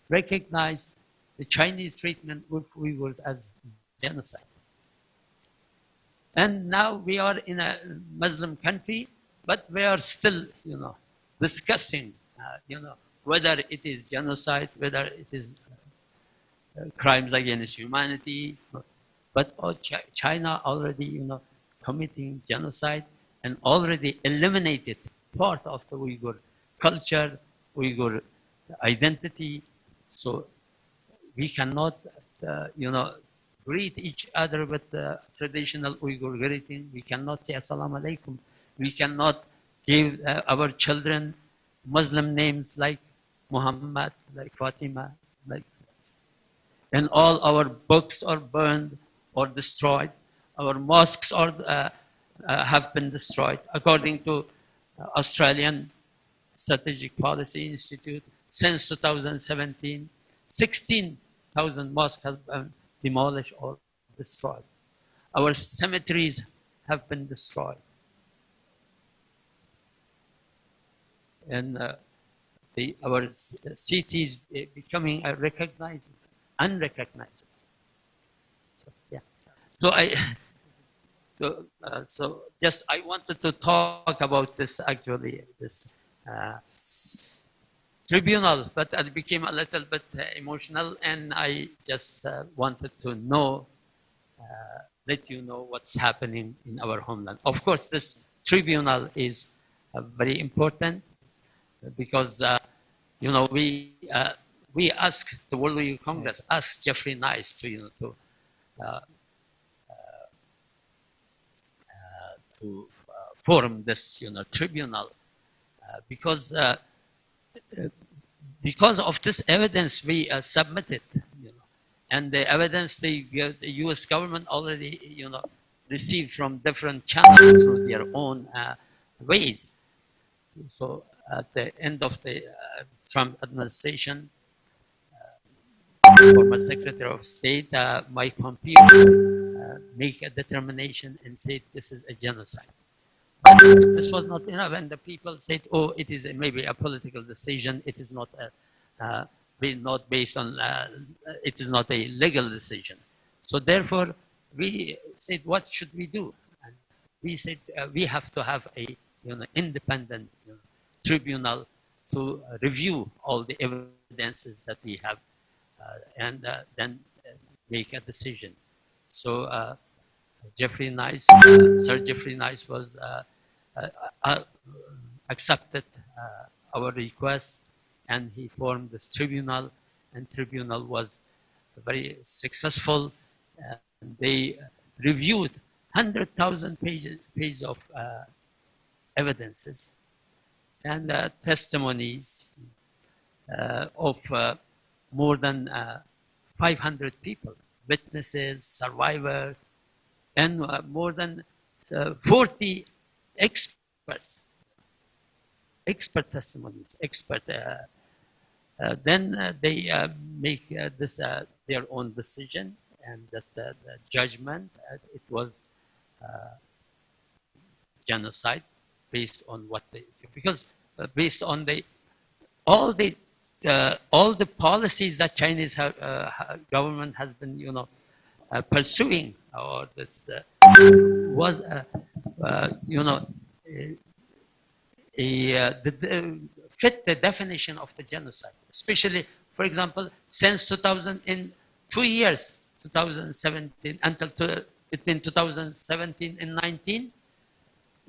[SPEAKER 10] recognized the Chinese treatment of Uyghurs as genocide. And now we are in a Muslim country, but we are still, discussing, whether it is genocide, whether it is crimes against humanity. But China already, committing genocide and already eliminated part of the Uyghur culture, Uyghur identity. So we cannot, greet each other with the traditional Uyghur greeting. We cannot say Assalamu alaikum. We cannot give our children Muslim names like Muhammad, like Fatima, and all our books are burned or destroyed. Our mosques are have been destroyed. According to Australian Strategic Policy Institute, since 2017, 16,000 mosques have been demolished or destroyed. Our cemeteries have been destroyed. And our cities becoming unrecognizable. So, yeah. So just I wanted to talk about this actually, this tribunal, but it became a little bit emotional, and I just wanted to know, let you know what's happening in our homeland. Of course, this tribunal is very important because, we asked the World Youth Congress, asked Geoffrey Nice to form this, tribunal because because of this evidence we submitted, and the evidence the U.S. government already, received from different channels through their own ways. So at the end of the Trump administration, former Secretary of State Mike Pompeo make a determination and said this is a genocide. But this was not enough, and the people said, "Oh, it is maybe a political decision. It is not not based on. It is not a legal decision." So therefore, we said, "What should we do?" And we said, "We have to have a independent tribunal to review all the evidences that we have, and then make a decision." So Geoffrey Nice, Sir Geoffrey Nice was accepted our request, and he formed this tribunal, and tribunal was very successful. They reviewed 100,000 pages of evidences and testimonies of more than 500 people, witnesses, survivors, and more than 40 experts, expert testimonies, then they make this their own decision, and that the judgment, it was genocide based on what they, because based on all the policies that Chinese government has been pursuing, or this was fit the definition of the genocide. Especially, for example, since 2000, in 2 years, 2017 until between 2017 and 19,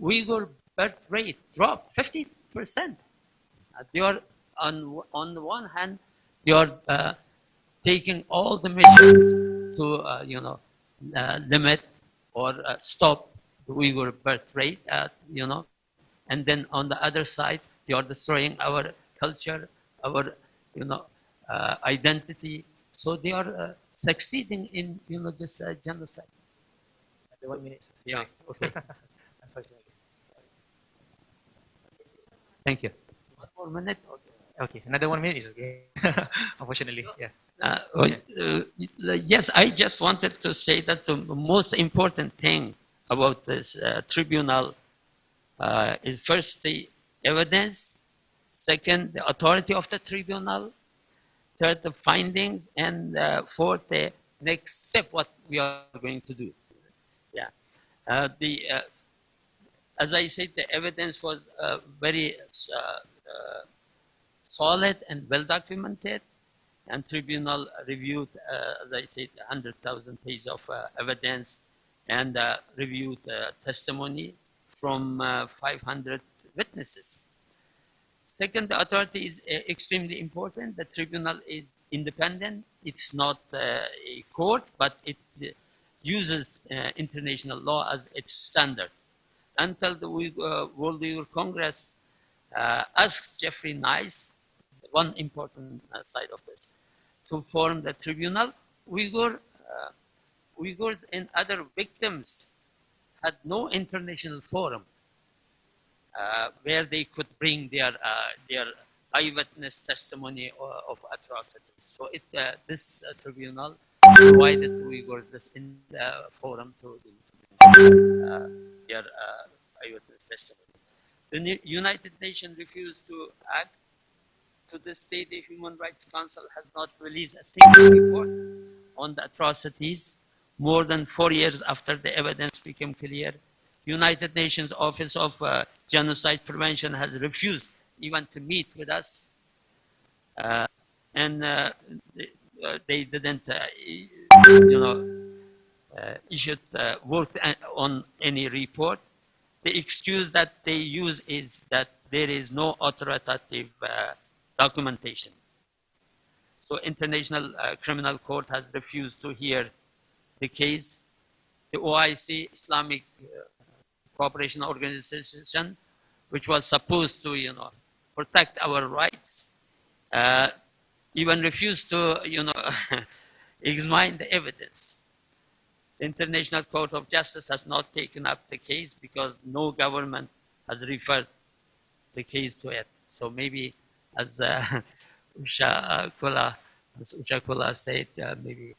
[SPEAKER 10] Uyghur birth rate dropped 50%. They are on the one hand, they are taking all the measures to limit or stop the Uyghur birth rate, and then on the other side, they are destroying our culture, our identity. So they are succeeding in this genocide.
[SPEAKER 11] 1 minute.
[SPEAKER 10] Yeah. Okay. Thank you. 1 more minute.
[SPEAKER 11] Okay, another 1 minute is okay. Unfortunately, yeah.
[SPEAKER 10] Yes, I just wanted to say that the most important thing about this tribunal is first the evidence, second the authority of the tribunal, third the findings, and fourth the next step what we are going to do. Yeah, as I said, the evidence was very solid and well documented, and tribunal reviewed, as I said, 100,000 pages of evidence, and reviewed testimony from 500 witnesses. Second, the authority is extremely important. The tribunal is independent. It's not a court, but it uses international law as its standard. Until the World Uyghur Congress asked Geoffrey Nice, one important side of this, to form the tribunal, Uyghurs and other victims had no international forum where they could bring their eyewitness testimony of atrocities. So this tribunal provided to Uyghurs this forum to their eyewitness testimony. The United Nations refused to act. To this day, the Human Rights Council has not released a single report on the atrocities. More than 4 years after the evidence became clear, United Nations Office of Genocide Prevention has refused even to meet with us, and they didn't, work on any report. The excuse that they use is that there is no authoritative documentation. So International Criminal Court has refused to hear the case. The OIC, Islamic Cooperation Organization, which was supposed to, protect our rights, even refuse to, examine the evidence. The International Court of Justice has not taken up the case because no government has referred the case to it. So maybe, as Usha Kula said, maybe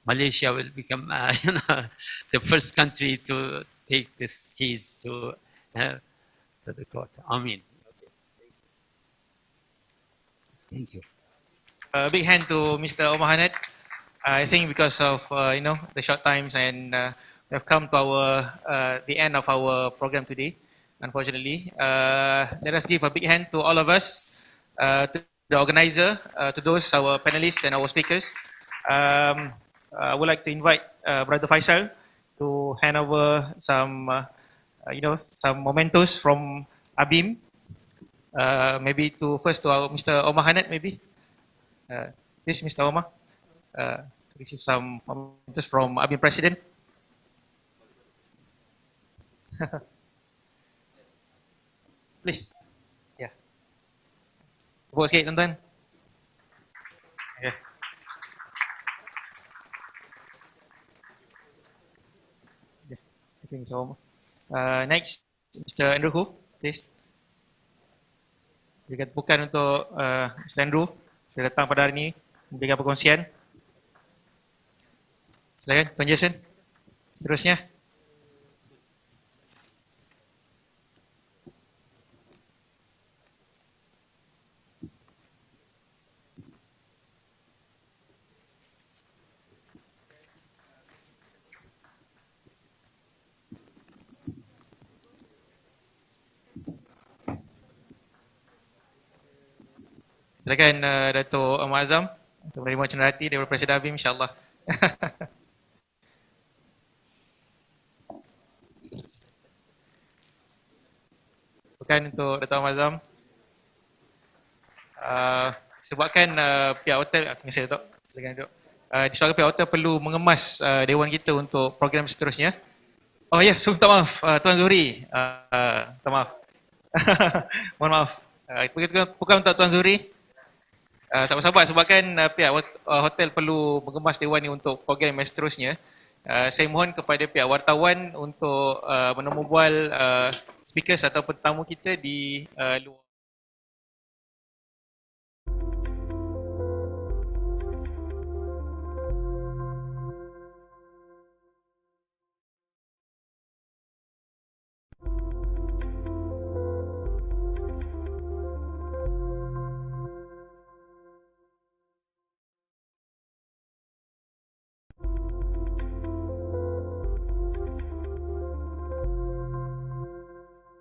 [SPEAKER 10] Malaysia will become, the first country to take this case to the court. Amen. Okay. Thank you.
[SPEAKER 11] A big hand to Mr. Omer. I think because of the short times, and we have come to our the end of our program today. Unfortunately, let us give a big hand to all of us, to the organizer, to those our panelists and our speakers. I would like to invite Brother Faisal to hand over some, some mementos from ABIM. Maybe first to our Mr. Omer Hanat, maybe. Please, Mr. Omer, receive some mementos from ABIM President. Please. Ya. Tepuk sikit, tuan-tuan. Okay. Thank you, Mr. Omer. Next, Mr. Andrew Hu, please. Berikan tepukan untuk Mr. Andrew sudah datang pada hari ini memberikan perkongsian. Silakan, Tuan Jason. Seterusnya. Silakan Dato' Ahmad Azam untuk menerima cenderati daripada Presiden ABIM, insyaAllah. Bukan untuk Dato' Ahmad Azam. Sebabkan pihak hotel, saya Dato', silakan duduk. Disebabkan pihak hotel perlu mengemas dewan kita untuk program seterusnya. Oh ya, minta maaf Tuan Zuhri. Minta maaf. Mohon maaf. Bukan untuk Tuan Zuhri. Sahabat-sahabat, sebabkan pihak hotel perlu mengemas dewan ini untuk program yang seterusnya, saya mohon kepada pihak wartawan untuk menemubual speakers atau tetamu kita di luar.